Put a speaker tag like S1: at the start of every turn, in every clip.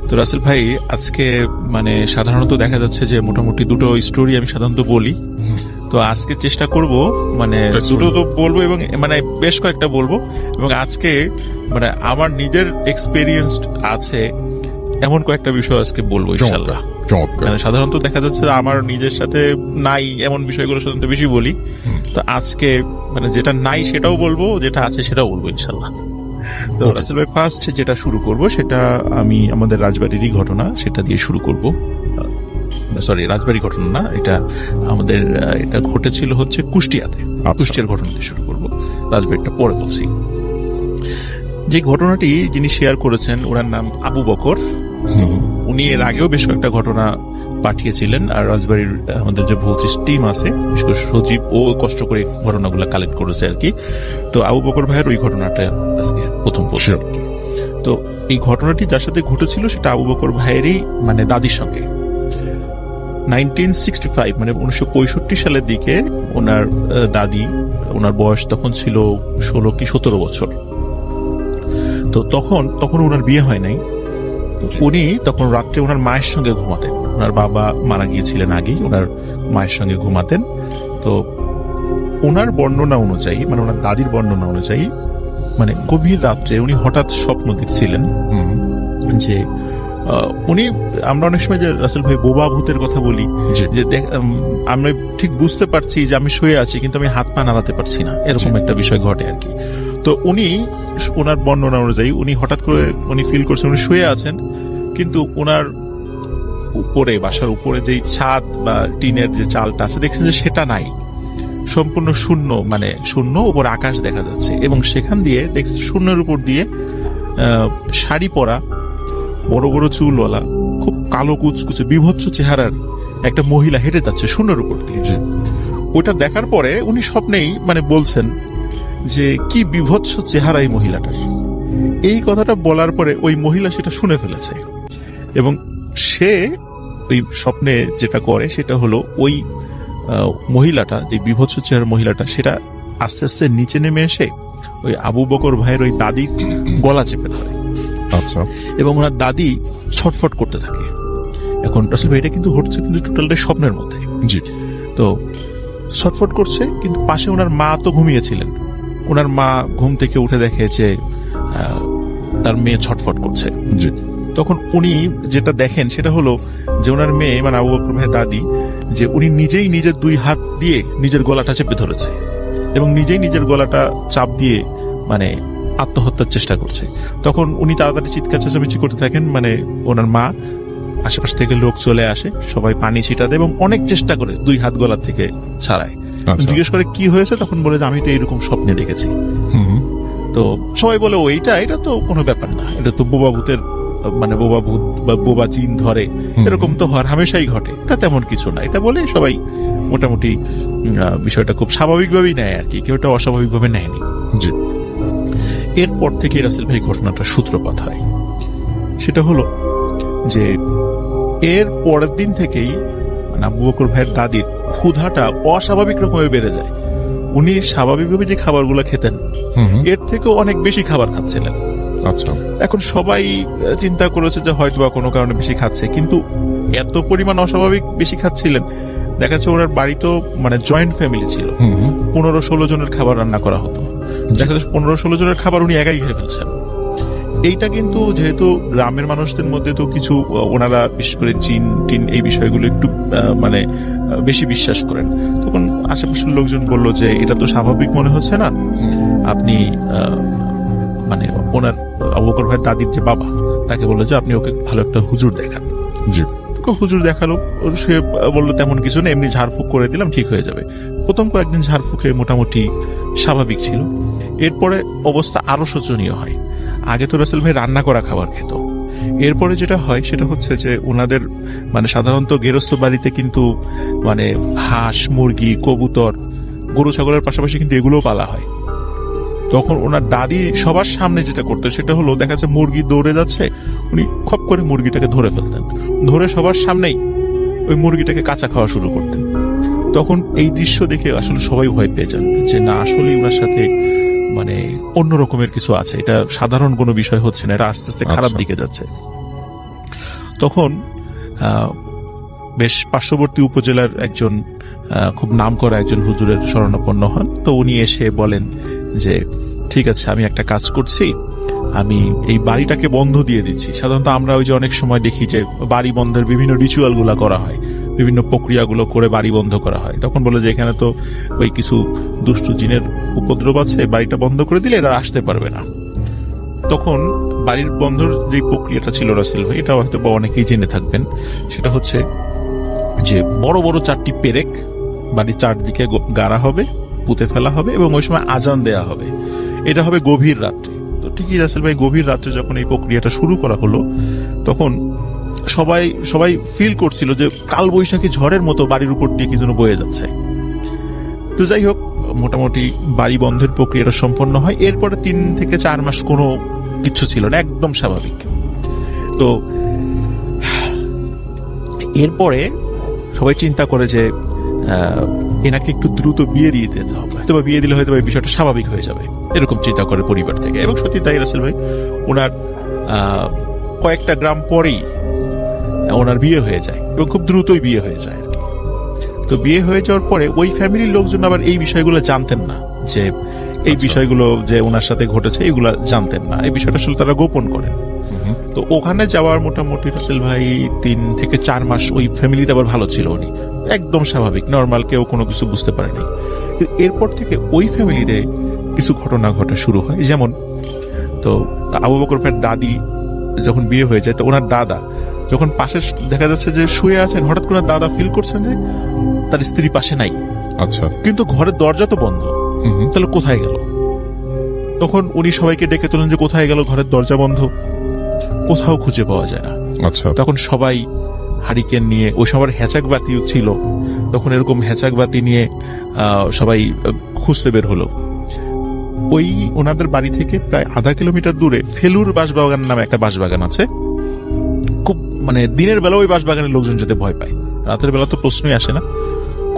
S1: তো রাসেল ভাই, আজকে মানে সাধারণত দেখা যাচ্ছে যে মোটামুটি দুটো স্টোরি আমি সাধারণত বলি। তো আজকে চেষ্টা করব মানে দুটো তো বলবো এবং মানে বেশ কয়েকটা বলবো, এবং আজকে মানে আমার নিজের এক্সপেরিয়েন্স আছে এমন কয়েকটা বিষয় আজকে বলবো ইনশাআল্লাহ। মানে সাধারণত দেখা যাচ্ছে আমার নিজের সাথে নাই এমন বিষয়গুলো সাধারণত বেশি বলি। তো আজকে মানে যেটা নাই সেটাও বলবো, যেটা আছে সেটাও বলবো ইনশাআল্লাহ। তো রাসেল ভাই, ফার্স্ট যেটা শুরু করব সেটা আমি আমাদের রাজবাড়িরই ঘটনা, সেটা দিয়ে শুরু করব। সরি, রাজবাড়ি ঘটনা না, এটা আমাদের এটা ঘটেছিল হচ্ছে কুষ্টিয়াতে। কুষ্টিয়ার ঘটনা দিয়ে শুরু করব, রাজবাড়িটা পরে বলছি। যে ঘটনাটি যিনি শেয়ার করেছেন ওনার নাম আবু বকর। উনি এর আগেও বেশ কয়েকটা ঘটনা পাঠিয়েছিলেন, আর রাজবাড়ির আমাদের যে ভৌতিস টিম আছে, বিশেষ করে সজীব, ও কষ্ট করে ঘটনাগুলো কালেক্ট করেছে আর কি। তো আবু বকর ভাইয়ের ওই ঘটনাটা আজকে প্রথম বলছি। তো এই ঘটনাটি যার সাথে ঘটেছিল সেটা আবু বকর ভাইয়েরই মানে দাদির সঙ্গে। 1965 মানে 1965 সালের দিকে ওনার দাদি, ওনার বয়স তখন ছিল 16 কি 17 বছর। তো তখন ওনার বিয়ে হয় নাই। উনি তখন রাত্রে ওনার মায়ের সঙ্গে ঘুমাতেন। ওনার বাবা মারা গিয়েছিলেন আগেই, ওনার মায়ের সঙ্গে ঘুমাতেন। তো ওনার বর্ণনা অনুযায়ী, মানে ওনার দাদির বর্ণনা অনুযায়ী, মানে গভীর রাত্রে উনি হঠাৎ স্বপ্ন দেখছিলেন যে উনি, আমরা অনেক সময় যে রাসেল ভাই বোবা ভূতের কথা বলি, যে আমরা ঠিক বুঝতে পারছি যে আমি শুয়ে আছি কিন্তু আমি হাত পা নাড়াতে পারছি না, এরকম একটা বিষয় ঘটে আর কি। তো উনি, ওনার বর্ণনা অনুযায়ী উনি হঠাৎ করে উনি ফিল করছেন উনি শুয়ে আছেন, কিন্তু ওনার উপরে, বাসার উপরে যেই ছাদ বা টিনের যে চালটা আছে দেখছেন যে সেটা নাই, সম্পূর্ণ শূন্য, মানে শূন্য, উপর আকাশ দেখা যাচ্ছে। এবং সেখান দিয়ে দেখছেন শূন্যের উপর দিয়ে শাড়ি পরা, বড় বড় চুলওয়ালা, খুব কালো কুচকুচে বিভৎস চেহারার একটা মহিলা হেঁটে যাচ্ছে শূন্যের উপর দিয়ে। ওইটা দেখার পরে উনি স্বপ্নেই মানে বলছেন যে কি বিভৎস চেহারা এই মহিলাটার। এই কথাটা বলার পরে ওই মহিলা সেটা শুনে ফেলেছে, এবং সে ওই স্বপ্নে যেটা করে সেটা হলো ওই মহিলাটা, যে বিভৎস চেহারার মহিলাটা, সেটা আস্তে আস্তে নিচে নেমে এসে ওই আবু বকর ভাইয়ের ওই দাদির গলা চেপে ধরে। আচ্ছা। এবং ওনার দাদি ছটফট করতে থাকে। এখন রাসেল ভাই, এটা কিন্তু হচ্ছে কিন্তু টোটালটা স্বপ্নের মধ্যে। জি। তো ছটফট করছে, কিন্তু পাশে ওনার মা তো ঘুমিয়েছিলেন। ওনার মা ঘুম থেকে উঠে দেখে যে তার মেয়ে ছটফট করছে। জি। তখন উনি যেটা দেখেন সেটা হলো যে ওনার মেয়ে, মানে আবু বকর ভাইয়ের দাদি, যে উনি নিজেই নিজের দুই হাত দিয়ে নিজের গলাটা চেপে ধরেছে এবং নিজেই নিজের গলাটা চাপ দিয়ে মানে আত্মহত্যার চেষ্টা করছে। তখন উনি তাড়াতাড়ি চিৎকার চেঁচামেচি করতে থাকেন, মানে ওনার মা, আশেপাশ থেকে লোক চলে আসে, সবাই পানি ছিটাতে এবং অনেক চেষ্টা করে দুই হাত গলার থেকে ছাড়ায়। জিজ্ঞেস করে কি হয়েছে, তখন বলে যে আমি তো এরকম স্বপ্নে দেখেছি। তো সবাই বলে এটা তো কোনো ব্যাপার না, এটা তো বোবা ভূতের, মানে বোবা ভূত বা বোবা জিন ধরে, এরকম তো হওয়ার হামেশাই ঘটে, এটা তেমন কিছু না, এটা বলে সবাই মোটামুটি বিষয়টা খুব স্বাভাবিকভাবেই নেয় আর কি, কেউ এটা অস্বাভাবিকভাবে নেয়নি। জি। এরপর থেকে রাসেল ভাই ঘটনাটা সূত্রপাত হয়। সেটা হলো যে এর পরের দিন থেকেই আবু বকর ভাইয়ের দাদির ক্ষুধাটা অস্বাভাবিক রকমের বেড়ে যায়। উনি স্বাভাবিকভাবে যে খাবারগুলো খেতেন এর থেকেও অনেক বেশি খাবার খাচ্ছিলেন। আচ্ছা। এখন সবাই চিন্তা করেছে যে হয়তো বা কোনো কারণে বেশি খাচ্ছে, কিন্তু এত পরিমাণ অস্বাভাবিক বেশি খাচ্ছিলেন। দেখা যাচ্ছে ওনার বাড়ি তো মানে জয়েন্ট ফ্যামিলি ছিল, 15-16 জনের খাবার রান্না করা হতো। দেখা যাচ্ছে 15-16 জনের খাবার উনি একাই খেয়ে ফেলছেন। এইটা কিন্তু যেহেতু গ্রামের মানুষদের মধ্যে তো কিছু, ওনারা বিশেষ করে জিন টিন এই বিষয়গুলো একটু মানে বেশি বিশ্বাস করেন, তখন আশেপাশের লোকজন বলল যে এটা তো স্বাভাবিক মনে হচ্ছে না, আপনি মানে ওনার আবু বকর ভাইয়ের দাদির যে বাবা, তাকে বললো যে আপনি ওকে ভালো একটা হুজুর দেখান। জি। হুজুর দেখালো, সে বললো তেমন কিছু না, এমনি ঝাড়ফুঁক করে দিলাম ঠিক হয়ে যাবে। প্রথম কয়েকদিন ঝাড়ফুঁকে মোটামুটি স্বাভাবিক ছিল। এরপরে অবস্থা আরো শোচনীয় হয়। আগে তো রাসেল ভাই রান্না করা খাবার খেত, এরপরে যেটা হয় সেটা হচ্ছে যে ওনাদের মানে সাধারণত গেরস্থ বাড়িতে কিন্তু মানে হাঁস, মুরগি, কবুতর, গরু ছাগলের পাশাপাশি কিন্তু এগুলোও পালা হয়। তখন ওনার দাদি সবার সামনে যেটা করতো সেটা হলো, দেখা যাচ্ছে মুরগি দৌড়ে যাচ্ছে, উনি খপ করে মুরগিটাকে ধরে ফেলতেন, ধরে সবার সামনেই ওই মুরগিটাকে কাঁচা খাওয়া শুরু করতেন। তখন এই দৃশ্য দেখে আসলে সবাই ভয় পেয়ে যান যে না, আসলে ওনার সাথে মানে অন্য রকমের কিছু আছে, এটা সাধারণ কোনো বিষয় হচ্ছে না, এটা আস্তে আস্তে খারাপ দিকে যাচ্ছে। তখন বেশ পার্শ্ববর্তী উপজেলার একজন খুব নামকরা একজন হুজুরের শরণাপন্ন হন। তো উনি এসে বলেন যে ঠিক আছে, আমি একটা কাজ করছি, আমি এই বাড়িটাকে বন্ধ দিয়ে দিচ্ছি। সাধারণত আমরা ওই যে অনেক সময় দেখি যে বাড়ি বন্ধের বিভিন্ন রিচুয়াল গুলা করা হয়, বিভিন্ন প্রক্রিয়াগুলো করে বাড়ি বন্ধ করা হয়। তখন বলে যে এখানে তো ওই কিছু দুষ্টু জিনের উপদ্রব আছে, বাড়িটা বন্ধ করে দিলে এরা আসতে পারবে না। তখন বাড়ির বন্ধর যে প্রক্রিয়াটা ছিল রাসেল ভাই, এটা হয়তো বা অনেকেই জেনে থাকবেন, সেটা হচ্ছে যে বড় বড় 4টি পেরেক বাড়ির চারদিকে গাড়া হবে, পুঁতে ফেলা হবে এবং ওই সময় আজান দেয়া হবে। এটা হবে গভীর রাত্রে। তো ঠিকই রাসেল ভাই, গভীর রাত্রে যখন এই প্রক্রিয়াটা শুরু করা হলো, তখন সবাই ফিল করছিল যে কালবৈশাখী ঝড়ের মতো বাড়ির উপর দিয়ে কি যেন বয়ে যাচ্ছে। তো যাই হোক, মোটামুটি বাড়ি বন্ধের প্রক্রিয়াটা সম্পন্ন হয়। এরপরে 3 থেকে 4 মাস কোনো কিছু ছিল না, একদম স্বাভাবিক। তো এরপরে সবাই চিন্তা করে যে এনাকে একটু দ্রুত বিয়ে দিয়ে দিতে হবে, হয়তো বিয়ে দিলে হয়তো বিষয়টা স্বাভাবিক হয়ে যাবে, এরকম চিন্তা করে পরিবার থেকে। এবং সত্যি তাই রাসেল ভাই, ওনার কয়েকটা গ্রাম পরেই ওনার বিয়ে হয়ে যায় এবং খুব দ্রুতই বিয়ে হয়ে যায় আর কি। তো বিয়ে হয়ে যাওয়ার পরে ওই ফ্যামিলির লোকজন আবার এই বিষয়গুলো জানতেন না, যে এই বিষয়গুলো যে ওনার সাথে ঘটেছে এগুলা জানতেন না, এই বিষয়টা আসলে তারা গোপন করেন। তো ওখানে যাওয়ার মোটামুটি রাসেল ভাই 3 থেকে 4 মাস ওই ফ্যামিলিতে আবার ভালো ছিল, উনি একদম স্বাভাবিক নর্মাল, কেউ কোনো কিছু বুঝতে পারেনি। এরপর থেকে ওই ফ্যামিলিতে কিছু ঘটনা ঘটা শুরু হয়। যেমন, তো আবু বকর ভাইয়ের দাদি যখন বিয়ে হয়ে যায়, তো ওনার দাদা যখন পাশে দেখা যাচ্ছে যে শুয়ে আছেন, হঠাৎ করে দাদা ফিল করছেন যে তার স্ত্রী পাশে নাই।
S2: আচ্ছা,
S1: কিন্তু ঘরের দরজা তো বন্ধ, তাহলে কোথায় গেল? তখন উনি সবাইকে ডেকে তোলেন যে কোথায় গেল, ঘরের দরজা বন্ধ, কোথাও খুঁজে পাওয়া যায় না।
S2: আচ্ছা,
S1: তখন সবাই হারিকেন নিয়ে, ওই সময় হ্যাচাক বাতিও ছিল, তখন এরকম হ্যাচাক বাতি নিয়ে সবাই খুঁজতে বের হলো। ওই ওনাদের বাড়ি থেকে প্রায় আধা কিলোমিটার দূরে ফেলুর বাঁশবাগান নামে একটা বাঁশবাগান আছে। খুব মানে দিনের বেলা ওই বাঁশবাগানের লোকজন যেতে ভয় পায়, রাতের বেলা তো প্রশ্নই আসে না।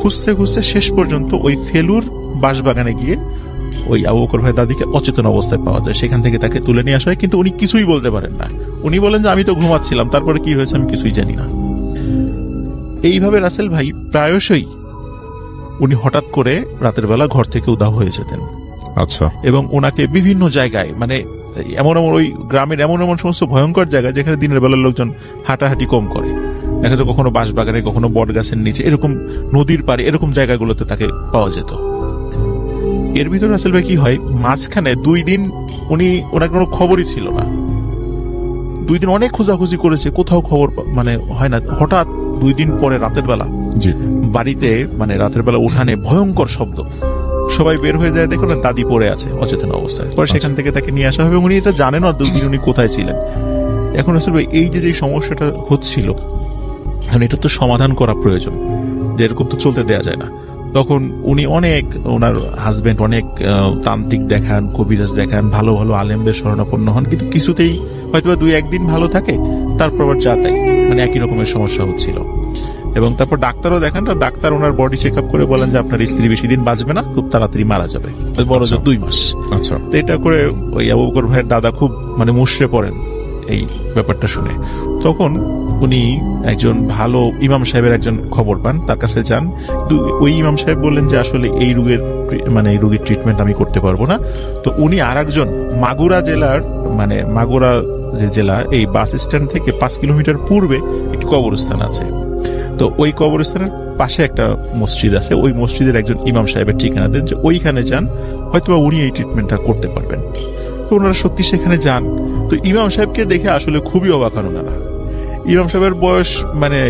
S1: খুঁজতে খুঁজতে শেষ পর্যন্ত ওই ফেলুর বাঁশবাগানে গিয়ে ওই আবু বকর ভাই দাদিকে অচেতন অবস্থায় পাওয়া যায়। সেখান থেকে তাকে তুলে নিয়ে আসা হয়, কিন্তু উনি কিছুই বলতে পারেন না। উনি বলেন যে আমি তো ঘুমাচ্ছিলাম, তারপরে কি হয়েছে আমি কিছুই জানি না। এইভাবে রাসেল ভাই প্রায়শই উনি হঠাৎ করে রাতের বেলা ঘর থেকে উধাও হয়ে যেতেন।
S2: আচ্ছা,
S1: এবং ওনাকে বিভিন্ন জায়গায়, মানে এমন ওই গ্রামের এমন সমস্ত ভয়ঙ্কর জায়গায় যেখানে দিনের বেলার লোকজন হাঁটাহাঁটি কম করে, দেখা যেত কখনো বাঁশবাগানে, কখনো বট গাছের নিচে, এরকম নদীর পাড়ে, এরকম জায়গাগুলোতে তাকে পাওয়া যেত। এর ভিতরে রাসেল ভাই কি হয়, মাঝখানে 2 দিন ওনার কোনো খবরই ছিল না। 2 দিন অনেক খোঁজাখুঁজি করেছে, কোথাও খবর মানে হয় না। হঠাৎ 2 দিন পরে রাতের বেলা বাড়িতে, মানে রাতের বেলা উঠানে ভয়ঙ্কর শব্দ, সবাই বের হয়ে যায়, দেখো না দাদি পড়ে আছে অচেতন অবস্থায়। পরে সেখান থেকে তাকে নিয়ে আসা হবে এবং উনি এটা জানেন না 2 দিন উনি কোথায় ছিলেন। এখন রাসেল ভাই এই যে সমস্যাটা হচ্ছিল, এখন এটা তো সমাধান করা প্রয়োজন, যে এরকম তো চলতে দেয়া যায় না। তখন উনি ওনার হাজবেন্ড অনেক তান্ত্রিক দেখান, কবিরাজ দেখান, ভালো ভালো আলেমদের শরণাপন্ন হন, কিন্তু কিছুতেই হয়তো 2-1 দিন ভালো থাকে, তারপর আবার যা তাই, মানে একই রকমের সমস্যা হচ্ছিল। এবং তারপর ডাক্তারও দেখান, ডাক্তার ওনার বডি চেক আপ করে বলেন যে আপনার স্ত্রী বেশি দিন বাঁচবে না, খুব তাড়াতাড়ি মারা যাবে, বড় জোর 2 মাস।
S2: আচ্ছা,
S1: তো এটা করে ওই আবু বকর ভাইয়ের দাদা খুব মানে মুষড়ে পড়েন এই ব্যাপারটা শুনে। তখন উনি একজন ভালো ইমাম সাহেবের একজন খবর পান, তার কাছে যান। ওই ইমাম সাহেব বললেন যে আসলে এই রোগীর ট্রিটমেন্ট আমি করতে পারবো না। তো উনি আরেকজন মাগুরা জেলার, মানে মাগুরা যে জেলা, এই বাস স্ট্যান্ড থেকে 5 কিলোমিটার পূর্বে একটি কবরস্থান আছে। তো ওই কবরস্থানের পাশে একটা মসজিদ আছে, ওই মসজিদের একজন ইমাম সাহেবের ঠিকানা দেন যে ওইখানে যান, হয়তোবা উনি এই ট্রিটমেন্টটা করতে পারবেন। তো ওনারা সত্যি সেখানে যান। তো ইমাম সাহেবকে দেখে আসলে খুবই অবাক হন ওনারা। ইমাম সাহেবের বয়স মানে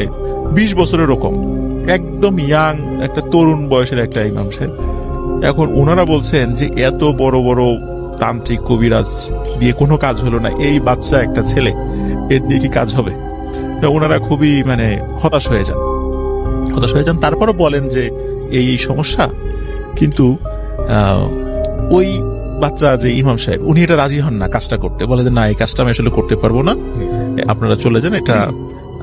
S1: 20 বছরের রকম, একদম ইয়াং একটা তরুণ বয়সের একটা ইমাম সাহেব। এখন ওনারা বলছেন যে এত বড় বড় তান্ত্রিক কবিরাজ দিয়ে কোনো কাজ হলো না, এই বাচ্চা একটা ছেলে, এর দিয়ে কি কাজ হবে? ওনারা খুবই মানে হতাশ হয়ে যান। তারপরও বলেন যে এই সমস্যা, কিন্তু ওই বাচ্চা যে ইমাম সাহেব, উনি এটা রাজি হন না কাজটা করতে, বলে যে না, এই কাজটা আমি আসলে করতে পারবো না, আপনারা চলে যান, এটা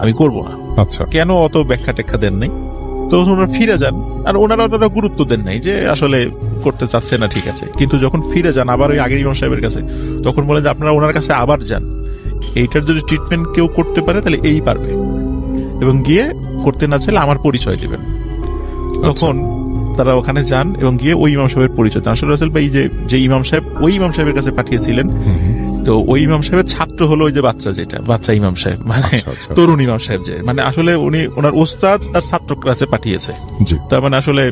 S1: আমি করবো না।
S2: আচ্ছা,
S1: কেন অত ব্যাখ্যা টেখ্যা দেন নাই। তো ওনারা ফিরে যান, আর ওনারা অতটা গুরুত্ব দেন নাই যে আসলে করতে চাচ্ছে না, ঠিক আছে। কিন্তু যখন ফিরে যান আবার ওই আগের ইমাম সাহেবের কাছে, তখন বলেন যে আপনারা ওনার কাছে আবার যান, এইটার যদি ট্রিটমেন্ট কেউ করতে পারে তাহলে এই পারবে, এবং গিয়ে করতে না চাইলে আমার পরিচয় দিবেন। তখন তারা ওখানে যান এবং গিয়ে ওই ইমাম সাহেবের পরিচয় দেন। আসলে রাসেল ভাই যে ইমাম সাহেব ওই ইমাম সাহেবের কাছে পাঠিয়েছিলেন, তো ওই ইমাম সাহেবের ছাত্র হলো ওই যে বাচ্চা ইমাম সাহেব, মানে তরুণ ইমাম সাহেব, যে মানে আসলে উনি ওনার ওস্তাদ তার ছাত্র ক্লাসে পাঠিয়েছে। তার মানে আসলে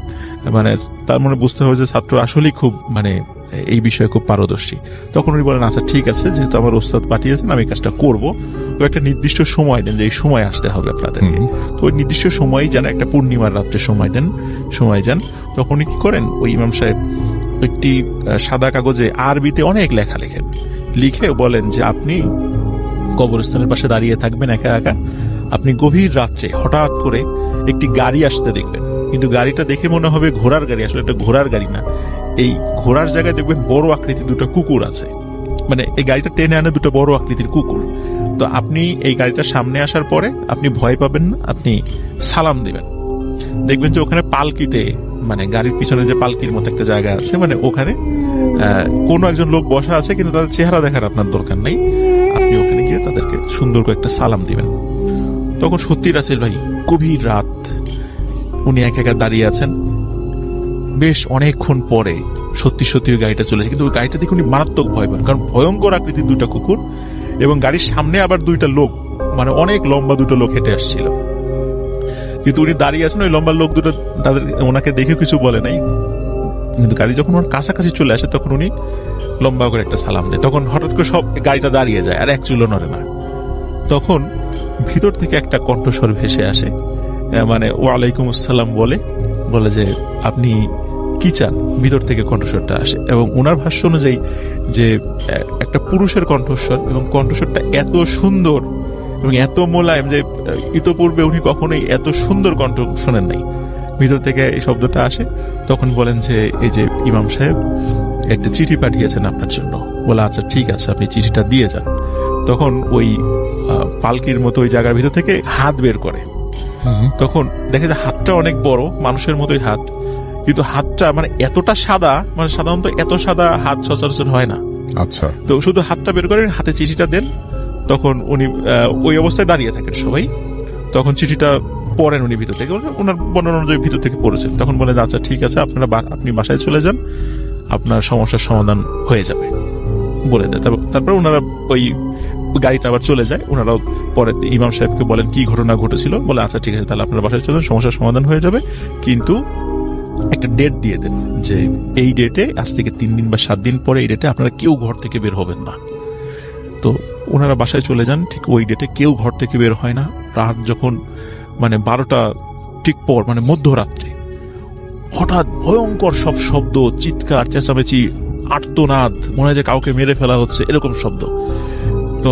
S1: মানে তার মনে বুঝতে হবে যে ছাত্র আসলেই খুব মানে এই বিষয়ে খুব পারদর্শী। তখন উনি বলেন আচ্ছা ঠিক আছে, যেহেতু আমার ওস্তাদ পাঠিয়েছেন আমি কাজটা করবো, তো একটা নির্দিষ্ট সময় দেন যে এই সময় আসতে হবে আপনাদেরকে। তো ওই নির্দিষ্ট সময় যেন একটা পূর্ণিমার রাত্রে সময় যান। তখন উনি কি করেন, ওই ইমাম সাহেব একটি সাদা কাগজে আরবিতে অনেক লেখা লিখে বলেন যে আপনি কবরস্থানের পাশে দাঁড়িয়ে থাকবেন একা একা, আপনি গভীর রাত্রে হঠাৎ করে একটি গাড়ি আসতে দেখবেন, কিন্তু গাড়িটা দেখে মনে হবে ঘোড়ার গাড়ি, আসলে এটা ঘোড়ার গাড়ি না। এই ঘোড়ার জায়গায় দেখবেন বড় আকৃতির দুটো কুকুর আছে, মানে এই গাড়িটা টেনে আনে দুটো বড় আকৃতির কুকুর। তো আপনি এই গাড়িটার সামনে আসার পরে আপনি ভয় পাবেন না, আপনি সালাম দিবেন। দেখবেন যে ওখানে পালকিতে, মানে গাড়ির পিছনে যে পালকির মতো একটা জায়গা আছে, মানে ওখানে কোনো একজন লোক বসা আছে, কিন্তু তাদের চেহারা দেখার আপনার দরকার নেই। আপনি ওখানে গিয়ে তাদেরকে সুন্দর করে একটা সালাম দিবেন। তখন সত্যি রাসেল ভাই গভীর রাত, উনি একা একা দাঁড়িয়ে আছেন। বেশ অনেকক্ষণ পরে সত্যি ওই গাড়িটা চলে যায়, কিন্তু ওই গাড়িটা দেখে উনি মারাত্মক ভয় পান, কারণ ভয়ঙ্কর আকৃতির দুইটা কুকুর এবং গাড়ির সামনে আবার দুইটা লোক, মানে অনেক লম্বা দুটো লোক হেঁটে আসছিল। কিন্তু উনি দাঁড়িয়ে আছেন, ওই লম্বা লোক দুটো তাদের ওনাকে দেখে কিছু বলে নাই, কিন্তু গাড়ি যখন ওর কাছাকাছি চলে আসে তখন উনি লম্বা করে একটা সালাম দেয়। তখন হঠাৎ করে সব গাড়িটা দাঁড়িয়ে যায়, আর এক চুলো নড়ে না। তখন ভিতর থেকে একটা কণ্ঠস্বর ভেসে আসে, মানে ওয়ালাইকুম আসসালাম বলে যে আপনি কি চান। ভিতর থেকে কণ্ঠস্বরটা আসে এবং ওনার ভাষ্য অনুযায়ী যে একটা পুরুষের কণ্ঠস্বর, এবং কণ্ঠস্বরটা এত সুন্দর এবং এত মোলায়েম যে ইতোপূর্বে উনি কখনোই এত সুন্দর কণ্ঠ শোনেন নাই। ভিতর থেকে এই শব্দটা আসে। তখন বলেন যে এই যে ইমাম সাহেব একটা চিঠি পাঠিয়েছেন আপনার জন্য। বলে আচ্ছা ঠিক আছে, আপনি চিঠিটা দিয়ে যান। তখন ওই পালকির মতো ওই জায়গার ভিতর থেকে হাত বের করে। তখন দেখে যে হাতটা অনেক বড়, মানুষের মতোই হাত, কিন্তু হাতটা মানে এতটা সাদা, মানে সাধারণত এত সাদা হাত সচরাচর হয় না। আচ্ছা, তো শুধু হাতটা বের করেন, হাতে চিঠিটা দেন। তখন উনি ওই অবস্থায় দাঁড়িয়ে থাকেন সবাই। তখন চিঠিটা পড়েন উনি ভিতর থেকে, ওনার বর্ণনা অনুযায়ী ভিতর থেকে পড়েছেন। তখন বলে আচ্ছা ঠিক আছে, আপনি বাসায় চলে যান, আপনার সমস্যার সমাধান হয়ে যাবে বলে দেয়। তারপর ওনারা ওই গাড়িটা আবার চলে যায়। ওনারাও পরে ইমাম সাহেবকে বলেন কি ঘটনা ঘটেছিল। বলে আচ্ছা ঠিক আছে, তাহলে আপনারা বাসায় চলে যান, সমস্যার সমাধান হয়ে যাবে, কিন্তু একটা ডেট দিয়ে দেন যে এই ডেটে, আজ থেকে 3 দিন বা 7 দিন পরে এই ডেটে আপনারা কেউ ঘর থেকে বের হবেন না। তো ওনারা বাসায় চলে যান। ঠিক ওই ডেটে কেউ ঘর থেকে বের হয় না। রাত যখন মানে 12টা ঠিক পর, মানে মধ্যরাত্রে হঠাৎ ভয়ঙ্কর সব শব্দ, চিৎকার চেঁচামেচি, আর্তনাদ, মনে হয় যে কাউকে মেরে ফেলা হচ্ছে, এরকম শব্দ। তো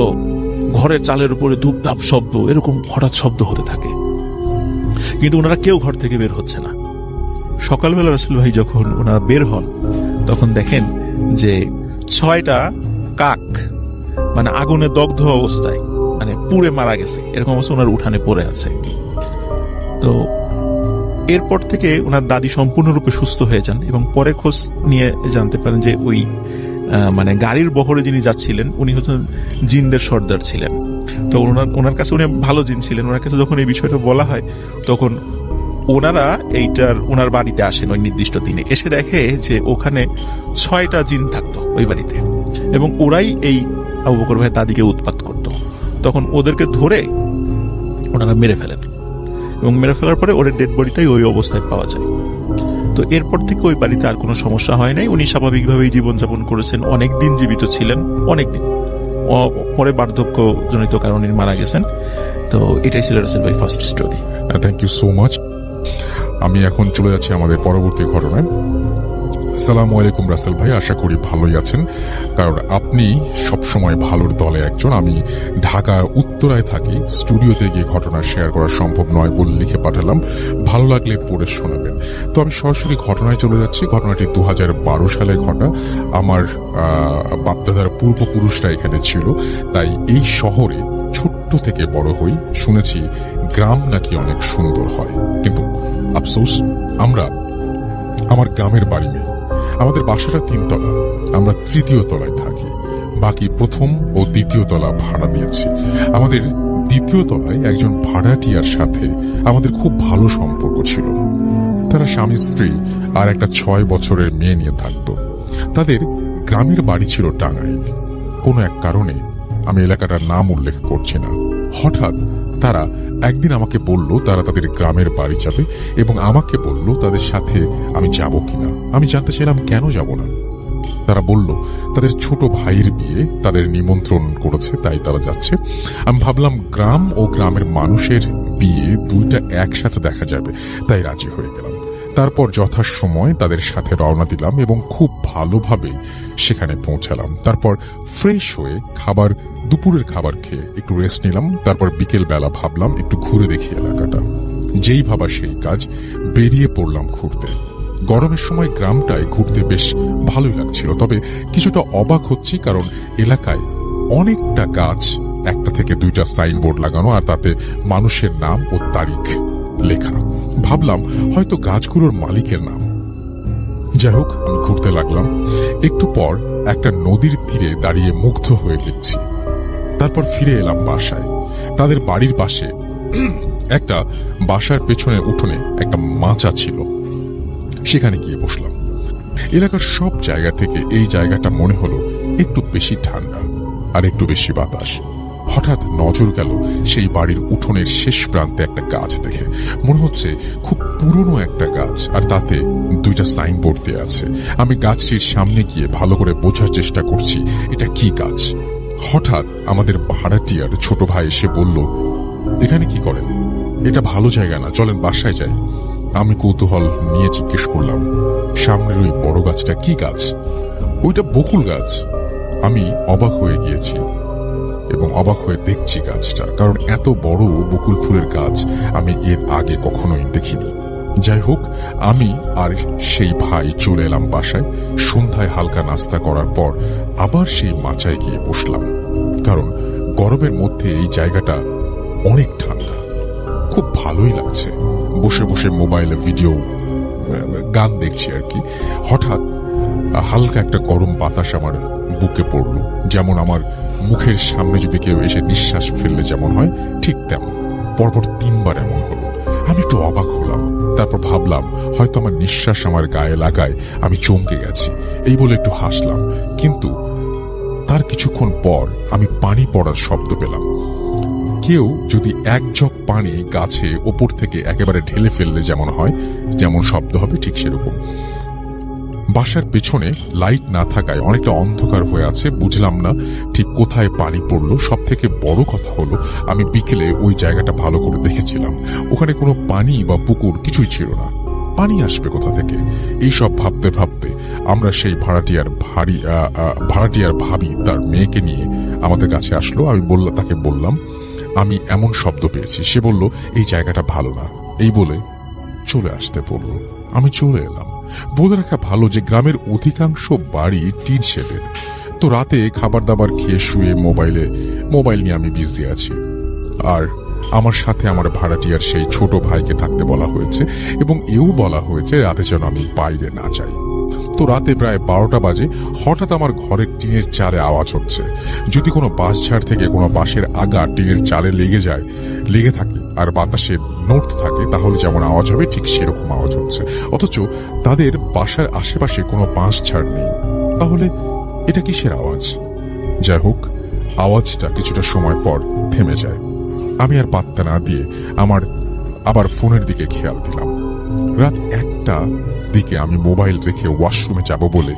S1: ঘরের চালের উপরে ধূপধাপ শব্দ, এরকম হঠাৎ শব্দ হতে থাকে, কিন্তু ওনারা কেউ ঘর থেকে বের হচ্ছে না। সকালবেলা রাসূল ভাই যখন ওনারা বের হন, তখন দেখেন যে 6টা কাক মানে আগুনে দগ্ধ অবস্থায়, মানে পুড়ে মারা গেছে, এরকম অবস্থা ওনার উঠানে পড়ে আছে। তো এরপর থেকে ওনার দাদি সম্পূর্ণরূপে সুস্থ হয়ে যান এবং পরে খোঁজ নিয়ে জানতে পারেন যে ওই মানে গাড়ির বহরে যিনি যাচ্ছিলেন উনি হচ্ছেন জিনদের সর্দার ছিলেন। তো ওনার কাছে উনি ভালো জিন ছিলেন। ওনার কাছে যখন এই বিষয়টা বলা হয়, তখন ওনারা ওনার বাড়িতে আসেন ওই নির্দিষ্ট দিনে। এসে দেখে যে ওখানে 6টা জিন থাকতো ওই বাড়িতে, এবং ওরাই এই আবু বকর ভাইয়ের দাদিকে উৎপাত করত। তখন ওদেরকে ধরে ওনারা মেরে ফেলেন, এবং মেরে ফেলার পরে ওদের ডেড বডিটাই ওই অবস্থায় পাওয়া যায়। তো এরপর থেকে ওই বাড়িতে আর কোনো সমস্যা হয় নাই। উনি স্বাভাবিকভাবেই জীবনযাপন করেছেন, অনেকদিন জীবিত ছিলেন, অনেকদিন। পরে বার্ধক্য জনিত কারণে মারা গেছেন। তো এটাই ছিল রাসেল ভাই first story.
S2: Thank you so much. আমি এখন চলে যাচ্ছি আমাদের পরবর্তী ঘটনায়। আসসালামু আলাইকুম রাসেল ভাই, আশা করি ভালোই আছেন, কারণ আপনি সবসময় ভালোর দলে একজন। আমি ঢাকার উত্তরায় থাকি, স্টুডিওতে গিয়ে ঘটনা শেয়ার করা সম্ভব নয় বলে লিখে পাঠালাম, ভালো লাগলে পড়ে শোনাবেন। তো আমি সরাসরি ঘটনায় চলে যাচ্ছি। ঘটনাটি 2012 সালে ঘটা। আমার বাপদাদার পূর্বপুরুষরা এখানে ছিল, তাই এই শহরে ছোট্ট থেকে বড় হই, শুনেছি গ্রাম নাকি অনেক সুন্দর হয়, কিন্তু আফসোস আমরা আমার গ্রামের বাড়ি নেই। আমাদের বাসাটা 3 তলা, আমরা 3য় তলায় থাকি। বাকি প্রথম ও দ্বিতীয় তলা ভাড়া দিয়েছি। আমাদের দ্বিতীয় তলায় একজন ভাড়াটিয়ার সাথে আমাদের খুব ভালো সম্পর্ক ছিল। তারা স্বামী স্ত্রী আর একটা 6 বছরের মেয়ে নিয়ে থাকত। তাদের গ্রামের বাড়ি ছিল টাঙ্গাইল। কোনো এক কারণে, আমি এলাকাটার নাম উল্লেখ করছি না, হঠাৎ তারা একদিন আমাকে বলল তারা তাদের গ্রামের বাড়ি যাবে এবং আমাকে বলল তাদের সাথে আমি যাব কিনা। আমি জানতে চাইলাম কেন যাব না। তারা বলল তাদের ছোট ভাইয়ের বিয়ে, তাদের নিমন্ত্রণ করেছে, তাই তারা যাচ্ছে। আমি ভাবলাম গ্রাম ও গ্রামের মানুষের বিয়ে দুইটা একসাথে দেখা যাবে, তাই রাজি হয়ে গেলাম। তারপর যথাসময় তাদের সাথে রওনা দিলাম এবং খুব ভালোভাবে সেখানে পৌঁছালাম। তারপর ফ্রেশ হয়ে দুপুরের খাবার খেয়ে একটু রেস্ট নিলাম। তারপর বিকেল বেলা ভাবলাম একটু ঘুরে দেখি এলাকাটা। যেই ভাবা সেই কাজ, বেরিয়ে পড়লাম ঘুরতে। গরমের সময় গ্রামটায় ঘুরতে বেশ ভালোই লাগছিল, তবে কিছুটা অবাক হচ্ছি কারণ এলাকায় অনেকটা গাছ, একটা থেকে দুইটা সাইনবোর্ড লাগানো, আর তাতে মানুষের নাম ও তারিখ লেখা। ভাবলাম হয়তো গাছগুলোর মালিকের নাম। যাই হোক, আমি ঘুরতে লাগলাম। একটু পর একটা নদীর তীরে দাঁড়িয়ে মুগ্ধ হয়ে দেখছি। তারপর ফিরে এলাম বাসায়। তাদের বাড়ির পাশে একটা বাসার পেছনের উঠোনে একটা মাচা ছিল, সেখানে গিয়ে বসলাম। এলাকার সব জায়গা থেকে এই জায়গাটা মনে হলো একটু বেশি ঠান্ডা আর একটু বেশি বাতাস। হঠাৎ নজর গেল সেই বাড়ির উঠোনের শেষ প্রান্তে একটা গাছ দেখে। মনে হচ্ছে খুব পুরনো একটা গাছ, আর তাতে দুইটা সাইনবোর্ড দেয়া আছে। আমি গাছটির সামনে গিয়ে ভালো করে বোঝার চেষ্টা করছি এটা কি গাছ। হঠাৎ আমাদের ভাড়াটিয়ার ছোট ভাই এসে বলল, এখানে কি করেন? এটা ভালো জায়গা না, চলেন বাসায় যাই। আমি কৌতূহল নিয়ে জিজ্ঞেস করলাম, সামনের ওই বড় গাছটা কি গাছ? ওইটা বকুল গাছ। আমি অবাক হয়ে গিয়েছি এবং অবাক হয়ে দেখছি গাছটা, কারণ এত বড় বকুল ফুলের গাছ আমি এর আগে কখনোই দেখিনি। যাই হোক, আমি আর সেই ভাই চলে এলাম বাসায়। সন্ধ্যায় হালকা নাস্তা করার পর আবার সেই মাচায় গিয়ে বসলাম, কারণ গরমের মধ্যে এই জায়গাটা অনেক ঠান্ডা, খুব ভালোই লাগছে। বসে বসে মোবাইলে গান দেখছি আর কি। হঠাৎ হালকা একটা গরম বাতাস আমার বুকে পড়ল, যেমন আমার মুখের সামনে যদি কেউ এসে নিঃশ্বাস ফেললে যেমন হয় ঠিক তেমন। পরপর 3 বার এমন হলো। আমি একটু অবাক হলাম। তারপর ভাবলাম হয়তো আমার নিঃশ্বাস আমার গায়ে লাগায় আমি চমকে গেছি, এই বলে একটু হাসলাম। কিন্তু তার কিছুক্ষণ পর আমি পানি পড়ার শব্দ পেলাম। কেউ যদি 1 জগ পানি গাছে ওপর থেকে একেবারে ঢেলে ফেললে যেমন হয়, যেমন শব্দ হবে, ঠিক সেরকম। বাসার পেছনে লাইট না থাকায় অনেকটা অন্ধকার হয়ে আছে, বুঝলাম না ঠিক কোথায় পানি পড়লো। সব থেকে বড় কথা হলো, আমি বিকেলে ওই জায়গাটা ভালো করে দেখেছিলাম। ওখানে কোনো পানি বা পুকুর কিছুই ছিল না। পানি আসবে কোথা থেকে? এইসব ভাবতে ভাবতে আমরা সেই ভাড়াটিয়ার ভাবি তার মেয়েকে নিয়ে আমাদের কাছে আসলো। আমি তাকে বললাম আমি এমন শব্দ পেয়েছি। সে বলল এই জায়গাটা ভালো না, এই বলে চলে আসতে বলল। আমি চলে এলাম। বলে রাখা ভালো যে গ্রামের অধিকাংশ বাড়ি টিন শেডের। তো রাতে খাবার দাবার খেয়ে শুয়ে মোবাইল নিয়ে আমি বিজি আছি। আর আমার সাথে আমার ভাড়াটিয়ার সেই ছোট ভাইকে থাকতে বলা হয়েছে এবং এও বলা হয়েছে রাতে যেন আমি বাইরে না যাই। তো রাতে প্রায় 12টা বাজে হঠাৎ আমার ঘরের টিনের চালে আওয়াজ হচ্ছে। যদি কোনো বাঁশঝাড় থেকে কোনো বাঁশের আগা টিনের চালে লেগে থাকে আর বাতাসে নোট থাকে, তাহলে যেমন আওয়াজ হবে ঠিক সেরকম আওয়াজ হচ্ছে। অথচ তাদের বাসার আশেপাশে কোনো বাঁশঝাড় নেই। তাহলে এটা কিসের আওয়াজ? যাই হোক, আওয়াজটা কিছুটা সময় পর থেমে যায়। আমি আর পাত্তা না দিয়ে আবার ফোনের দিকে খেয়াল দিলাম। রাত 1টা দিকে আমি মোবাইল রেখে ওয়াশরুমে যাব বলে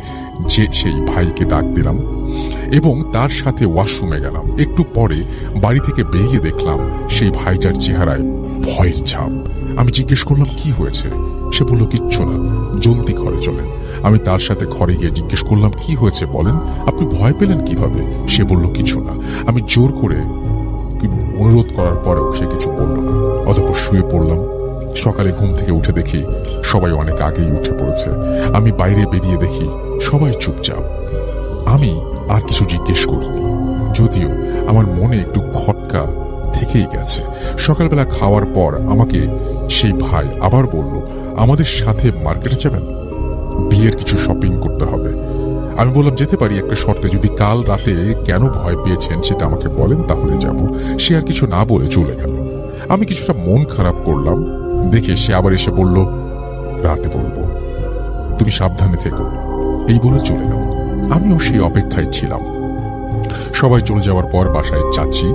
S2: সেই ভাইকে ডাক দিলাম এবং তার সাথে ওয়াশরুমে গেলাম। একটু পরে বাড়ি থেকে বেরিয়ে দেখলাম সেই ভাইটার চেহারায় ভয়ের ছাপ। আমি জিজ্ঞেস করলাম কি হয়েছে? সে বলল কিচ্ছু না, জলদি ঘরে চলেন। আমি তার সাথে ঘরে গিয়ে জিজ্ঞেস করলাম কি হয়েছে বলেন, আপনি ভয় পেলেন কিভাবে? সে বলল কিছু না। আমি জোর করে অনুরোধ করার পরেও সে কিছু বলল না। অতঃপর শুয়ে পড়লাম। সকালে ঘুম থেকে উঠে দেখি সবাই অনেক আগেই উঠে পড়েছে। আমি বাইরে বেরিয়ে দেখি সবাই চুপচাপ। আমি আর কিছু জিজ্ঞেস করিনি, যদিও আমার মনে একটু খটকা থেকেই গেছে। সকালবেলা খাওয়ার পর আমাকে সেই ভাই আবার বলল আমাদের সাথে মার্কেটে যাবেন, বিয়ের কিছু শপিং করতে হবে। আমি বললাম যেতে পারি একটা শর্তে, যদি কাল রাতে কেন ভয় পেয়েছেন সেটা আমাকে বলেন তাহলে যাব। সে আর কিছু না বলে চলে গেল। আমি কিছুটা মন খারাপ করলাম দেখে সে আবার এসে বলল, রাতে বলবো, তুমি সাবধানে থেকো, এই বলে চলে গেল। আমিও সেই অপেক্ষায় ছিলাম। সবাই চলে যাওয়ার পর বাসায় চাচি,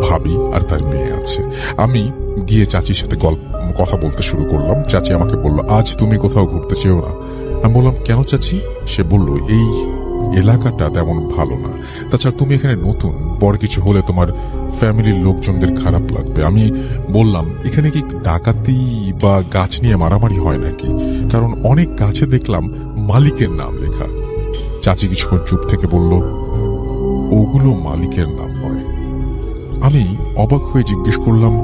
S2: ভাবি আর তার মেয়ে আছে। আমি গিয়ে চাচির সাথে কথা বলতে শুরু করলাম। চাচি আমাকে বলল, আজ তুমি কোথাও ঘুরতে চেও না? আমি বললাম, কেন চাচি? সে বলল, এই এলাকাটা তেমন ভালো না, তাছাড়া তুমি এখানে নতুন, বড় কিছু হলে তোমার ফ্যামিলির লোকজনদের খারাপ লাগবে। আমি বললাম, এখানে কি ডাকাতি বা গাছ নিয়ে মারামারি হয় নাকি? কারণ অনেক গাছে দেখলাম মালিকের নাম লেখা। চাচি কিছুক্ষণ চুপ থেকে বলল, ওগুলো মালিকের নাম নয়। আমি অবাক হয়ে জিজ্ঞেস করলাম,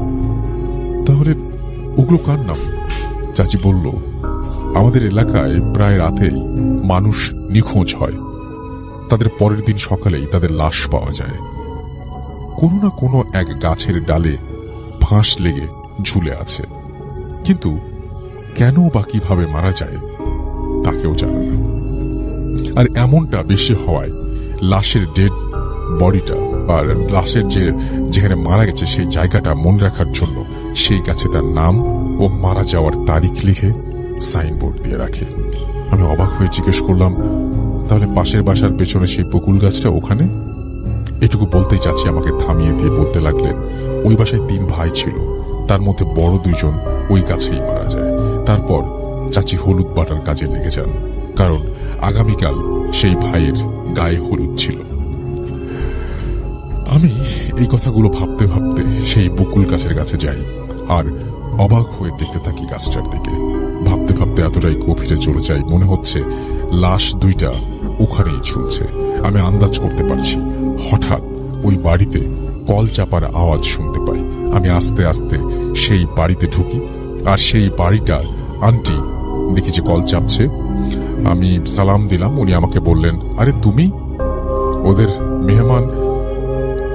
S2: তাহলে ওগুলো কার নাম? চাচি বলল, আমাদের এলাকায় প্রায় রাতেই মানুষ নিখোঁজ হয়, তাদের পরের দিন সকালেই তাদের লাশ পাওয়া যায়। কোনো না কোনো এক গাছের ডালে ফাঁস লেগে ঝুলে আছে, কিন্তু কেন বা কিভাবে মারা যায় তা কেউ জানে না। আর এমনটা বেশি হওয়ায় লাশের ডেড বডিটা বা লাশের যেখানে মারা গেছে সেই জায়গাটা মনে রাখার জন্য সেই গাছে তার নাম ও মারা যাওয়ার তারিখ লিখে সাইনবোর্ড দিয়ে রাখে। আমি অবাক হয়ে জিজ্ঞেস করলাম, তাহলে পাশের বাসার পেছনে সেই বকুল গাছটা ওখানে? এটুকু বলতেই চাচি আমাকে থামিয়ে দিয়ে বলতে লাগলেন, ওই বাসায় 3 ভাই ছিল, তার মধ্যে বড় 2 জন ওই গাছেই মারা যায়। তারপর চাচি হলুদ বাটার কাজে লেগে যান, কারণ আগামীকাল সেই ভাইয়ের গায়ে হলুদ ছিল। আমি এই কথাগুলো ভাবতে ভাবতে সেই বকুল গাছের কাছে যাই আর অবাক হয়ে দেখতে থাকি গাছটার দিকে। ভাবতে ভাবতে এতটাই গভীরে চলে যাই, মনে হচ্ছে লাশ 2টা ওখানেই ঝুলছে। আমি আন্দাজ করতে পারছি। হঠাৎ ওই বাড়িতে কল চাপার আওয়াজ শুনতে পাই। আমি আস্তে আস্তে সেই বাড়িতে ঢুকি, আর সেই বাড়িটার আন্টি দেখি যে কল চাপছে। আমি সালাম দিলাম। উনি আমাকে বললেন, আরে তুমি ওদের মেহমান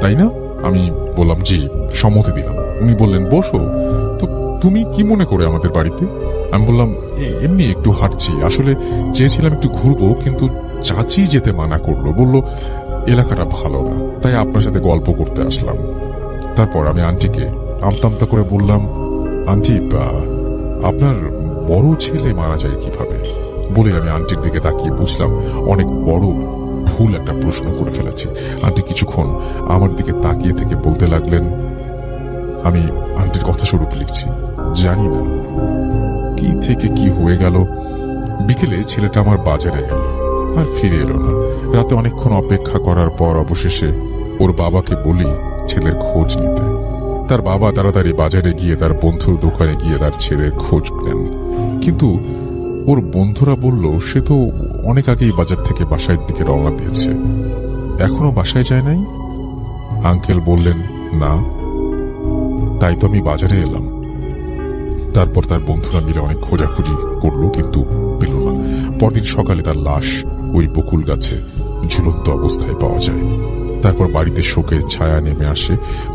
S2: তাই না? আমি বললাম, জি, সম্মতি দিলাম। উনি বললেন, বসো। তো তুমি কি মনে করে আমাদের বাড়িতে? আমি বললাম, এমনি একটু হাঁটছি, আসলে চেয়েছিলাম একটু ঘুরবো, কিন্তু চাচি যেতে মানা করলো, বলল এলাকাটা ভালো না, তাই আপনার সাথে গল্প করতে আসলাম। তারপর আমি আন্টিকে আমতামতা করে বললাম, আন্টি, আপনার বড় ছেলে মারা যায় কিভাবে? বলে আমি আন্টির দিকে তাকিয়ে বুঝলাম অনেক বড় ভুল একটা প্রশ্ন করে ফেলেছি। আন্টি কিছুক্ষণ আমার দিকে তাকিয়ে থেকে বলতে লাগলেন, আমি আন্টির কথা স্বরূপ লিখছি, জানি না কি থেকে কি হয়ে গেল। বিকেলে ছেলেটা আমার বাজারে গেল আর ফিরে এলো না। রাতে অনেকক্ষণ অপেক্ষা করার পর অবশেষে ওর বাবাকে বলি ছেলের খোঁজ নিতে। তার বাবা তাড়াতাড়ি বাজারে গিয়ে তার বন্ধুর দোকানে গিয়ে তার ছেলের খোঁজ নেন, কিন্তু ওর বন্ধুরা বলল সে তো অনেক আগেই বাজার থেকে বাসার দিকে রওনা দিয়েছে, এখনো বাসায় যায় নাই। আঙ্কেল বললেন, না, তাই তো আমি বাজারে এলাম। তারপর তার বন্ধুরা মিলে অনেক খোঁজাখুঁজি করলো, কিন্তু পেল না। পরদিন সকালে তার লাশ ওই বকুল গাছে ঝুলন্ত অবস্থায় পাওয়া যায়। তারপর বাড়িতে শোকের ছায়া নেমে আসে।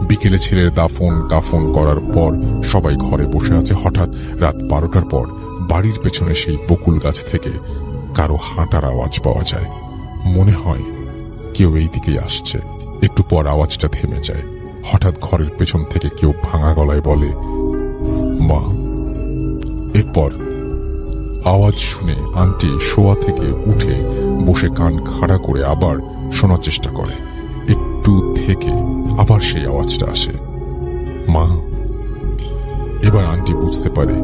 S2: বিকেলে ছেলের দাফন কাফন করার পর সবাই ঘরে বসে আছে। হঠাৎ রাত 12টার পর বাড়ির পেছনে সেই বকুল গাছ থেকে কারো হাঁটার আওয়াজ পাওয়া যায়। মনে হয় কেউ এই দিকেই আসছে। একটু পর আওয়াজটা থেমে যায়। হঠাৎ ঘরের পেছন থেকে কেউ ভাঙা গলায় বলে, মা। এরপর আওয়াজ শুনে আন্টি শোয়া থেকে উঠে বসে কান খাড়া করে আবার শোনার চেষ্টা করে। একটু থেকে আবার সেই আওয়াজটা আসে, মা। এবার আন্টি বুঝতে পারে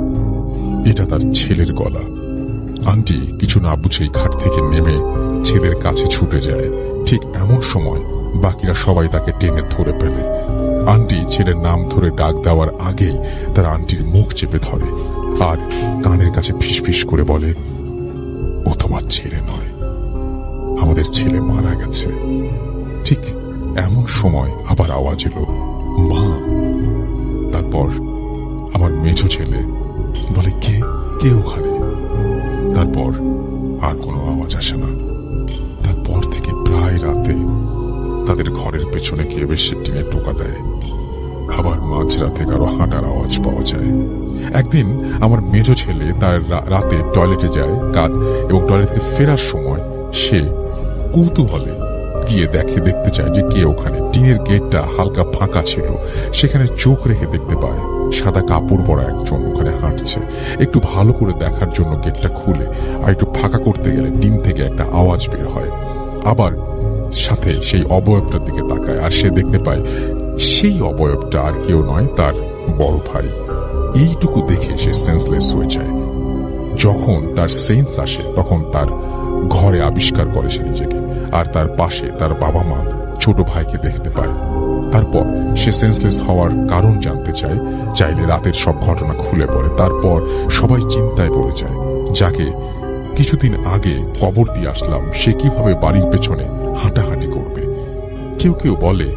S2: এটা তার ছেলের গলা। আন্টি কিছু না বুঝেই খাট থেকে নেমে ছেলের কাছে ছুটে যায়। ঠিক এমন সময় বাকিরা সবাই তাকে টেনে ধরে ফেলে। আন্টি ছেলের নাম ধরে ডাক দেওয়ার আগেই তার আন্টির মুখ চেপে ধরে আর কানের কাছে ফিসফিস করে বলে, ও তোমার ছেলে নয়, আমাদের ছেলে মারা গেছে। ঠিক এমন সময় আবার আওয়াজ এলো, মা। তারপর আমার মেঝো ছেলে বলে, কে কে ওখানে? তারপর আর কোনো আওয়াজ আসে না। তারপর থেকে প্রায় রাতে তাদের ঘরের পেছনে কেউ এসে টিনে টোকা দেয়। আবার মাঝরাতে কারো হাঁটার আওয়াজ পাওয়া যায়। একদিন আমার মেজো ছেলে তার রাতে টয়লেটে যায় কাজ, এবং টয়লেট থেকে ফেরার সময় সে কৌতূহলে গিয়ে দেখতে চায় যে কে ওখানে। টিনের গেটটা হালকা ফাঁকা ছিল, সেখানে চোখ রেখে দেখতে পায় সাদা কাপড় পরা একজন ওখানে হাঁটছে। একটু ভালো করে দেখার জন্য গেটটা খুলে আর একটু ফাঁকা করতে গেলে টিন থেকে একটা আওয়াজ বের হয়। আবার সাথে সেই অবয়বটার দিকে তাকায়, আর সে দেখতে পায় সেই অবয়বটা আর কেউ নয়, তার বড় ভাই। এইটুকু দেখে সে সেন্সলেস হয়ে যায়। যখন তার সেন্স আসে তখন তার ঘরে আবিষ্কার করে সে নিজেকে, আর তার পাশে তার বাবা মা ছোট ভাইকে দেখতে পায়। তারপর সে সেন্সলেস হওয়ার কারণ জানতে চাইলে রাতের সব ঘটনা খুলে পড়ে। তারপর সবাই চিন্তায় পড়ে যায়, যাকে কিছুদিন আগে কবর দিয়ে আসলাম সে কিভাবে বাড়ির পেছনে হাঁটাহাঁটি করবে। কেউ কেউ বলে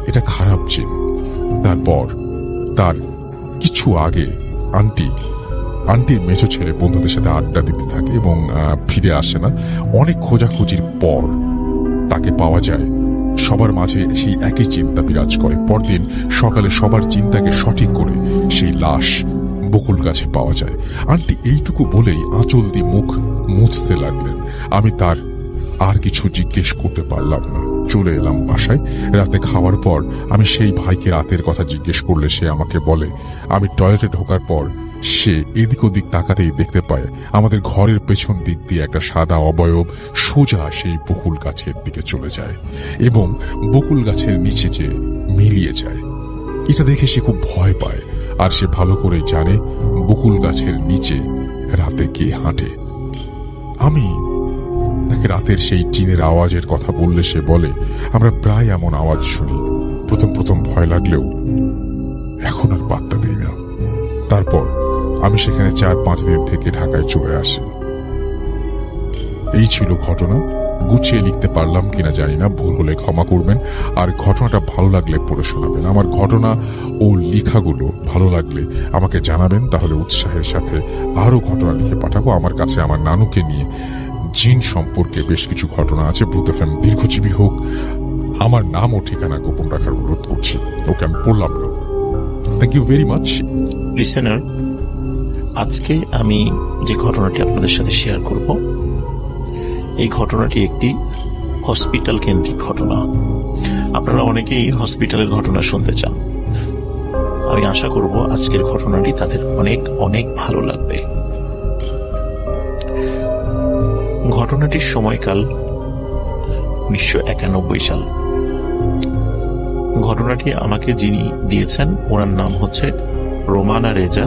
S2: এটা খারাপ জিন। তারপর তার কিছু আগে আন্টির মেজো ছেলে বন্ধুদের সাথে আড্ডা দিতে থাকে এবং ফিরে আসে না। অনেক খোঁজাখুঁজির পর তাকে পাওয়া যায়। সবার মাঝে সেই একই চিন্তা বিরাজ করে। পরদিন সকালে সবার চিন্তাকে সঠিক করে সেই লাশ বকুল গাছে পাওয়া যায়। আন্টি এইটুকু বলেই আঁচল দিয়ে মুখ মুছতে লাগলেন। আমি তার আর কিছু জিজ্ঞেস করতে পারলাম না, চলে এলাম বাসায়। রাতে খাওয়ার পর আমি সেই ভাইকে রাতের কথা জিজ্ঞেস করলে সে আমাকে বলে, আমি টয়লেটে ঢোকার পর সে এদিক ওদিক তাকাতেই দেখতে পায় আমাদের ঘরের পেছন দিক দিয়ে একটা সাদা অবয়ব সোজা সেই বকুল গাছের দিকে চলে যায় এবং বকুল গাছের নিচে যে মিলিয়ে যায়। এটা দেখে সে খুব ভয় পায়, আর সে ভালো করে জানে বকুল গাছের নিচে রাতে কে হাঁটে। আমি তাকে রাতের সেই টিনের আওয়াজের কথা বললে সে বলে, আমরা প্রায় এমন আওয়াজ শুনি। প্রথম ভয় লাগলেও এখন আর পাত্তা দিই না। তারপর আমি সেখানে 4-5 দিন থেকে ঢাকায় চলে আসি। এই ছিল ঘটনা। গুছিয়ে লিখতে পারলাম কিনা জানি না, ভুল হলে ক্ষমা করবেন। আর ঘটনাটা ভালো লাগলে পড়ে শোনাবেন। আমার ঘটনা ও লেখাগুলো ভালো লাগলে আমাকে জানাবেন, তাহলে উৎসাহের সাথে আরো ঘটনা লিখে পাঠাবো। আমার কাছে আমার নানুকে নিয়ে জিন সম্পর্কে বেশ কিছু ঘটনা আছে। ভূত এফএম দীর্ঘজীবী হোক। আমার নাম ও ঠিকানা গোপন রাখার অনুরোধ করছি। ওকে আমি পড়লাম না। Thank you very much.
S1: Listener, আজকে আমি যে ঘটনাটি আপনাদের সাথে শেয়ার করব, এই ঘটনাটি একটি হসপিটাল কেন্দ্রিক ঘটনা। আপনারা অনেকেই হসপিটালের ঘটনা শুনতে চান। আমি আশা করব আজকের ঘটনাটি তাদের অনেক অনেক ভালো লাগবে। ঘটনাটির সময়কাল 1991 সাল। ঘটনাটি আমাকে যিনি দিয়েছেন ওনার নাম হচ্ছে রোমানা রেজা।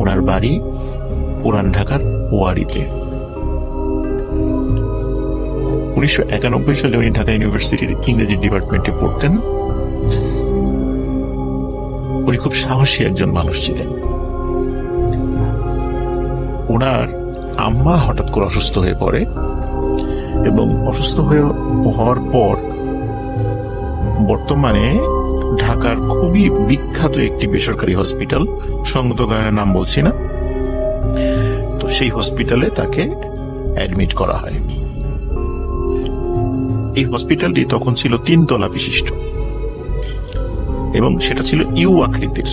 S1: ওনার বাড়ি পুরান ঢাকার ওয়ারিতে। 1991 সালে উনি ঢাকা ইউনিভার্সিটির ইংরেজি ডিপার্টমেন্টে পড়তেন। উনি খুব সাহসী একজন মানুষ ছিলেন। ওনার আম্মা হঠাৎ করে অসুস্থ হয়ে পড়ে এবং অসুস্থ হওয়ার পর বর্তমানে ঢাকার খুবই বিখ্যাত একটি বেসরকারি হসপিটাল, সঙ্গত কারণে নাম বলছি না, তো সেই হসপিটালে তাকে অ্যাডমিট করা হয়। এই হসপিটালটি তখন ছিল 3 তলা বিশিষ্ট এবং সেটা ছিল ইউ আকৃতির।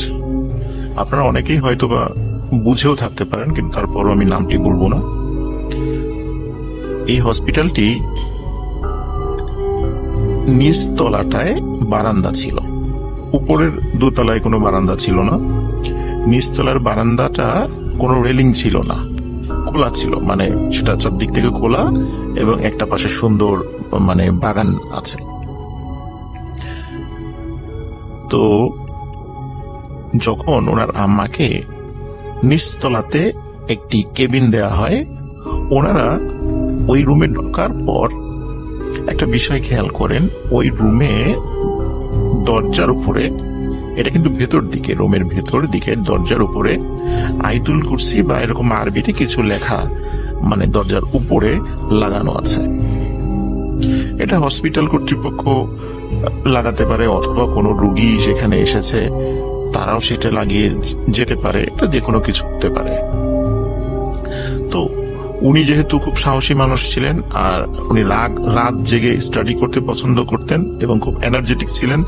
S1: আপনারা অনেকেই হয়তোবা বুঝেও থাকতে পারেন, কিন্তু তারপরও আমি নামটি বলবো না। এই হসপিটালটি নিচ তলাটায় বারান্দা ছিল, উপরের 2 তলায় কোনো বারান্দা ছিল না। নিচতলার বারান্দাটা কোনো রেলিং ছিল না, খোলা ছিল, মানে সেটা সব দিক থেকে খোলা এবং একটা পাশে সুন্দর মানে বাগান আছে। তো যখন ওনার আম্মাকে নিচতলাতে একটি কেবিন দেয়া হয়, ওনারা ওই রুমে ঢোকার পর একটা বিষয় খেয়াল করেন। ওই রুমে দরজার উপরে, এটা কিন্তু ভেতর দিকে, রুমের ভেতর দিকে দরজার উপরে আয়াতুল কুরসি বা এরকম আরবিতে কিছু লেখা মানে দরজার উপরে লাগানো আছে। এটা হসপিটাল কর্তৃপক্ষ লাগাতে পারে, অথবা কোনো রোগী সেখানে এসেছে তারাও সেটা লাগিয়ে যেতে পারে, এটা যে কোনো কিছু হতে পারে। তো উনি যেহেতু খুব সাহসী মানুষ ছিলেন আর উনি রাত জেগে স্টাডি করতে পছন্দ করতেন এবং খুব এনার্জেটিক ছিলেন,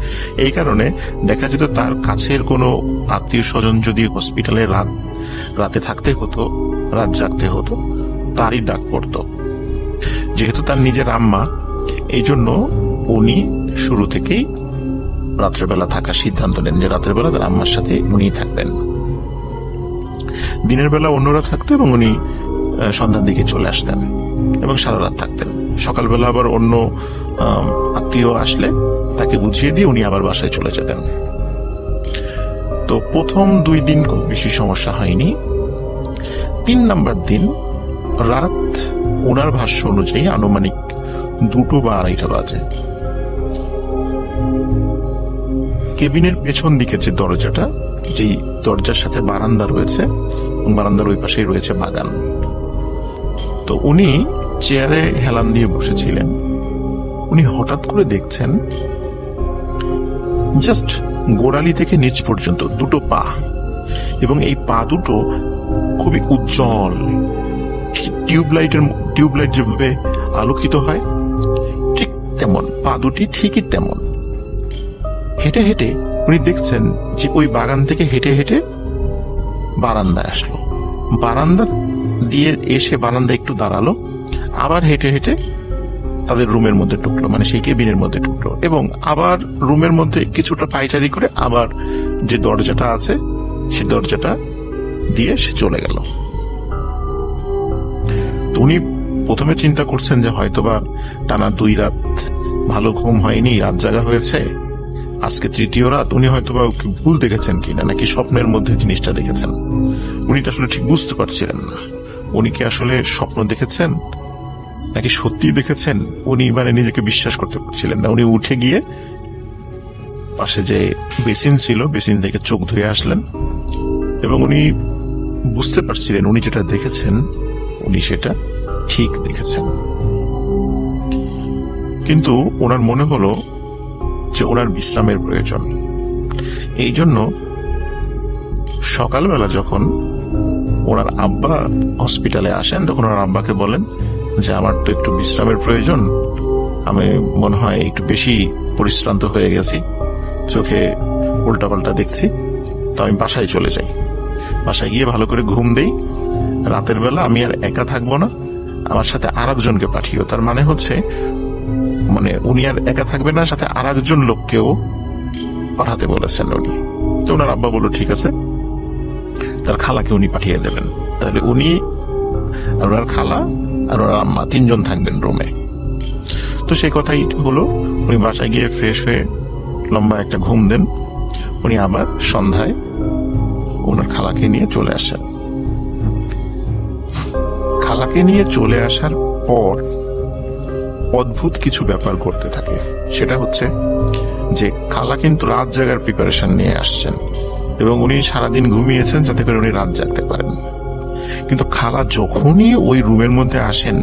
S1: এই কারণে দেখা যেত তার কাছের কোনো আত্মীয় স্বজন যদি হসপিটালে রাতে থাকতে হতো, রাত জাগতে হতো, তারই ডাক পড়তো। যেহেতু তার নিজের আম্মা, এই জন্য উনি শুরু থেকেই রাত্রেবেলা থাকার সিদ্ধান্ত নেন, যে রাত্রেবেলা তার আম্মার সাথে উনি থাকবেন। দিনের বেলা অন্যরা থাকতো এবং উনি সন্ধ্যার দিকে চলে আসতেন এবং সারা রাত থাকতেন। সকালবেলা আবার অন্য আত্মীয় আসলে তাকে বুঝিয়ে দিয়ে উনি আবার বাসায় চলে যেতেন। তো প্রথম 2 দিন খুব বেশি সমস্যা হয়নি। 3 নম্বর দিন রাত ওনার ভাষ্য অনুযায়ী আনুমানিক 2টো বা 2:30 বাজে। কেবিনের পেছন দিকে যে দরজাটা, যেই দরজার সাথে বারান্দা রয়েছে, বারান্দার ওই পাশেই রয়েছে বাগান। তো উনি চেয়ারে হেলান দিয়ে বসেছিলেন। উনি হঠাৎ করে দেখছেন জাস্ট গোড়ালি থেকে নিচ পর্যন্ত 2টো পা, এবং এই পা দুটো খুবই উজ্জ্বল, টিউবলাইট যেভাবে আলোকিত হয় ঠিক তেমন পা দুটি ঠিকই তেমন। হেঁটে হেঁটে উনি দেখছেন যে ওই বাগান থেকে হেঁটে হেঁটে বারান্দায় আসলো, বারান্দা দিয়ে এসে বারান্দা একটু দাঁড়ালো, আবার হেঁটে হেঁটে তাদের রুমের মধ্যে ঢুকলো, মানে সেই কেবিনের মধ্যে ঢুকলো, এবং আবার রুমের মধ্যে কিছুটা পায়চারি করে আবার যে দরজাটা আছে সেই দরজাটা দিয়ে সে চলে গেল। তো উনি প্রথমে চিন্তা করছেন যে হয়তোবা টানা 2 রাত ভালো ঘুম হয়নি, রাত জাগা হয়েছে, আজকে 3য় রাত, উনি হয়তোবা ভুল দেখেছেন কিনা, নাকি স্বপ্নের মধ্যে জিনিসটা দেখেছেন। উনি আসলে ঠিক বুঝতে পারছিলেন না উনি কি আসলে স্বপ্ন দেখেছেন নাকি সত্যি দেখেছেন। উনি মানে নিজেকে বিশ্বাস করতে পারছিলেন না। উনি উঠে গিয়ে পাশে যে বেসিন ছিল, বেসিন থেকে চোখ ধুয়ে আসলেন, এবং উনি বুঝতে পারছিলেন উনি যেটা দেখেছেন উনি সেটা ঠিক দেখেছেন। কিন্তু ওনার মনে হলো যে ওনার বিশ্রামের প্রয়োজন। এই জন্য সকালবেলা যখন ওনার আব্বা হসপিটালে আসেন, তখন ওনার আব্বাকে বলেন যে আমার তো একটু বিশ্রামের প্রয়োজন, আমি মনে হয় একটু বেশি পরিশ্রান্ত হয়ে গেছি, চোখে উল্টাপাল্টা দেখছি, তো আমি বাসায় চলে যাই, বাসায় গিয়ে ভালো করে ঘুম দেই, রাতের বেলা আমি আর একা থাকবো না, আমার সাথে আরেকজনকে পাঠিও। তার মানে হচ্ছে মানে উনি আর একা থাকবেন না, সাথে আরেকজন লোককেও পাঠাতে বলেছেন উনি। তো ওনার আব্বা বলল ঠিক আছে, তার খালাকে উনি পাঠিয়ে দেবেন, তাহলে উনি আর ওনার খালা আর ওনার আম্মা 3 জন থাকবেন রুমে। তো সেই কথাই হলো। উনি বাসায় গিয়ে ফ্রেশ হয়ে লম্বা একটা ঘুম দেন। উনি আবার সন্ধ্যায় ওনার খালাকে নিয়ে চলে আসেন। খালাকে নিয়ে চলে আসার পর অদ্ভুত কিছু ব্যাপার ঘটতে থাকে। সেটা হচ্ছে যে খালা কিন্তু রাত জাগার প্রিপারেশন নিয়ে আসছেন, এবং উনি সারাদিন ঘুমিয়েছেন যাতে করে উনি রাত জাগতে পারেন। কিন্তু খালা যখনই ওই রুমের মধ্যে আসেন,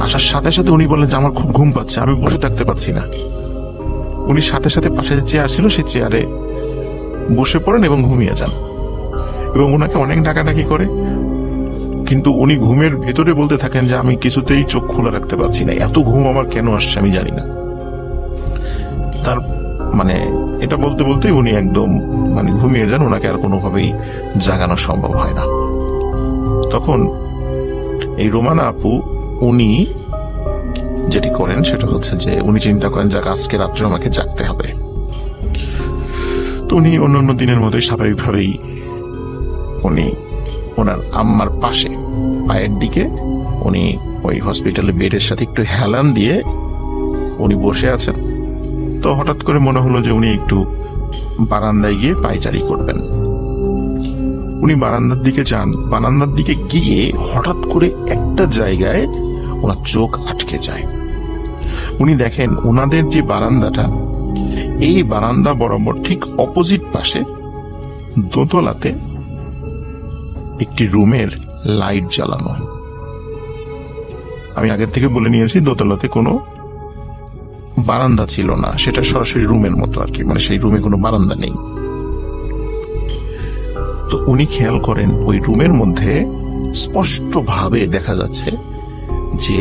S1: আসার সাথে সাথে উনি বলেন যে আমার খুব ঘুম পাচ্ছে, আমি বসে থাকতে পারছি না। উনি সাথে সাথে পাশে যে চেয়ার ছিল সেই চেয়ারে বসে পড়েন এবং ঘুমিয়ে যান, এবং ওনাকে অনেক ডাকাডাকি করে, কিন্তু উনি ঘুমের ভেতরে বলতে থাকেন যে আমি কিছুতেই চোখ খোলা রাখতে পারছি না, এত ঘুম আমার কেন আসছে আমি জানি না। তার মানে এটা বলতে বলতেই উনি একদম মানে ঘুমিয়ে যান, ওনাকে আর কোনোভাবেই জাগানো সম্ভব হয় না। তখন এই রোমানা আপু উনি যেটি করেন সেটা হচ্ছে যে উনি চিন্তা করেন যে আজকে রাত্রে আমাকে জাগতে হবে। তো উনি অন্যান্য দিনের মতোই স্বাভাবিকভাবেই উনি ওনার আম্মার পাশে পায়ের দিকে উনি ওই হসপিটালে বেডের সাথে একটু হেলান দিয়ে উনি বসে আছেন। তো হঠাৎ করে মনে হলো যে উনি একটু বারান্দায় গিয়ে পায়চারি করবেন। উনি বারান্দার দিকে যান। বারান্দার দিকে গিয়ে হঠাৎ করে একটা জায়গায় ওনার চোখ আটকে যায়। উনি দেখেন ওনাদের যে বারান্দাটা, এই বারান্দা বরাবর ঠিক অপোজিট পাশে দোতলাতে একটি রুমের লাইট জ্বালানো। আমি আগের থেকে বলে নিয়েছি দোতলাতে কোনো বারান্দা ছিল না, সেটা সরাসরি রুমের মতো আর কি, মানে সেই রুমে কোনো বারান্দা নেই। তো উনি খেয়াল করেন ওই রুমের মধ্যে স্পষ্টভাবে দেখা যাচ্ছে যে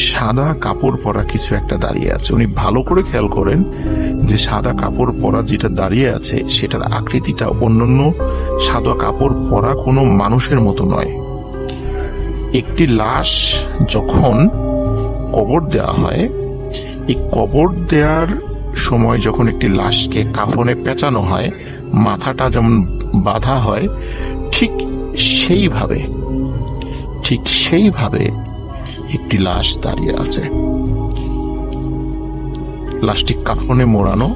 S1: সাদা কাপড় পরা কিছু একটা দাঁড়িয়ে আছে। উনি ভালো করে খেয়াল করেন যে সাদা কাপড় পরা যেটা দাঁড়িয়ে আছে সেটার আকৃতিটা অন্যান্য সাদা কাপড় পরা কোনো মানুষের মতো নয়।
S3: একটি লাশ যখন কবর দেওয়া হয়, এই কবর দেওয়ার সময় যখন একটি লাশকে কাফনে পেঁচানো হয়, মাথাটা যেমন বাঁধা হয়, ঠিক সেইভাবে একটি লাশ দাঁড়িয়ে আছে। লাশটি কাফনে মোড়ানো,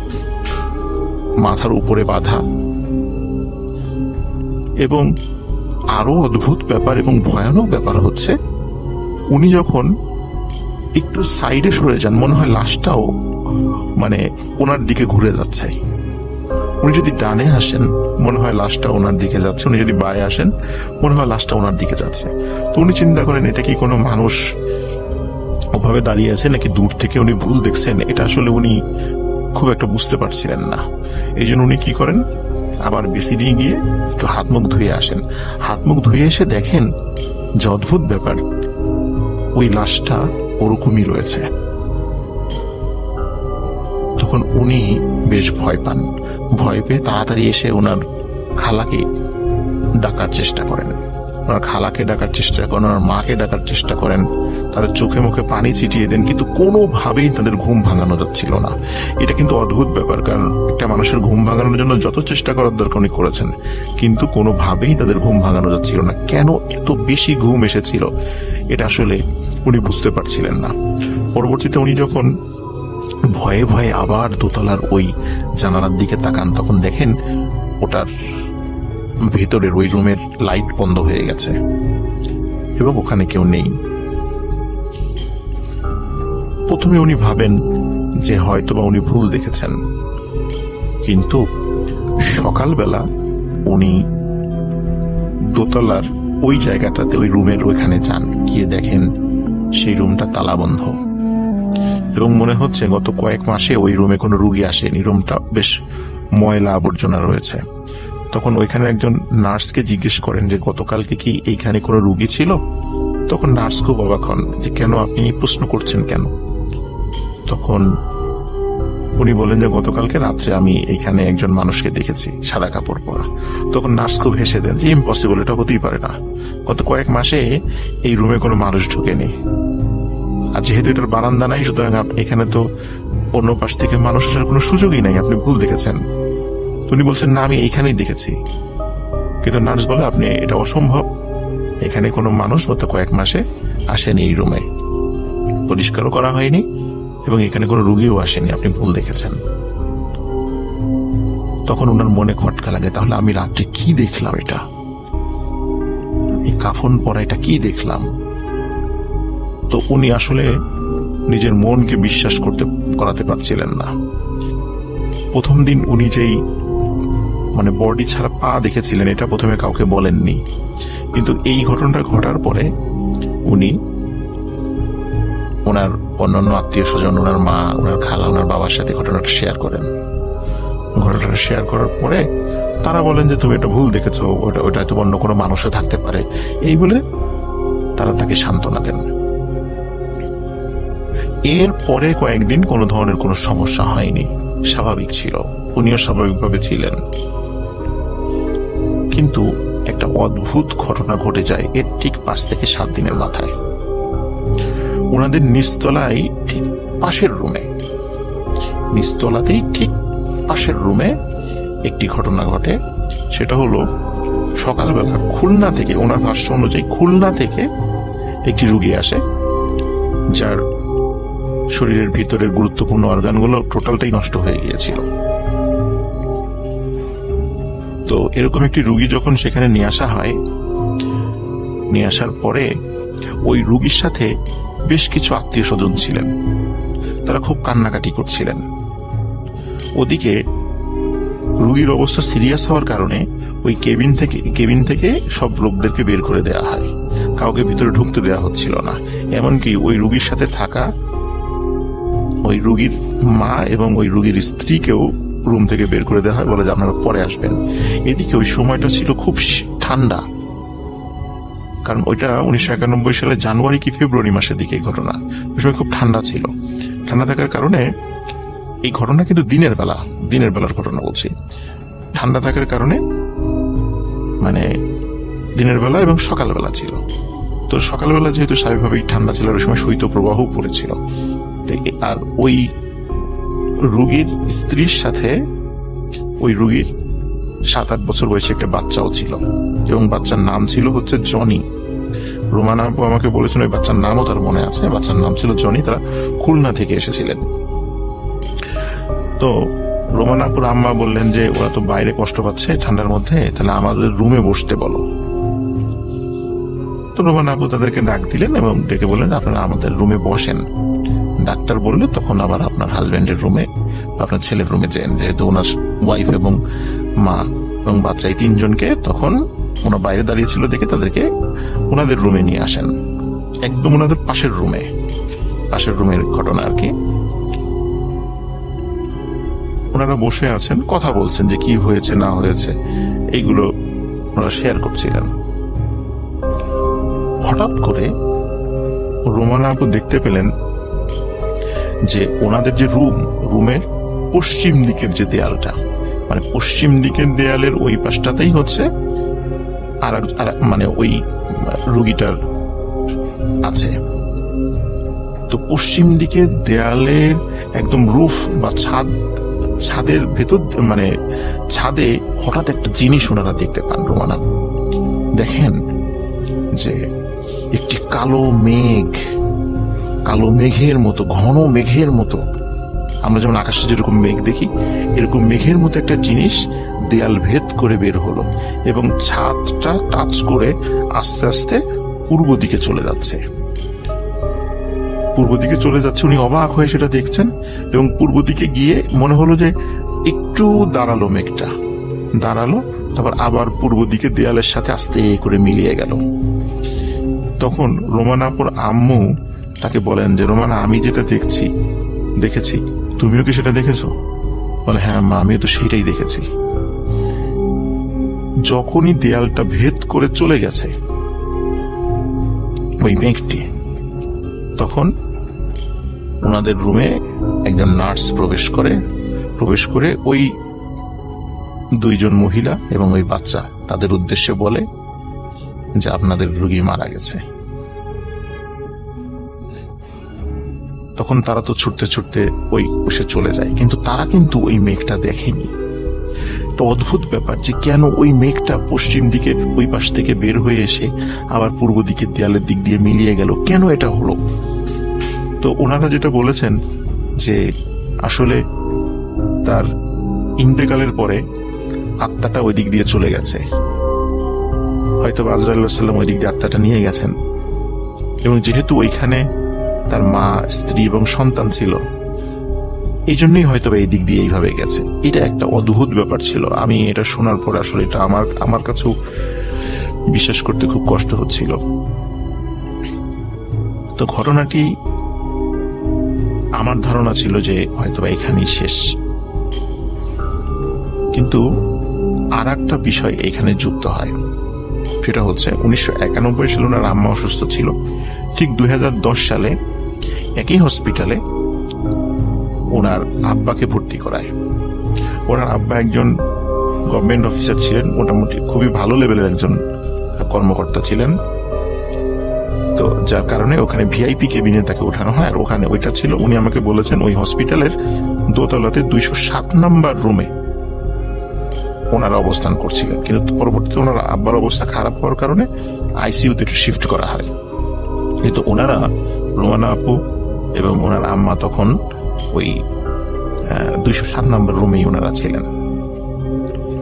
S3: মাথার উপরে বাঁধা। এবং আরো অদ্ভুত ব্যাপার এবং ভয়ানক ব্যাপার হচ্ছে, উনি যখন একটু সাইডে সরে যান, মনে হয় লাশটাও ওনার দিকে ঘুরে যাচ্ছে। উনি যদি ডানে আসেন, মনে হয় লাশটা ওনার দিকে যাচ্ছে। উনি যদি বায়ে আসেন, মনে হয় লাশটা ওনার দিকে যাচ্ছে। তো উনি চিন্তা করেন, এটা কি কোনো মানুষ ওভাবে দাঁড়িয়ে আছে নাকি দূর থেকে উনি ভুল দেখছেন? এটা আসলে উনি খুব একটা বুঝতে পারছিলেন না। এই জন্য উনি কি করেন, আবার বেসিনে গিয়ে একটু হাত মুখ ধুয়ে আসেন। হাত মুখ ধুয়ে এসে দেখেন যে অদ্ভুত ব্যাপার, ওই লাশটা ওরকমই রয়েছে। তখন উনি বেশ ভয় পান। ভয় পেয়ে তাড়াতাড়ি এসে ওনার খালাকে ডাকার চেষ্টা করেন, ওনার খালাকে ডাকার চেষ্টা করেন, ওনার মাকে ডাকার চেষ্টা করেন, তাদের চোখে মুখে পানি ছিটিয়ে দেন, কিন্তু কোনোভাবেই তাদের ঘুম ভাঙানো যাচ্ছিল না। এটা কিন্তু অদ্ভুত ব্যাপার, কারণ একটা মানুষের ঘুম ভাঙানোর জন্য যত চেষ্টা করার দরকার উনি করেছেন, কিন্তু কোনোভাবেই তাদের ঘুম ভাঙানো যাচ্ছিল না। কেন এত বেশি ঘুম এসেছিল, এটা আসলে উনি বুঝতে পারছিলেন না। পরবর্তীতে উনি যখন ভয়ে ভয়ে আবার দোতলার ওই জানালার দিকে তাকান, তখন দেখেন ওটার ভেতরের ওই রুমের লাইট বন্ধ হয়ে গেছে এবং ওখানে কেউ নেই। প্রথমে উনি ভাবেন যে হয়তোবা উনি ভুল দেখেছেন, কিন্তু সকালবেলা উনি দোতলার ওই জায়গাটাতে, ওই রুমের ওইখানে যান, গিয়ে দেখেন সেই রুমটা তালাবন্ধ এবং মনে হচ্ছে গত কয়েক মাসে ওই রুমে কোনো রুগী আসেনি। রুমটা বেশ ময়লা আবর্জনা রয়েছে। তখন ওইখানে একজন নার্সকে জিজ্ঞেস করেন যে গতকালকে কি এইখানে কোনো রুগী ছিল? তখন নার্স খুব অবাক হন যে কেন আপনি এই প্রশ্ন করছেন কেন? তখন উনি বলেন যে গতকালকে রাত্রে আমি এইখানে একজন মানুষকে দেখেছি সাদা কাপড় পরা। তখন নার্স খুব হেসে দেন যে ইম্পসিবল, এটা হতেই পারে না, গত কয়েক মাসে এই রুমে কোনো মানুষ ঢুকেনি, আর যেহেতু এটার বারান্দা নাই, সুতরাং এখানে তো অন্য পাশ থেকে মানুষ আসার কোনো সুযোগই নাই, আপনি ভুল দেখেছেন। উনি বলছেন না, আমি এইখানেই দেখেছি। কিন্তু নার্স বলে আপনি, এটা অসম্ভব, এখানে কোনো মানুষ গত কয়েক মাসে আসেনি, এই রুমে পরিষ্কারও করা হয়নি এবং এখানে কোনো রুগীও আসেনি, আপনি ভুল দেখেছেন। তখন ওনার মনে খটকা লাগে, তাহলে আমি রাত্রে কি দেখলাম? এটা এই কাফন পরা, এটা কি দেখলাম? তো উনি আসলে নিজের মনকে বিশ্বাস করাতে পারছিলেন না। প্রথম দিন উনি যেই বডি ছাড়া পা দেখেছিলেন, এটা প্রথমে কাউকে বলেননি, কিন্তু এই ঘটনাটা ঘটার পরে উনি ওনার অন্যান্য আত্মীয় স্বজন, ওনার মা, ওনার খালা, ওনার বাবার সাথে ঘটনাটা শেয়ার করেন। ঘটনাটা শেয়ার করার পরে তারা বলেন যে তুমি এটা ভুল দেখেছো, ওটা হয়তো অন্য কোনো মানুষও থাকতে পারে, এই বলে তারা তাকে সান্ত্বনা দেন। এর পরে কয়েকদিন কোনো ধরনের কোনো সমস্যা হয়নি, স্বাভাবিক ছিল, উনিও স্বাভাবিকভাবে ছিলেন। কিন্তু একটা অদ্ভুত ঘটনা ঘটে যায় এর ঠিক 5 থেকে 7 দিনের মাথায়। ওনাদের নিচতলায় ঠিক পাশের রুমে, নিচতলাতেই ঠিক পাশের রুমে একটি ঘটনা ঘটে। সেটা হলো সকালবেলা খুলনা থেকে, ওনার ভাষ্য অনুযায়ী খুলনা থেকে একটি রুগী আসে, যার শরীরের ভিতরের গুরুত্বপূর্ণ অর্গানগুলো টোটালটাই নষ্ট হয়ে গিয়েছিল। তো এরকম একটি রুগী যখন সেখানে নিয়ে আসা হয়, নিয়ে আসার পরে ওই রুগীর সাথে বেশ কিছু আত্মীয় স্বজন ছিলেন, তারা খুব কান্নাকাটি করছিলেন। ওদিকে রুগীর অবস্থা সিরিয়াস হওয়ার কারণে ওই কেবিন থেকে সব লোকদেরকে বের করে দেওয়া হয়, কাউকে ভিতরে ঢুকতে দেওয়া হচ্ছিল না। এমনকি ওই রুগীর সাথে থাকা ওই রুগীর মা এবং ওই রুগীর স্ত্রীকেও রুম থেকে বের করে দেওয়া হয়, বলে যে আপনারা পরে আসবেন। এদিকে ওই সময়টা ছিল খুব ঠান্ডা, কারণ ওইটা 1991 সালে জানুয়ারি কি ফেব্রুয়ারি মাসের দিকে এই ঘটনা। ওই সময় খুব ঠান্ডা ছিল। ঠান্ডা থাকার কারণে এই ঘটনা কিন্তু দিনের বেলার ঘটনা বলছি। ঠান্ডা থাকার কারণে দিনের বেলা এবং সকালবেলা ছিল। তো সকালবেলা যেহেতু স্বাভাবিকভাবেই ঠান্ডা ছিল, ওই সময় শৈত্য প্রবাহ পড়েছিল। আর ওই রোগীর স্ত্রীর সাথে ওই রোগীর 7-8 বছর বয়সী একটা বাচ্চাও ছিল, এবং বাচ্চার নাম ছিল হচ্ছে জনি। রোমানা আপু আমাকে বলেছেন ওই বাচ্চার নামও তার মনে আছে, বাচ্চার নাম ছিল জনি। তারা খুলনা থেকে এসেছিলেন। তো রোমানা আপুর আম্মা বললেন যে ওরা তো বাইরে কষ্ট পাচ্ছে ঠান্ডার মধ্যে, তাহলে আমাদের রুমে বসতে বলো। তো রোমানা আপু তাদেরকে ডাক দিলেন এবং ডেকে বললেন আপনারা আমাদের রুমে বসেন। ডাক্তার বললে তখন আবার আপনার হাজবেন্ডের রুমে, আপনার ছেলের রুমে যান, যেহেতু ওনার ওয়াইফ এবং মা এবং বাচ্চা এই 3 জনকে তখন ওনার বাইরে দাঁড়িয়েছিল দেখে তাদেরকে ওনাদের রুমে নিয়ে আসেন, একদম ওনাদের পাশের রুমের ঘটনা আর কি। ওনারা বসে আছেন, কথা বলছেন যে কি হয়েছে না হয়েছে এইগুলো ওনারা শেয়ার করছিলেন। হঠাৎ করে রোমানা আপু দেখতে পেলেন যে ওনাদের যে রুমের পশ্চিম দিকের যে দেয়ালটা, মানে পশ্চিম দিকের দেয়ালের ওই পাশটাতেই হচ্ছে আর মানে ওই রোগীটার আছে। তো পশ্চিম দিকের দেয়ালের একদম রুফ বা ছাদের ভেতর, মানে ছাদে হঠাৎ একটা জিনিস ওনারা দেখতে পান। রোমানা দেখেন যে একটি কালো মেঘের মতো, ঘন মেঘের মতো, আমরা যেমন আকাশে যেরকম মেঘ দেখি এরকম মেঘের মতো একটা জিনিস দেয়াল ভেদ করে বের হলো এবং ছাদটা টাচ করে আস্তে আস্তে পূর্ব দিকে চলে যাচ্ছে। উনি অবাক হয়ে সেটা দেখছেন এবং পূর্ব দিকে গিয়ে মনে হলো যে একটু দাঁড়ালো, মেঘটা দাঁড়ালো, তারপর আবার পূর্ব দিকে দেয়ালের সাথে আস্তে করে মিলিয়ে গেল। তখন রোমানা আপুর আম্মু তাকে বলেন যে রোমানা, আমি যেটা দেখেছি তুমিও কি সেটা দেখেছো? বলে হ্যাঁ মা, আমিও তো সেটাই দেখেছি। যখনই দেয়ালটা ভেদ করে চলে গেছে ওই মেঘটি, তখন ওনাদের রুমে একজন নার্স প্রবেশ করে ওই 2 জন মহিলা এবং ওই বাচ্চা তাদের উদ্দেশ্যে বলে যে আপনাদের রোগী মারা গেছে। তখন তারা তো ছুটতে ওই বসে চলে যায়, কিন্তু তারা কিন্তু ওই মেঘটা দেখেনি। একটা অদ্ভুত ব্যাপার যে কেন ওই মেঘটা পশ্চিম দিকের ওই পাশ থেকে বের হয়ে এসে আবার পূর্ব দিকের দেয়ালের দিক দিয়ে মিলিয়ে গেল, কেন এটা হলো? তো ওনারা যেটা বলেছেন যে আসলে তার ইন্তেকালের পরে আত্মাটা ওই দিক দিয়ে চলে গেছে, হয়তো আজরাইল আলাইহিস সালাম ওই দিক দিয়ে আত্মাটা নিয়ে গেছেন, এবং যেহেতু ওইখানে তার মা, স্ত্রী এবং সন্তান ছিল, এই জন্যই হয়তো এই দিক দিয়ে এইভাবে গেছে। এটা একটা অদ্ভুত ব্যাপার ছিল। আমি এটা শোনার পর আসলে এটা আমার কাছেও বিশ্বাস করতে খুব কষ্ট হচ্ছিল। তো ঘটনাটি আমার ধারণা ছিল যে হয়তো এখানেই শেষ, কিন্তু আর একটা বিষয় এখানে যুক্ত হয়। সেটা হচ্ছে 1991 সালে ওনার আম্মা অসুস্থ ছিল, ঠিক 2010 সালে একই হসপিটালে ওনার আব্বাকে ভর্তি করায়। ওনার আব্বা একজন গভর্নমেন্ট অফিসার ছিলেন, মোটামুটি খুবই ভালো লেভেলের একজন কর্মকর্তা ছিলেন। তো যার কারণে ওখানে ভিআইপি কেবিনে তাকে ওঠানো হয়। আর ওখানে ওইটা ছিল, উনি আমাকে বলেছেন ওই হসপিটালের দোতলাতে 207 নাম্বার রুমে ওনারা অবস্থান করছিলেন, কিন্তু পরবর্তীতে ওনার আব্বার অবস্থা খারাপ হওয়ার কারণে আইসিইউতে একটু শিফট করা হয়। কিন্তু ওনারা, রোমানা আপু এবং ওনার আম্মা তখন ওই 207 নাম্বার রুমেই ওনারা ছিলেন,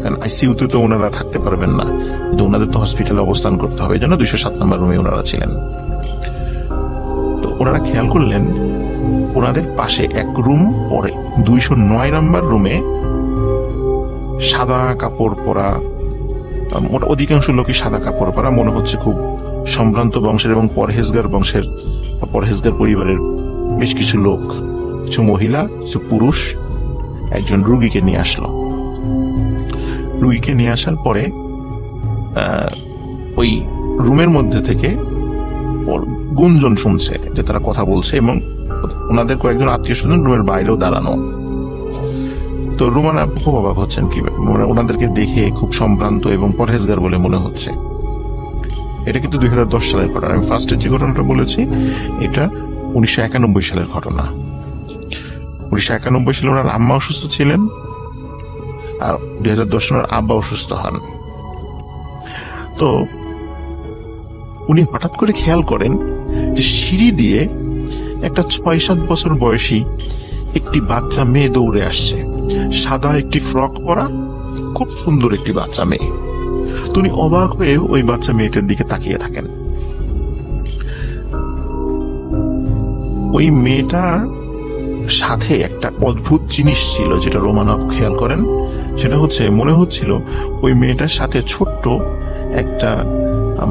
S3: কারণ আইসিইউতে তো ওনারা থাকতে পারবেন না, কিন্তু ওনাদের তো হসপিটালে অবস্থান করতে হবে, এই জন্য 207 নাম্বার রুমে ওনারা ছিলেন। তো ওনারা খেয়াল করলেন ওনাদের পাশে এক রুম পরে 209 নাম্বার রুমে সাদা কাপড় পরা, অধিকাংশ লোকই সাদা কাপড় পরা, মনে হচ্ছে খুব সম্ভ্রান্ত বংশের এবং পরহেজগার পরিবারের বেশ কিছু লোক, কিছু মহিলা, কিছু পুরুষ একজন রুগীকে নিয়ে আসলো। রুগীকে নিয়ে আসার পরে ওই রুমের মধ্যে থেকে গুঞ্জন শুনছে যে তারা কথা বলছে, এবং ওনাদের কয়েকজন আত্মীয় স্বজন রুমের বাইরেও দাঁড়ানো। তো রোমানা আপু খুব অবাক হচ্ছেন, কি ওনাদেরকে দেখে খুব সম্ভ্রান্ত এবং পরহেজগার বলে মনে হচ্ছে। এটা কিন্তু 2010 সালের ঘটনা। আমি ফার্স্টে যে ঘটনাটা বলেছি এটা 1991 সালের ঘটনা। 1991 সালে ওনার আম্মা অসুস্থ ছিলেন, আর 2010 সালে ওনার আব্বা অসুস্থ হন। তো উনি হঠাৎ করে খেয়াল করেন যে সিঁড়ি দিয়ে একটা 6-7 বছর বয়সী একটি বাচ্চা মেয়ে দৌড়ে আসছে। সাদা একটি ফ্রক পরা, খুব সুন্দর একটি বাচ্চা মেয়ে। তো উনি অবাক হয়ে ওই বাচ্চা মেয়েটার দিকে তাকিয়ে থাকেন। ওই মেয়েটার সাথে একটা অদ্ভুত জিনিস ছিল, যেটা রোমানভ খেয়াল করেন। সেটা হচ্ছে, মনে হচ্ছিল ওই মেয়েটার সাথে ছোট্ট একটা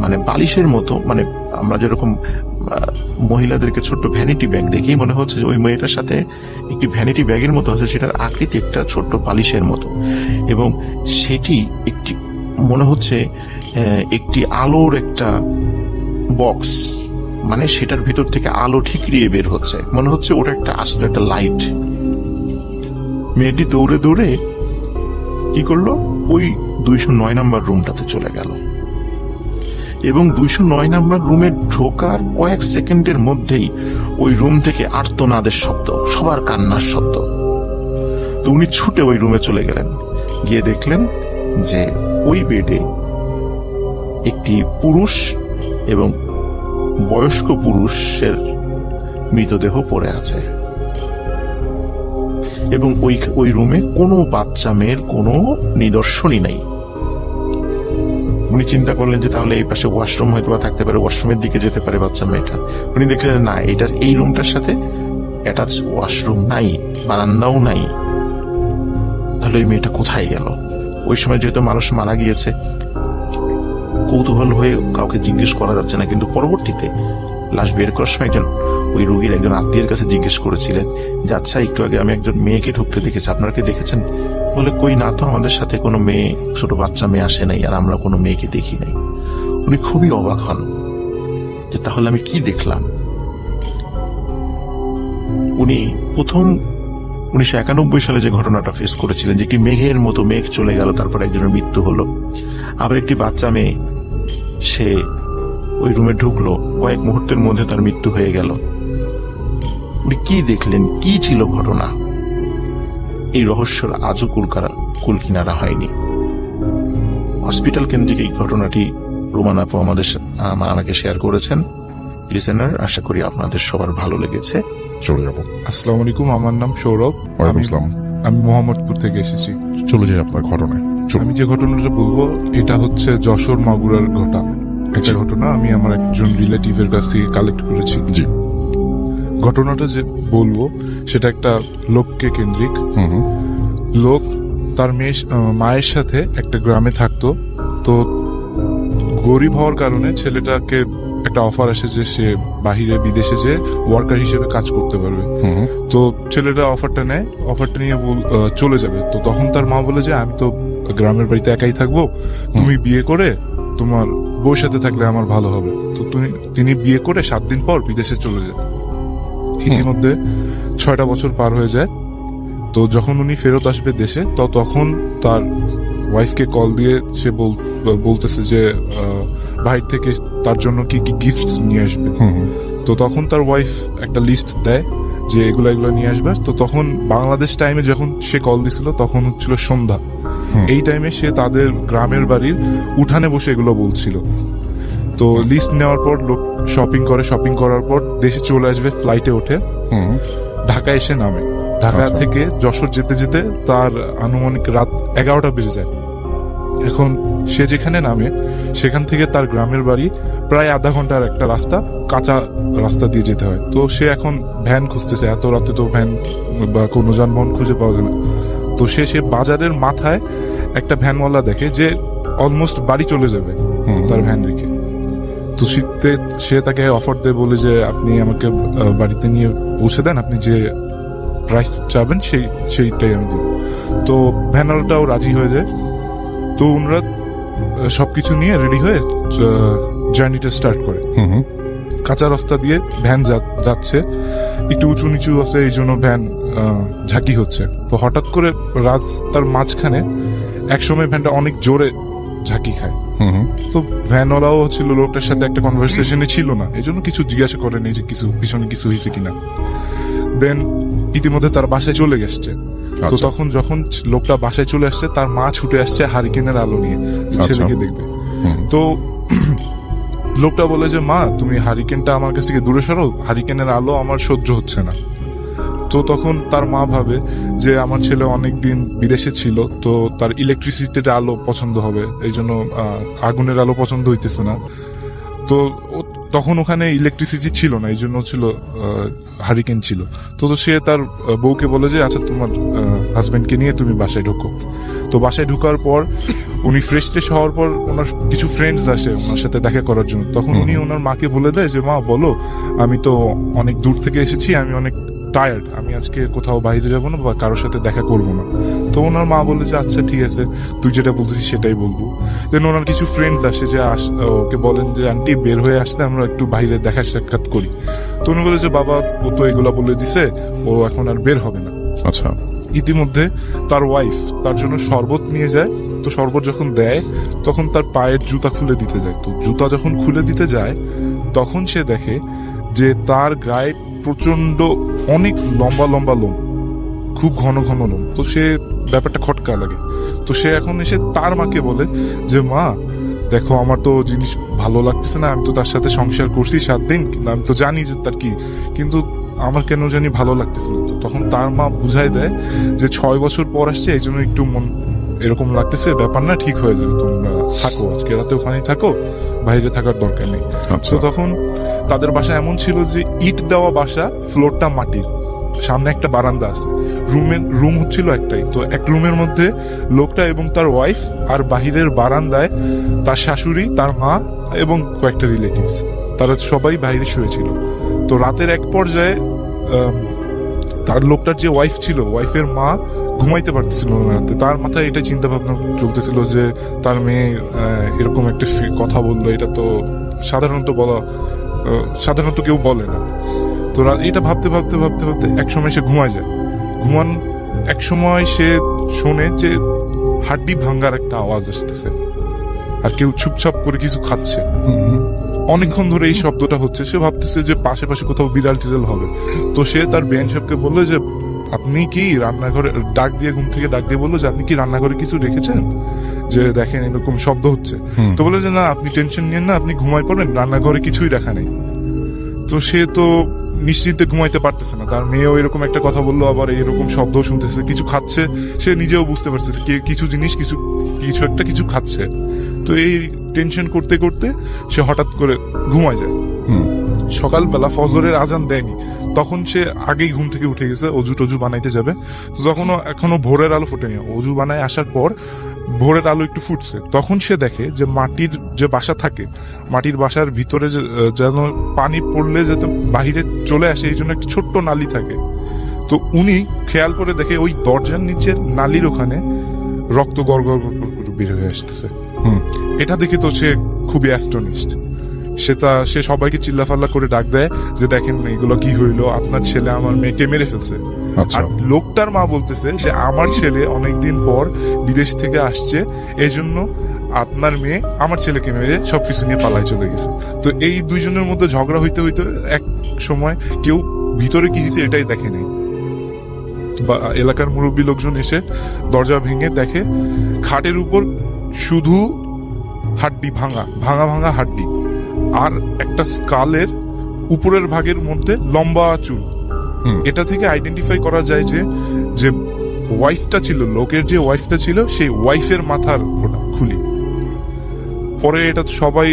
S3: মানে বালিশের মতো, মানে আমরা যেরকম মহিলাদেরকে ছোট্ট ভ্যানিটি ব্যাগ দেখি, মনে হচ্ছে যে ওই মেয়েটার সাথে একটি ভ্যানিটি ব্যাগের মতো আছে, সেটার আকৃতি একটা ছোট্ট বালিশের মতো, এবং সেটি একটি মনে হচ্ছে একটি আলোর একটা বক্স, মানে সেটার ভিতর থেকে আলো ঠিকরিয়ে বের হচ্ছে, মনে হচ্ছে ওটা একটা আস্ত একটা লাইট। মেয়েটি দৌড়ে দৌড়ে কি করলো, ওই 209 নাম্বার রুমটাতে চলে গেল, এবং 209 নাম্বার রুমে ঢোকার কয়েক সেকেন্ডের মধ্যেই ওই রুম থেকে আর্তনাদের শব্দ, সবার কান্নার শব্দ। তো উনি ছুটে ওই রুমে চলে গেলেন, গিয়ে দেখলেন যে ওই বেডে একটি পুরুষ এবং বয়স্ক পুরুষের মৃতদেহ পড়ে আছে, এবং ওই রুমে কোনো বাচ্চা মেয়ের কোনো নিদর্শনই নাই। উনি চিন্তা করলেন যে তাহলে এই পাশে ওয়াশরুম হয়তো বা থাকতে পারে, ওয়াশরুমের দিকে যেতে পারে বাচ্চা মেয়েটা। উনি দেখলেন না, এই রুমটার সাথে অ্যাটাচ ওয়াশরুম নাই, বারান্দাও নাই। তাহলে ওই মেয়েটা কোথায় গেল? ওই সময় যেহেতু মানুষ মারা গিয়েছে, কৌতূহল হয়ে কাউকে জিজ্ঞেস করা যাচ্ছে না, কিন্তু পরবর্তীতে লাশ বের করার সময় ওই রোগীর একজন আত্মীয়ের কাছে জিজ্ঞেস করেছিলেন যে আচ্ছা, একটু আগে আমি একজন মেয়েকে ঢুকতে দেখেছি, আপনারা কি দেখেছেন? বলে, কই না তো, আমাদের সাথে কোনো মেয়ে, ছোট বাচ্চা মেয়ে আসে নাই, আর আমরা কোনো মেয়েকে দেখি নাই। উনি খুবই অবাক হন যে তাহলে আমি কি দেখলাম। উনি প্রথম 1991 সালে যে ঘটনাটা ফেস করেছিলেন, যে একটি মেঘের মতো মেঘ চলে গেল, তারপর একজনের মৃত্যু হলো, আবার একটি বাচ্চা মেয়ে সে ওই রুমে ঢুকলো, কয়েক মুহূর্তের মধ্যে তার মৃত্যু হয়ে গেল। উনি কি দেখলেন, কি ছিল ঘটনা? এই রহস্যের আজও কুল কিনারা হয়নি। হসপিটাল কেন্দ্রিক এই ঘটনাটি রোমান আপু আমাকে শেয়ার করেছেন। লিসেনার, আশা করি আপনাদের সবার ভালো লেগেছে।
S2: চলে যাবো।
S4: আসসালামু আলাইকুম, আমার নাম সৌরভ।
S2: ওয়ালাইকুম আসসালাম।
S4: আমি মোহাম্মদপুর থেকে এসেছি।
S2: চলে যাই আপনার ঘটনায়।
S4: আমি যে ঘটনাটা বলবো এটা হচ্ছে যশোর মাগুরার একটা ঘটনা। আমি আমার একজন রিলেটিভের কাছ থেকে কালেক্ট করেছি।
S2: জি।
S4: ঘটনাটা যে বলবো সেটা একটা লোককে কেন্দ্রিক। লোক তার মায়ের সাথে একটা গ্রামে থাকতো। তো গরিব হওয়ার কারণে ছেলেটাকে একটা অফার আসে যে সে বাহিরে বিদেশে যে ওয়ার্কার হিসেবে কাজ করতে পারবে। তো ছেলেটা অফারটা নেয়, অফারটা নিয়ে চলে যাবে। তো তখন তার মা বলে যে আমি তো গ্রামের বাড়িতে একাই থাকবো, তুমি বিয়ে করে তোমার বউর সাথে থাকলে আমার ভালো হবে। তো তিনি বিয়ে করে 7 দিন পর বিদেশে চলে যায়। ইতিমধ্যে 6টা বছর পার হয়ে যায়। তো যখন উনি ফেরত আসবে দেশে, তো তখন তার ওয়াইফকে কল দিয়ে সে বলতেছে যে বাইরে থেকে তার জন্য কি কি গিফট নিয়ে আসবে। তো তখন তার ওয়াইফ একটা লিস্ট দেয় যে এগুলা নিয়ে আসবে। তো তখন বাংলাদেশ টাইমে যখন সে কল দিছিল তখন হচ্ছিল সন্ধ্যা। এই টাইমে সে তাদের গ্রামের বাড়ির উঠানে বসে এগুলো বলছিল। তো লিস্ট নেওয়ার পর লোক শপিং করার পর দেশে চলে আসবে, ফ্লাইটে ওঠে, ঢাকায় এসে নামে। ঢাকা থেকে যশোর যেতে যেতে তার আনুমানিক রাত 11টা বেজে যায়। এখন সে যেখানে নামে সেখান থেকে তার গ্রামের বাড়ি প্রায় আধা ঘন্টার একটা রাস্তা, কাঁচা রাস্তা দিয়ে যেতে হয়। তো সে এখন ভ্যান খুঁজতেছে, এত রাতে তো ভ্যান বা কোনো যানবাহন খুঁজে পাওয়া যায় না। তো সে বাজারের মাথায় একটা ভ্যানওয়ালা দেখে যে অলমোস্ট বাড়ি চলে যাবে তার ভ্যান রেখে। তো শীতে সে তাকে অফার দেয়, বলে যে আপনি আমাকে বাড়িতে নিয়ে পৌঁছে দেন, আপনি যে প্রাইস চাবেন সেইটাই আমি দেব। তো ভ্যানওয়ালাটাও রাজি হয়ে যায়। তো ওনারা সবকিছু নিয়ে রেডি হয়ে জার্নিটা স্টার্ট করে। কাঁচা রাস্তা দিয়ে ভ্যান যাচ্ছে, একটু উঁচু নিচু আছে, এই জন্য ভ্যান ঝাঁকি হচ্ছে। তো হঠাৎ করে রাস্তার মাঝখানে একসময় ভ্যানটা অনেক জোরে ঝাঁকি খায়।
S2: হুম হুম।
S4: তো ভ্যানওয়ালাও ছিল লোকটার সাথে একটা কনভারসেশনে ছিল না, এই জন্য কিছু জিজ্ঞাসা করেনি যে কিছু পিছনে কিছু হয়েছে কিনা। দেন ইতিমধ্যে তার বাসায় চলে গেছে। তো
S2: আচ্ছা।
S4: তখন যখন লোকটা বাসায় চলে আসছে, তার মা ছুটে আসছে হারিকেনের আলো নিয়ে যে
S2: আচ্ছা।
S4: ছেলেকে দেখবে।
S2: হুম।
S4: তো লোকটা বলে যে মা তুমি হারিকেনটা আমার কাছ থেকে দূরে সরো, হারিকেনের আলো আমার সহ্য হচ্ছে না। তো তখন তার মা ভাবে যে আমার ছেলে অনেকদিন বিদেশে ছিল, তো তার ইলেকট্রিসিটির আলো পছন্দ হবে, এই জন্য আগুনের আলো পছন্দ হইতেছে না। তো তখন ওখানে ইলেকট্রিসিটি ছিল না, এই জন্য ছিল হারিকেন ছিল। তো সে তার বউকে বলে যে আচ্ছা তোমার হাজবেন্ডকে নিয়ে তুমি বাসায় ঢুকো। তো বাসায় ঢুকার পর উনি ফ্রেশ ট্রেশ হওয়ার পর ওনার কিছু ফ্রেন্ডস আসে ওনার সাথে দেখা করার জন্য। তখন উনি ওনার মাকে বলে দেয় যে মা বলো, আমি তো অনেক দূর থেকে এসেছি, আমি অনেক টায়ার্ড, আমি আজকে কোথাও বাইরে যাবো না বা কারোর সাথে দেখা করবো না। তো ওনার মা বলে যে আচ্ছা ঠিক আছে, তুই যেটা বলতেছিস সেটাই বলবো। দেন ওনার কিছু ফ্রেন্ডস আসে যে ওকে বলেন যে আন্টি বের হয়ে আসতে, আমরা একটু বাইরে দেখা সাক্ষাৎ করি। তো উনি বলে যে বাবা ও তো এগুলা বলে দিছে, ও এখন আর বের হবে না।
S2: আচ্ছা।
S4: ইতিমধ্যে তার ওয়াইফ তার জন্য শরবত নিয়ে যায়। তো শরবত যখন দেয় তখন তার পায়ের জুতা খুলে দিতে যায়। তো জুতা যখন খুলে দিতে যায় তখন সে দেখে যে তার গায়ে প্রচন্ড অনেক লম্বা লম্বা লোম, খুব ঘন ঘন লোম। তো সে ব্যাপারটা খটকা লাগে। তো সে এখন এসে তার মাকে বলে যে মা দেখো আমার তো জিনিস ভালো লাগতেছে না, আমি তো তার সাথে সংসার করছি 7 দিন, আমি তো জানি যে তার কি, কিন্তু আমার কেন জানি ভালো লাগতেছিল। তো তখন তার মা বুঝাই দেয় যে 6 বছর পর আসছে, এই জন্য একটু মন এরকম লাগতেছে, ব্যাপার না, ঠিক হয়ে যাবে, তোমরা থাকো, আজকে রাতে ওখানেই থাকো, বাইরে থাকার দরকার নেই।
S2: আচ্ছা।
S4: তো তখন তাদের বাসা এমন ছিল যে ইট দেওয়া বাসা, ফ্লোরটা মাটির, সামনে একটা বারান্দা আছে, রুম হচ্ছিল একটাই। তো এক রুমের মধ্যে লোকটা এবং তার ওয়াইফ, আর বাহিরের বারান্দায় তার শাশুড়ি, তার মা এবং কয়েকটা রিলেটিভস, তারা সবাই বাইরে শুয়েছিল। তো রাতের এক পর্যায়ে তার লোকটার যে ওয়াইফ ছিল, ওয়াইফের মা ঘুমাইতে পারতেছিল না রাতে। তার মাথায় এটা চিন্তা ভাবনা চলতেছিল যে তার মেয়ে এরকম একটা কথা বললো, এটা তো সাধারণত কেউ বলে না। তো এটা ভাবতে ভাবতে ভাবতে ভাবতে এক সময় সে ঘুমায় যায়। এক সময় সে শোনে যে হাড্ডি ভাঙ্গার একটা আওয়াজ আসতেছে, আর কেউ চুপচাপ করে কিছু খাচ্ছে। অনেকক্ষণ ধরে এই শব্দটা হচ্ছে, সে ভাবতেছে যে পাশে কোথাও বিড়াল টিড়াল হবে। তো সে তার বেআইন সাহেবকে বললো যে আপনি কি রান্নাঘরে, ঘুম থেকে ডাক দিয়ে বললো যে আপনি কি রান্নাঘরে কিছু রেখেছেন, যে দেখেন এরকম শব্দ হচ্ছে। তো বলে যে না আপনি টেনশন নিয়েন না, আপনি ঘুমাই পড়েন, রান্নাঘরে কিছুই রাখা নেই। তো সে তো নিশ্চিন্তে ঘুমাইতে পারতেছে না, তার মেয়েও এরকম একটা কথা বললো, আবার এরকম শব্দ শুনতেছে, কিছু খাচ্ছে, সে নিজেও বুঝতে পারতেছে কিছু জিনিস কিছু খাচ্ছে। তো এই টেনশন করতে করতে সে হঠাৎ করে ঘুমায় যায়। সকালবেলা ফজরের আজান দেয়নি, তখন সে আগেই ঘুম থেকে উঠে গেছে, অজু টজু বানাইতে যাবে। তো এখনো ভোরের আলো ফোটেনি, অজু বানায় আসার পর ভোরের আলো একটু ফুটছে, তখন সে দেখে যে মাটির যে বাসা থাকে, মাটির বাসার ভিতরে যেন পানি পড়লে যাতে বাহিরে চলে আসে, এই জন্য একটা ছোট্ট নালী থাকে। তো উনি খেয়াল করে দেখে ওই দরজার নিচের নালীর ওখানে রক্ত গড় গড় গড় করে বের হয়ে আসতেছে। এটা দেখে তো সে খুবই অ্যাস্টনিশড। সে সবাইকে চিল্লাফাল্লা করে ডাক দেয় যে দেখেন এগুলো কি হইলো, আপনার ছেলে আমার মেয়েকে মেরে ফেলছে। আর লোকটার মা বলতেছে যে আমার ছেলে অনেকদিন পর বিদেশ থেকে আসছে, এই জন্য আপনার মেয়ে আমার ছেলেকে মেরে সবকিছু নিয়ে পালাই চলে গেছে। তো এই দুইজনের মধ্যে ঝগড়া হইতে হইতে এক সময় কেউ ভিতরে কি হয়েছে এটাই দেখে নেই, বা এলাকার মুরব্বী লোকজন এসে দরজা ভেঙে দেখে খাটের উপর শুধু হাড্ডি, ভাঙা হাড্ডি, আর একটা স্কালের উপরের ভাগের মধ্যে লম্বা চুল। এটা থেকে আইডেন্টিফাই করা যায় যে ওয়াইফটা ছিল, লোকের যে ওয়াইফটা ছিল, সেই ওয়াইফের মাথার ওটা খুলি। পরে এটা সবাই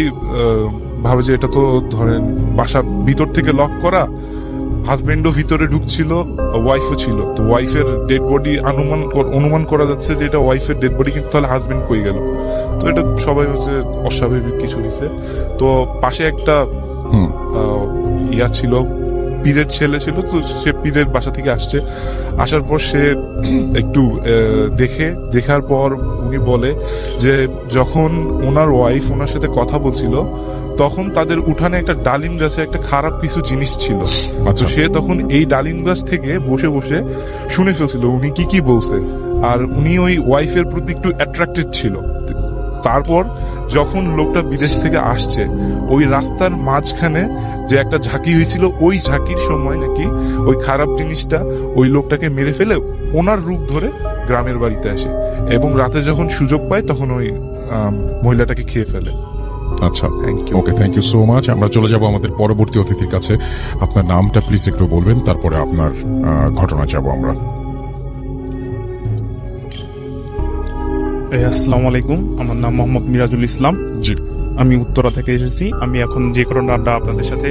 S4: ভাবে যে এটা তো ধরেন বাসা ভিতর থেকে লক করা, হাজবেন্ডও ভিতরে ঢুকছিল, ওয়াইফও ছিল। তো ওয়াইফের ডেড বডি অনুমান করা যাচ্ছে যে এটা ওয়াইফের ডেড বডি, কিন্তু তাহলে হাজবেন্ড কই গেল? তো এটা সবাই হচ্ছে অস্বাভাবিক কিছু হয়েছে। তো পাশে একটা ছিল, পীরের ছেলে ছিল, তো সে পীরের বাসা থেকে আসার পর সে একটু দেখার পর উনি বলে যে যখন ওনার ওয়াইফ ওনার সাথে কথা বলছিল তখন তাদের উঠানে একটা ডালিম গাছে একটা খারাপ কিছু জিনিস ছিল। তো সে তখন এই ডালিম গাছ থেকে বসে বসে শুনে ফেলছিল উনি কি বলছে, আর উনি ওই ওয়াইফের প্রতি একটু অ্যাট্রাক্টেড ছিল। তারপর যখন লোকটা বিদেশ থেকে আসছে, ওই রাস্তার মাঝখানে যে একটা ঝাঁকি হয়েছিল, ওই ঝাঁকির সময় নাকি ওই খারাপ জিনিসটা ওই লোকটাকে মেরে ফেলে ওনার রূপ ধরে গ্রামের বাড়িতে আসে এবং রাতে যখন সুযোগ পায় তখন ওই মহিলাটাকে খেয়ে ফেলে।
S2: আচ্ছা,
S4: Thank you.
S2: Okay, thank you so much. আমরা চলে যাব আমাদের পরবর্তী অতিথির কাছে। আপনার নামটা প্লিজ একটু বলবেন, তারপরে আপনার ঘটনা যাব আমরা।
S5: আসসালামু আলাইকুম, আমার নাম মোহাম্মদ মিরাজুল ইসলাম।
S2: জি,
S5: আমি উত্তরা থেকে এসেছি। আমি এখন যে ঘটনাটা আপনাদের সাথে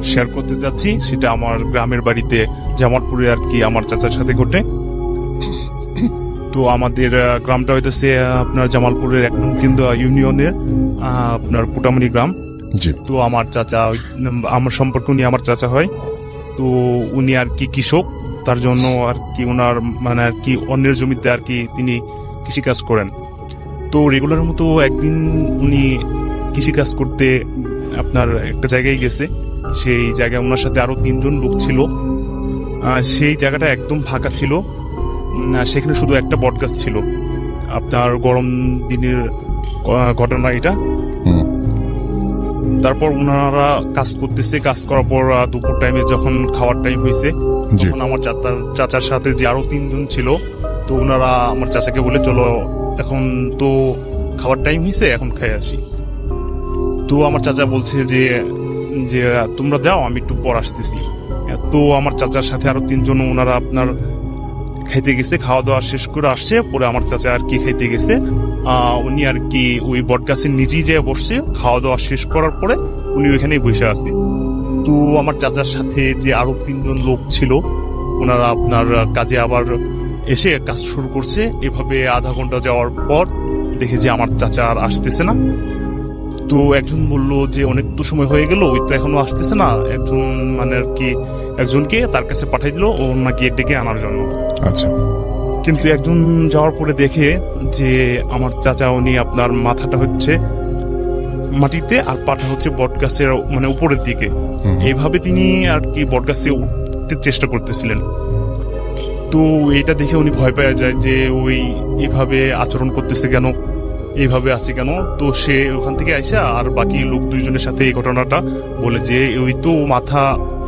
S5: শেয়ার করতে যাচ্ছি সেটা আমার গ্রামের বাড়িতে জামালপুরে আর কি আমার চাচার সাথে ঘটে। তো আমাদের গ্রামটা হইতেছে আপনার জামালপুরের 1 নং কেন্দ্র ইউনিয়নের আপনার কুটামনি গ্রাম।
S2: জি,
S5: তো আমার চাচা, আমার সম্পর্ক নিয়ে আমার চাচা হয়। তো উনি আর কি কৃষক, তার জন্য আর কি ওনার মানে আর কি অন্যের জমিতে আর কি তিনি কৃষিকাজ করেন। তো রেগুলার মতো একদিন উনি কৃষিকাজ করতে আপনার একটা জায়গায় গেছে। সেই জায়গায় ওনার সাথে আরো 3 জন লোক ছিল। সেই জায়গাটা একদম ফাঁকা ছিল। সেখানে শুধু একটা বটগাছ ছিল। আপনার গরম দিনের ঘটনা এটা।
S2: হুম,
S5: তারপর ওনারা কাজ করতেছে, কাজ করার পর দুপুর টাইমে যখন খাওয়ার টাইম হয়েছে,
S2: জি,
S5: তখন আমার চাচার সাথে যে আরো 3 জন ছিল, তো ওনারা আমার চাচাকে বলে চলো এখন তো খাওয়ার টাইম হয়েছে, এখন খাই আসি। তো আমার চাচা বলছে যে যে তোমরা যাও, আমি একটু পর আসতেছি। তো আমার চাচার সাথে আরো 3 জন ওনারা আপনার খাইতে গেছে, খাওয়া দাওয়া শেষ করে আসছে। পরে আমার চাচা আর কি খাইতে গেছে, উনি আর কি ওই বটগাছের নিচেই যেয়ে বসছে। খাওয়া দাওয়া শেষ করার পরে উনি ওইখানেই বসে আছে। তো আমার চাচার সাথে যে আরো 3 জন লোক ছিল, ওনারা আপনার কাজে আবার এসে কাজ শুরু করছে। এভাবে আধা ঘন্টা যাওয়ার পর দেখে যে আমার চাচা আর আসতেছে না। তো একজন বলল যে অনেক তো সময় হয়ে গেল, ওই তো এখনো আসতেছে না। একজন মানে আর কি একজনকে তার কাছে পাঠাই দিল ওনাকে ডেকে আনার জন্য।
S2: আচ্ছা,
S5: কিন্তু একজন যাওয়ার পরে দেখে যে আমার চাচা উনি আপনার মাথাটা হচ্ছে মাটিতে আর পাটা হচ্ছে বটগাছের মানে উপরের দিকে।
S2: হুম,
S5: এইভাবে তিনি আর কি বটগাছে উঠতে চেষ্টা করতেছিলেন। তো এইটা দেখে উনি ভয় পেয়ে যায় যে ওই এইভাবে আচরণ করতেছে কেন, এইভাবে আছে কেন। তো সে ওখান থেকে আইসা আর বাকি লোক 2 জনের সাথে এই ঘটনাটা বলে যে ওই তো মাথা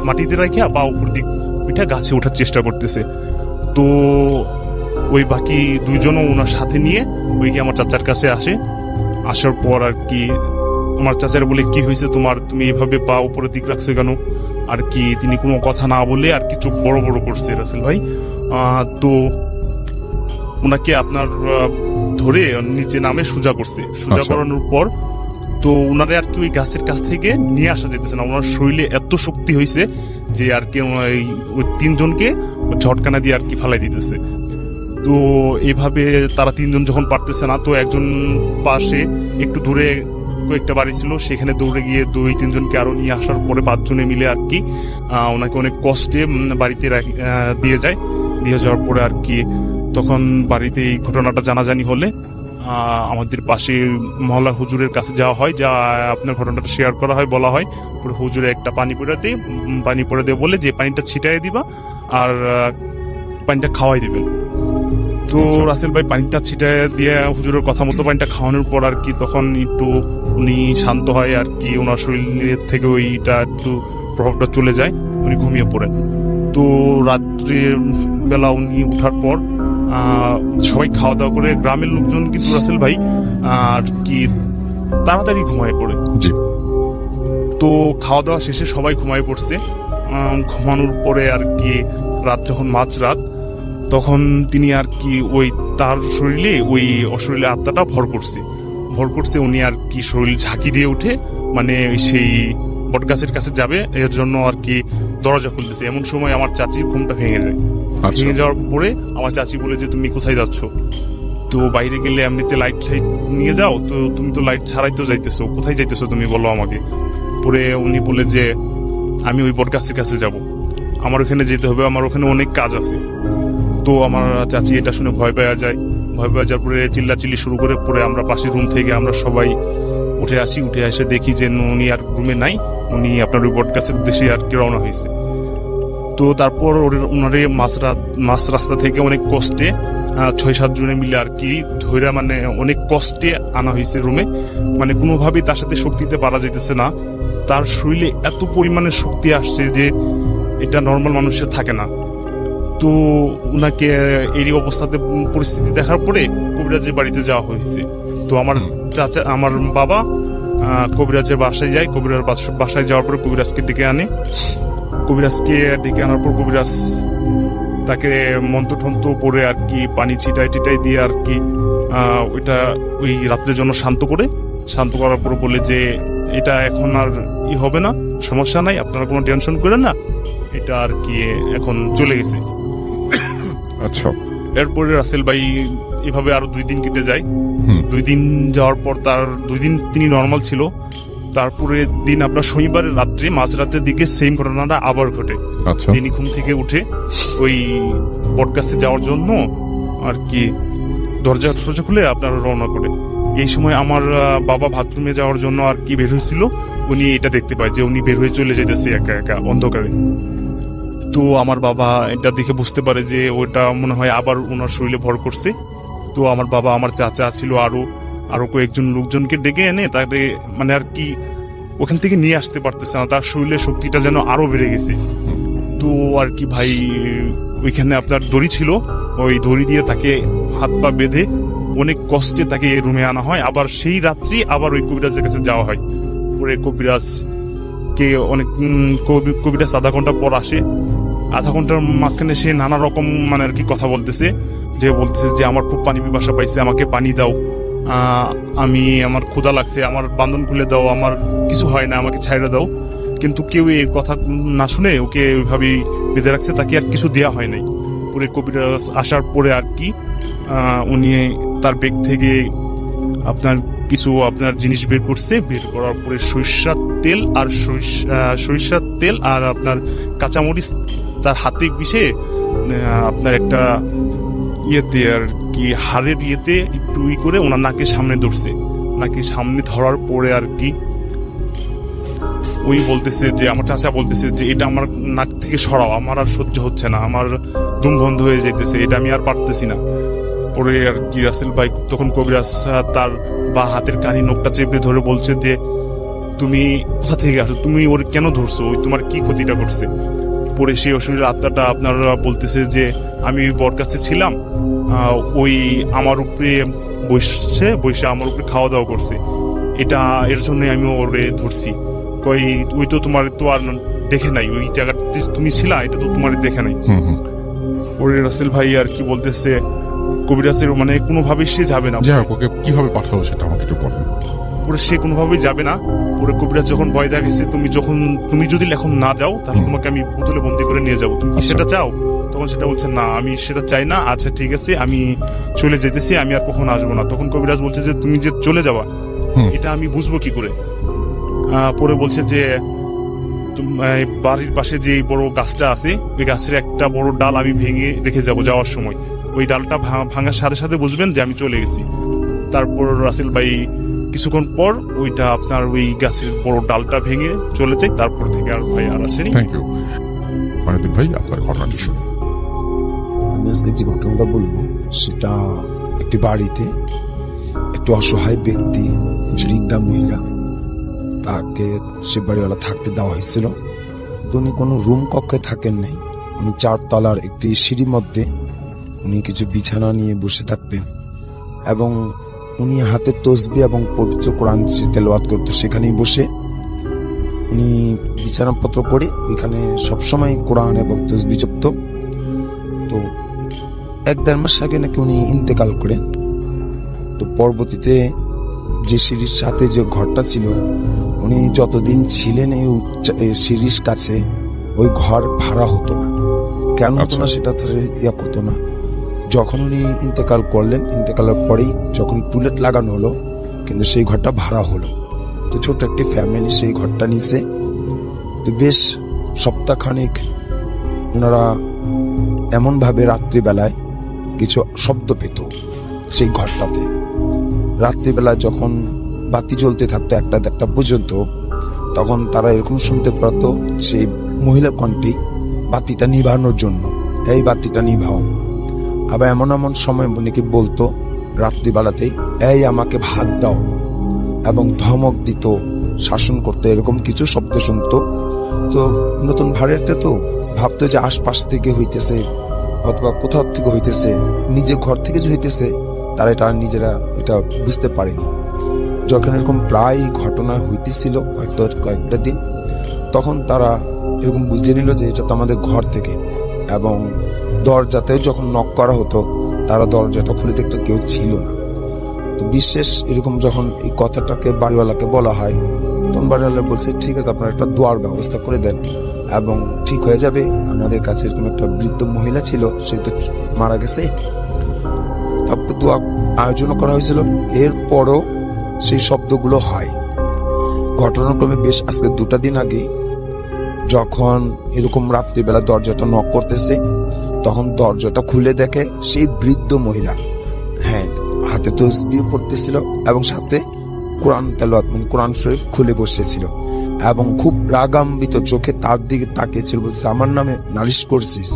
S5: মাটিতে রাখিয়া বা উপর দিক ওইটা গাছে ওঠার চেষ্টা করতেছে। তো ওই বাকি 2 জনও ওনার সাথে নিয়ে ওইকে আমার চাচার কাছে আসে। আসার পর আর কি আমার চাচার বলে কি হয়েছে তোমার, তুমি এইভাবে পা উপরের দিক রাখছো কেন। আর কি তিনি কোনো কথা না বলে আর কি চোখ বড় বড় করছে রাসেল ভাই। তো ওনাকে আপনার ধরে নিচে নামে সোজা করছে। সোজা
S2: আচ্ছা।
S5: করানোর পর তো ওনারে আর কি ওই গাছের কাছ থেকে নিয়ে আসা যেতেছে না। ওনার শরীরে এত শক্তি হয়েছে যে আর কি ওই 3 জনকে ঝটকানা দিয়ে আর কি ফালাই দিতেছে। তো এইভাবে তারা 3 জন যখন পারতেছে না, তো একজন পাশে একটু দূরে কয়েকটা বাড়ি ছিল, সেখানে দৌড়ে গিয়ে 2-3 জনকে আরো নিয়ে আসার পরে 5 জনে মিলে আর কি ওনাকে অনেক কষ্টে বাড়িতে দিয়ে যায়। দিয়ে যাওয়ার পরে আর কি তখন বাড়িতে এই ঘটনাটা জানাজানি হলে আমাদের পাশে মহল্লা হুজুরের কাছে যাওয়া হয়, যা আপনার ঘটনাটা শেয়ার করা হয়, বলা হয় পুরো হুজুরে একটা পানি পড়ে দিয়ে বলে যে পানিটা ছিটাই দিবা আর পানিটা খাওয়াই দিবেন। তো রাসেল ভাই পানিটা ছিটাই দিয়ে হুজুরের কথা মতো পানিটা খাওয়ানোর পর আর কি তখন একটু উনি শান্ত হয় আর কি, ওনার শরীরের থেকে ওইটা একটু প্রভাবটা চলে যায়, উনি ঘুমিয়ে পড়েন। তো রাত্রির বেলা উনি উঠার পর সবাই খাওয়া দাওয়া করে, গ্রামের লোকজন কিন্তু রাসেল ভাই আর কি তাড়াতাড়ি ঘুমায় পড়ে।
S2: জি,
S5: তো খাওয়া দাওয়া শেষে সবাই ঘুমায় পড়ছে। ঘুমানোর পরে আর কি রাত যখন মাঝরাত, তখন তিনি আর কি ওই তার শরীরে ওই অশরীরে আত্মাটা ভর করছে। উনি আর কি শরীর ঝাঁকি দিয়ে উঠে মানে সেই বটগাছের কাছে যাবে, এর জন্য আর কি দরজা খুলতেছে। এমন সময় আমার চাচির ঘুমটা ভেঙে যায়।
S2: আচ্ছা,
S5: ভেঙে যাওয়ার পরে আমার চাচি বলে যে তুমি কোথায় যাচ্ছ। তো বাইরে গেলে এমনিতে লাইট নিয়ে যাও, তো তুমি তো লাইট ছাড়াই তো যাইতেছো, কোথায় যাইতেছো তুমি বলো আমাকে। পরে উনি বলে যে আমি ওই বটগাছের কাছে যাব, আমার ওখানে যেতে হবে, আমার ওখানে অনেক কাজ আছে। তো আমার চাচি এটা শুনে ভয় পেয়ে যায়। ভয় পেয়ে যাওয়ার পরে চিল্লাচিল্লি শুরু করে। পরে আমরা পাশের রুম থেকে আমরা সবাই উঠে এসে দেখি যে উনি আর রুমে নাই, উনি আপনার ওই বটগাছের উদ্দেশ্যে আর কি রওনা হয়েছে। তো তারপর ওনারে মাঝ রাস্তা থেকে অনেক কষ্টে 6-7 জনে মিলে আর কি ধরে মানে অনেক কষ্টে আনা হয়েছে রুমে। মানে কোনোভাবেই তার সাথে শক্তি দিতে পারা যেতেছে না। তার শরীরে এত পরিমাণে শক্তি আসছে যে এটা নর্মাল মানুষের থাকে না। তো উনাকে এই অবস্থাতে পরিস্থিতি দেখার পরে কবিরাজের বাড়িতে যাওয়া হয়েছে। তো আমার বাবা কবিরাজের বাসায় যায়। কবিরাজ বাসায় যাওয়ার পরে কবিরাজকে ডেকে আনে। কবিরাজকে ডেকে আনার পর কবিরাজ তাকে মন্ত্র পরে আর কি পানি ছিটাই দিয়ে আর কি ওইটা ওই রাত্রের জন্য শান্ত করার পর বলে যে এটা এখন আর হবে না, সমস্যা নাই, আপনারা কোনো টেনশন করেন না, এটা আর কি এখন চলে গেছে।
S2: আচ্ছা,
S5: এরপরে রাসেল ভাই এভাবে আরো 2 দিন কেটে যায়। 2 দিন যাওয়ার পর তার 2 দিন তিনি নর্মাল ছিল। তারপরে দিন আপনার শনিবারের রাত্রে মাঝরাতের দিকে সেম ঘটনাটা আবার ঘটে।
S2: আচ্ছা,
S5: তিনি ঘুম থেকে উঠে ওই পডকাস্টে যাওয়ার জন্য আর কি দরজা খুলে আপনার রওনা করে। এই সময় আমার বাবা বাথরুমে যাওয়ার জন্য আর কি বের হয়েছিল, উনি এটা দেখতে পায় যে উনি বের হয়ে চলে যেতেছে একা একা অন্ধকারে। তো আমার বাবা এটা দেখে বুঝতে পারে যে ওটা মনে হয় আবার ওনার শরীরে ভর করছে। তো আমার বাবা, আমার চাচা ছিল, আরো কয়েকজন লোকজনকে ডেকে এনে তাকে মানে আর কি ওখান থেকে নিয়ে আসতে পারতেছে না, তার শরীরের শক্তিটা যেন আরো বেড়ে গেছে। তো আর কি ভাই ওইখানে আপনার দড়ি ছিল, ওই দড়ি দিয়ে তাকে হাত পা বেঁধে অনেক কষ্টে তাকে রুমে আনা হয়। আবার সেই রাত্রি আবার ওই কবিরাজের কাছে যাওয়া হয়। পরে কবিরাজকে কবিরাজ আধা ঘন্টা পর আসে। আধা ঘন্টার মাঝখানে সে নানা রকম মানে আর কি কথা বলতেছে যে আমার খুব পানি পিপাসা পাইছে, আমাকে পানি দাও, আমার ক্ষুধা লাগছে, আমার বান্ধন খুলে দাও, আমার কিছু হয় না, আমাকে ছাইড়া দাও। কিন্তু কেউ এই কথা না শুনে ওকে ওইভাবেই বেঁধে রাখছে, তাকে আর কিছু দেওয়া হয় নাই। পরে কবিরাজ আসার পরে আর কি উনি তার ব্যাগ থেকে আপনার জিনিস বের করছে। বের করার পরে সরিষার তেল আর আপনার কাঁচামরিচ তার হাতে পিষে আপনার একটা ইয়েতে আর কি হাড়ের ইয়েতে একটু করে ওনার নাকের সামনে ধরছে। নাকের সামনে ধরার পরে আর কি ওই বলতেছে যে আমার চাচা বলতেছে যে এটা আমার নাক থেকে সরাও, আমার আর সহ্য হচ্ছে না, আমার দম বন্ধ হয়ে যাইতেছে, এটা আমি আর পারতেছি না। পরে আর কি রাসেল ভাই তখন কবিরাজ তার বা হাতের কানি নখটা চেপে ধরে বলছে যে তুমি কোথা থেকে আসো, তুমি ওর কেন ধরছো, ওই তোমার কি ক্ষতিটা করছে। পরে সেই অশরীর আত্মাটা আপনারা বলতেছে যে আমি ওই বর কাছে ছিলাম, ওই আমার উপরে বসে আমার উপরে খাওয়া দাওয়া করছে, এর জন্য আমি ওরে ধরছি। ওই তো তোমার তো আর দেখে নাই, ওই জায়গাতে তুমি ছিলা, এটা তো তোমার দেখে নাই। পরে রাসেল ভাই আর কি বলতেছে কবিরাজের মানে কোনোভাবেই সে যাবে না।
S2: ওকে কিভাবে পাঠালো সেটা আমাকে একটু বলেন।
S5: পরে সে কোনোভাবেই যাবে না। পরে কবিরাজ যখন ভয় দেখাইছে তুমি যদি এখন না যাও তাহলে তোমাকে আমি বোতলে বন্দি করে নিয়ে যাবো, তুমি সেটা চাও? তখন সেটা বলছে না, আমি সেটা চাই না। আচ্ছা ঠিক আছে, আমি চলে যেতেছি, আমি আর কখনো আসবো না। তখন কবিরাজ বলছে যে তুমি যে চলে যাবা এটা আমি বুঝবো কি করে। পরে বলছে যে বাড়ির পাশে যে বড় গাছটা আছে ওই গাছের একটা বড় ডাল আমি ভেঙে রেখে যাওয়ার সময় ওই ডালটা ভাঙার সাথে সাথে বুঝবেন যে আমি চলে গেছি। তারপর রাসেল ভাই কিছুক্ষণ পর ওইটা আপনার ওই গাছের বড় ডালটা ভেঙে চলে যায়। তারপর থেকে আর ভাই আর আসেনি।
S2: থ্যাংক ইউ মানিক ভাই, আপনার ঘটনাটি শুনুন।
S6: আমি আজকে যে ঘটনাটা বলবো সেটা একটি বাড়িতে একটু অসহায় ব্যক্তি, বৃদ্ধা মহিলা, তাকে সে বাড়িওয়ালা থাকতে দেওয়া হয়েছিল। তো উনি কোনো রুম কক্ষে থাকেন নাই, উনি 4 তলার একটি সিঁড়ির মধ্যে উনি কিছু বিছানা নিয়ে বসে থাকতেন এবং উনি হাতে তসবি এবং পবিত্র কোরআন তেলাওয়াত করতো। সেখানেই বসে উনি বিছানাপত্র করে ওইখানে সবসময় কোরআন এবং তসবি জপত। তো 1-1.5 মাস আগে নাকি উনি ইন্তেকাল করেন। তো পরবর্তীতে যে সিঁড়ির সাথে যে ঘরটা ছিল, উনি যতদিন ছিলেন এই সিঁড়ির কাছে ওই ঘর ভাড়া হতো না। কেন হতো না সেটা করতো না। যখন উনি ইন্তেকাল করলেন, ইন্তেকালের পরেই যখন টুলেট লাগানো হলো, কিন্তু সেই ঘরটা ভাড়া হলো। তো ছোট একটি ফ্যামিলি সেই ঘরটা নিছে। তো বেশ সপ্তাহখানেক ওনারা এমন ভাবে রাত্রিবেলায় কিছু শব্দ পেত সেই ঘরটাতে। রাত্রিবেলায় যখন বাতি জ্বলতে থাকতো 1টা পর্যন্ত, তখন তারা এরকম শুনতে পারত সেই মহিলার কণ্ঠে বাতিটা নিভানোর জন্য, এই বাতিটা নিভাও। আবার এমন এমন সময় নাকি বলতো রাত্রিবেলাতেই, এই আমাকে ভাত দাও, এবং ধমক দিত, শাসন করতো, এরকম কিছু শব্দ শুনতো। তো নতুন ভাড়াতে তো ভাবতো যে আশপাশ থেকে হইতেছে অথবা কোথাও থেকে হইতেছে, নিজের ঘর থেকে যে হইতেছে তারা এটা নিজেরা এটা বুঝতে পারেনি। যখন এরকম প্রায় ঘটনা হইতেছিল কয়েকটা দিন, তখন তারা এরকম বুঝে নিল যে এটা তো আমাদের ঘর থেকে, এবং দরজাতেও যখন নক করা হতো তারা দরজাটা খুলে দেখতো কেউ ছিল না। তো বিশেষ এরকম যখন এই কথাটাকে বাড়িওয়ালাকে বলা হয়, তখন বাড়িওয়ালা বলছে ঠিক আছে আপনারা একটা দোয়ার ব্যবস্থা করে দেন এবং ঠিক হয়ে যাবে। আমাদের কাছে এরকম একটা বৃদ্ধ মহিলা ছিল, সে তো মারা গেছে। তারপর দোয়া আয়োজন করা হয়েছিল, এরপরও সেই শব্দগুলো হয়। ঘটনাক্রমে বেশ আজকে 2 দিন আগে যখন এরকম রাত্রিবেলা দরজাটা নক করতেছে, তখন দরজাটা খুলে দেখে সেই বৃদ্ধ মহিলা, হ্যাঁ, হাতে তসবিহ পড়তেছিল এবং সাথে কোরআন তেলাওয়াত মানে কোরআন শরীফ খুলে বসেছিল এবং খুব রাগান্বিত চোখে তার দিকে তাকিয়েছিল, বলছে আমার নামে নালিশ করছিস,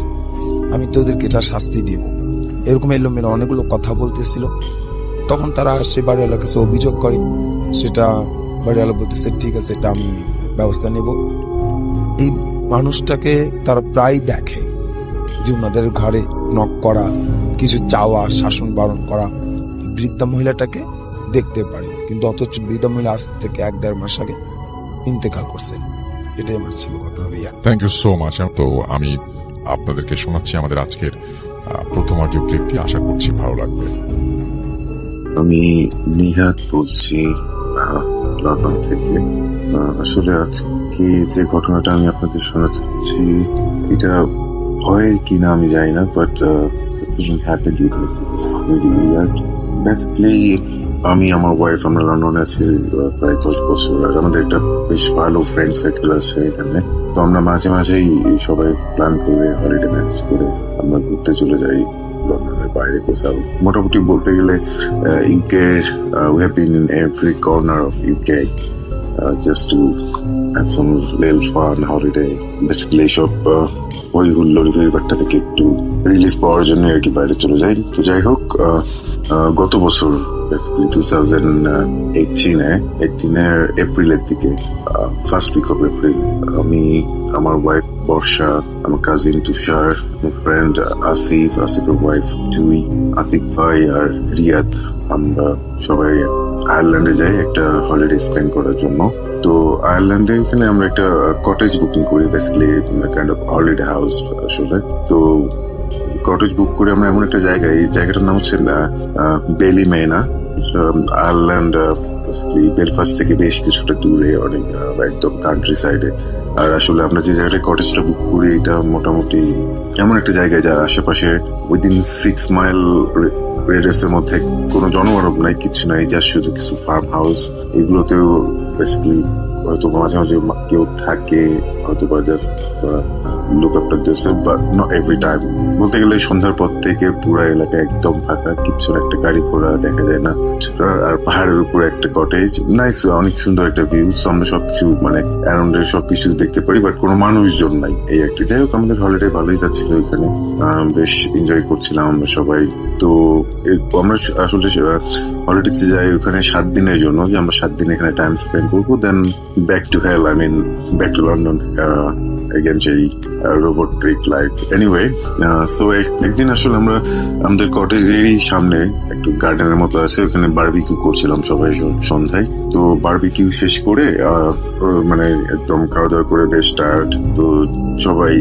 S6: আমি তোদেরকে এটা শাস্তি দিব। এরকম এলোমেলো অনেকগুলো কথা বলতেছিল। তখন তারা সে বাড়িওয়ালার কাছে অভিযোগ করে, সেটা বাড়িওয়ালা বলতেছে ঠিক আছে এটা আমি ব্যবস্থা নেব। এই মানুষটাকে তারা প্রায় দেখে যে ওনাদের ঘরে নক করা, কিছু চাওয়া, শাসন বারণ করা, বৃদ্ধা মহিলাটাকে দেখতে পারে, কিন্তু অথচ বৃদ্ধা মহিলা আজ থেকে 1-1.5 মাস আগে ইন্তেকাল করছেন। এটাই আমার ছিল ঘটনা ভাইয়া।
S2: Thank you so much. তো আমি আপনাদেরকে শোনাচ্ছি আমাদের আজকের প্রথম অডিও ক্লিপটি, আশা করছি ভালো লাগবে।
S7: আমি নিহাত বলছি লন্ডন থেকে। আসলে আজকে যে ঘটনাটা আমি আপনাদের শোনাচ্ছি এটা হয় কিনা আমি জানি না, বাট বেসিক্যালি আমি আমার ওয়াইফ আমরা লন্ডনে আছি প্রায় 10 বছর। আর আমাদের একটা বেশ ভালো ফ্রেন্ড সার্কেল আছে এখানে। তো আমরা মাঝে মাঝেই সবাই প্ল্যান করে হলিডে ম্যানেজ করে আমরা ঘুরতে চলে যাই লন্ডনের বাইরে কোথাও। মোটামুটি বলতে গেলে UK we have been in every corner of UK just to have some little fun holiday. Basically সব ওই হুল্লোড় ভিড়ভাট্টা থেকে একটু রিলিফ পাওয়ার জন্য আর কি বাইরে চলে যাই। তো যাই হোক, গত বছর 2018 এপ্রিলের দিকে, ফার্স্ট উইক অফ এপ্রিল, আমি, আমার ওয়াইফ বর্ষা, আমার কাজিন তুষার, আমার ফ্রেন্ড আসিফের ওয়াইফ জুই, আতিক ভাই আর রিয়াদ, আমরা সবাই আয়ারল্যান্ডে যাই একটা হলিডে স্পেন্ড করার জন্য। তো আয়ারল্যান্ডে এখানে আমরা একটা কটেজ বুকিং করি, basically kind of holiday house আসলে। তো কটেজ বুক করে আমরা এমন একটা জায়গায়, এই জায়গাটার নাম হচ্ছে বেলিমেনা, আয়ারল্যান্ড বেলফাস্ট থেকে বেশ কিছুটা দূরে, অনেক একদম কান্ট্রি সাইডে। আর আসলে আমরা যে জায়গাটায় কটেজটা বুক করি এটা মোটামুটি এমন একটা জায়গায় যার আশেপাশে উইদিন 6 মাইল রেডিয়াসের মধ্যে কোনো জনমানব নাই, কিছু নাই, যার শুধু কিছু ফার্ম হাউস। এগুলোতেও বেসিক্যালি হয়তো মাঝে মাঝে কেউ থাকে, হয়তো বা just look after theirself, but not every time. বলতে গেলে সন্ধ্যার পর থেকে পুরো এলাকা একদম ফাঁকা, কিচ্ছু একটা গাড়ি ঘোড়া দেখা যায় না। আর পাহাড়ের উপরে একটা কটেজ, নাইস, অনেক সুন্দর একটা ভিউ। আমরা সবকিছু মানে অ্যারাউন্ডের সবকিছু দেখতে পারি, বাট কোনো মানুষজন নাই, এই একটা। যাই হোক, আমাদের হলিডে ভালোই যাচ্ছিল এখানে, বেশ এনজয় করছিলাম আমরা সবাই। তো আমরা আসলে হলিডেতে যাই ওখানে 7 দিনের জন্য, যে আমরা 7 দিন এখানে টাইম স্পেন্ড করবো, then back to hell, I mean back to London again সেই robotic life. Anyway, so একদিন আসলে আমরা আমাদের কটেজেরই সামনে একটু গার্ডেনের মতো আছে, ওখানে বারবিকিউ করছিলাম সবাই সন্ধ্যায়। তো বারবিকিউ শেষ করে মানে একদম খাওয়া দাওয়া করে বেশ টায়ার্ড, তো সবাই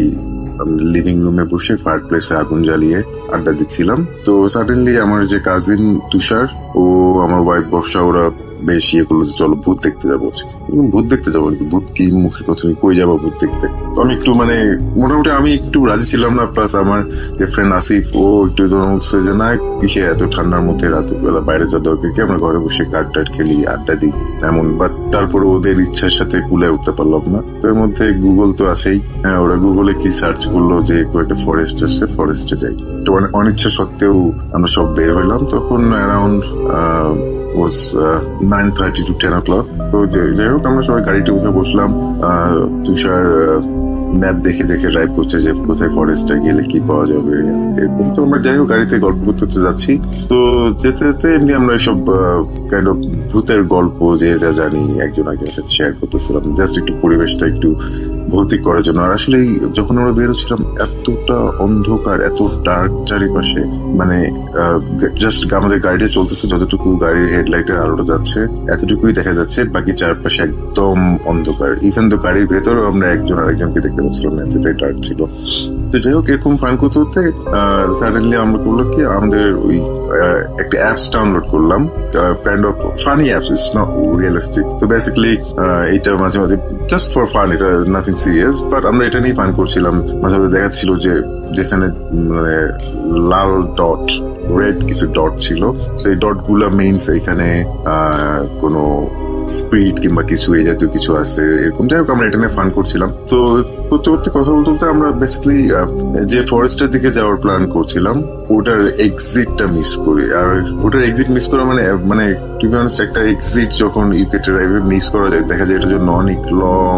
S7: লিভিং রুমে বসে ফায়ার প্লেসে আগুন জ্বালিয়ে আড্ডা দিচ্ছিলাম। তো সাডেনলি আমার যে কাজিন তুষার ও আমার ওয়াইফ বর্ষা, ওরা বেশ ইয়ে করলো যে চলো ভূত দেখতে যাবো। ভূত দেখতে যাবো নাকি, ভূত কি মুখের কথা, কই যাবো ভূত দেখতে? তো আমি একটু মানে মোটামুটি আমি একটু রাজি ছিলাম না, প্লাস আমার যে ফ্রেন্ড আসিফ ও একটু হচ্ছে যে না, কিসে এত ঠান্ডার মধ্যে রাতের বেলা বাইরে যাওয়া দরকার কি, আমরা ঘরে বসে কার্ড টার্ড খেলি, আড্ডা দিই এমন। বাট তারপরে ওদের ইচ্ছার সাথে কুলে উঠতে পারলাম না। তো এর মধ্যে গুগল তো আছেই, হ্যাঁ, ওরা গুগলে কি সার্চ করলো যে একটা ফরেস্ট আসছে, ফরেস্টে যাই। তো অনিচ্ছা সত্ত্বেও আমরা সব বের হইলাম। তখন অ্যারাউন্ড was 9:30 to 10 o'clock. তো যাই হোক, আমরা সবাই গাড়িতে উঠে বসলাম। তুষার ম্যাপ দেখে দেখে ড্রাইভ করছে যে কোথায় ফরেস্টে গেলে কি পাওয়া যাবে এরকম। তো আমরা যাই হোক গাড়িতে গল্প করতে করতে যাচ্ছি। তো যেতে যেতে এমনি আমরা এসব কাইন্ড অফ ভূতের গল্প যে যা জানি একজন আগের সাথে শেয়ার করতেছিলাম, জাস্ট একটু পরিবেশটা একটু ভৌতিক করার জন্য। আর আসলে যখন আমরা বেরোচ্ছিলাম এতটা অন্ধকার, এত ডার্ক চারিপাশে, মানে জাস্ট আমাদের গাড়িটা চলতেছে, যতটুকু গাড়ির হেডলাইটের আলোটা যাচ্ছে এতটুকুই দেখা যাচ্ছে, বাকি চারপাশে একদম অন্ধকার। ইভেন তো গাড়ির ভেতরেও আমরা একজন আরেকজনকে দেখতে পাচ্ছিলাম না, এতটাই ডার্ক ছিল। তো যাই হোক এরকম ফান করতে করতে সাডেনলি আমরা করলো কি, আমাদের ওই একটা অ্যাপস ডাউনলোড করলাম, kind of funny apps, it's not realistic. তো বেসিক্যালি এইটা মাঝে মাঝে জাস্ট ফর ফান, এটা নাথিং সিরিয়াস, বাট আমরা এটা নিয়ে ফান করছিলাম। মাঝে মাঝে দেখাচ্ছিল যে যেখানে মানে লাল ডট, রেড কিছু ডট ছিল, সেই ডট গুলা মিনস এখানে কোনো স্পিরিট কিংবা কিছু এই জাতীয় কিছু আছে এরকম। যাই হোক আমরা এটা নিয়ে ফান করছিলাম। তো করতে করতে কথা বলতে বলতে আমরা বেসিক্যালি যে ফরেস্টের দিকে যাওয়ার প্ল্যান করছিলাম ওটার এক্সিটটা মিস করি। আর ওটার এক্সিট মিস করা মানে টু বি অনেস্ট, একটা এক্সিট যখন ইউকে ড্রাইভে মিস করা যায়, দেখা যায় এটার জন্য অনেক লং,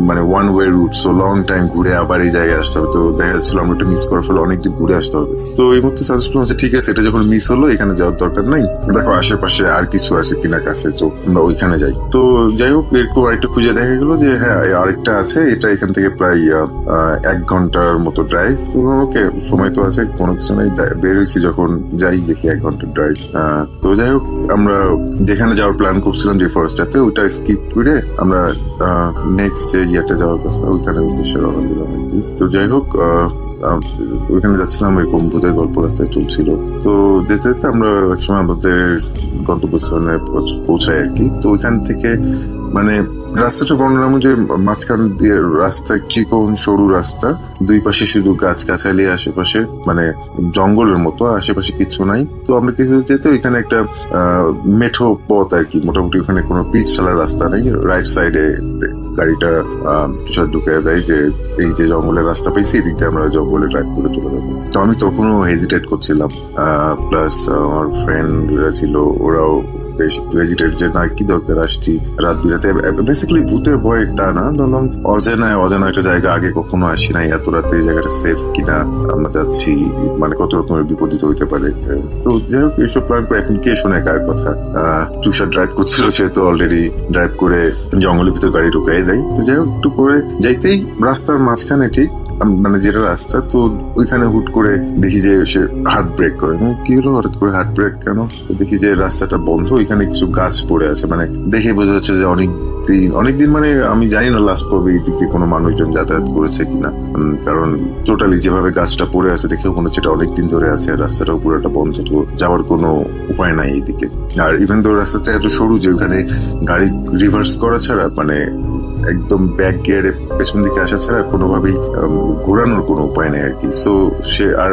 S7: মানে one way route, so long time ঘুরে আবার এই জায়গায় আসতে হবে। তো দেখা যাচ্ছিল আমরা এটা মিস করার ফলে অনেকদিন ঘুরে আসতে হবে। তো এই মুহূর্তে সাজেস্ট করলাম যে ঠিক আছে, এটা যখন মিস হলো এখানে যাওয়ার দরকার নাই, দেখো আশেপাশে আর কিছু আছে কিনা কাছে, তো আমরা ওইখানে যাই। তো যাই হোক এরকম আরেকটা খুঁজে দেখা গেলো যে হ্যাঁ আরেকটা আছে, এটা এখান থেকে প্রায় 1 ঘন্টার মতো ড্রাইভ। ওকে সময় তো আছে, কোনো কিছু নেই, বের হয়েছি যখন যাই দেখি 1 ঘন্টার ড্রাইভ। তো যাই হোক আমরা যেখানে যাওয়ার প্ল্যান করছিলাম যে ফরেস্টটাতে, ওইটা স্কিপ করে আমরা নেক্সট যে ইয়েতে যাওয়ার কথা ওইখানে উদ্দেশ্যে রওনা দিলাম আর কি। তো যাই হোক ওইখানে যাচ্ছিলাম, এরকম ভূতের গল্প রাস্তায় চলছিল। তো যেতে যেতে আমরা একসময় আমাদের গন্তব্যস্থানে পৌঁছাই আর কি। তো ওইখান থেকে মানে রাস্তাটা বর্ণনা যে মাঝখান দিয়ে রাস্তা চিকন সরু রাস্তা, দুই পাশে শুধু গাছগাছালি, আশেপাশে মানে জঙ্গলের মতো, আশেপাশে কিছু নাই। তো আমরা কিছু যেতে ওইখানে একটা মেঠো পথ আর কি, মোটামুটি ওখানে কোনো পিচ ঢালার রাস্তা নেই। রাইট সাইডে গাড়িটা ঢুকে দেয় যে এই যে জঙ্গলের রাস্তা পেয়েছি, এদিক দিয়ে আমরা জঙ্গলে ড্রাইভ করে চলে যাবো। তো আমি তখনও হেজিটেট করছিলাম, প্লাস আমার ফ্রেন্ডরা ছিল, ওরাও বেশ হেজিটেট যে না কি দরকার, আসছি রাত বিরাতে। বেসিক্যালি ভূতের ভয় তা না, ধরলাম অজানা একটা জায়গা, আগে কখনো আসি নাই, এত রাতে এই জায়গাটা সেফ কিনা, আমরা যাচ্ছি মানে কত রকমের বিপরীত হইতে পারে। তো যাই হোক এইসব প্ল্যান করে এখন কে শোনে কার কথা। তুষার ড্রাইভ করছিল, সে তো অলরেডি ড্রাইভ করে জঙ্গলের ভিতর গাড়ি ঢুকাই দেয়। তো যাই হোক একটু পরে যাইতেই রাস্তার মাঝখানে ঠিক মানে যেটা রাস্তা, তো ওইখানে হুট করে দেখি যে সে হার্ট ব্রেক করে। কি হলো হঠাৎ করে হার্ট ব্রেক কেন? দেখি যে রাস্তাটা বন্ধ, ওইখানে কিছু গাছ পড়ে আছে, মানে দেখে বোঝা যাচ্ছে যে অনেকদিন মানে আমি জানি না লাস্ট কবে এই দিক দিয়ে কোনো মানুষজন যাতায়াত করেছে কিনা, কারণ টোটালি যেভাবে গাছটা পড়ে আছে দেখে মনে হচ্ছে এটা অনেকদিন ধরে আছে, রাস্তাটাও পুরোটা বন্ধ, তো যাওয়ার কোনো উপায় নাই এইদিকে। আর ইভেন তো রাস্তাটা এত সরু যে ওখানে গাড়ি রিভার্স করা ছাড়া, মানে একদম ব্যাক গিয়ারে পেছন দিকে আসা ছাড়া কোনোভাবেই ঘোরানোর কোনো উপায় নেই আর কি। সো সে আর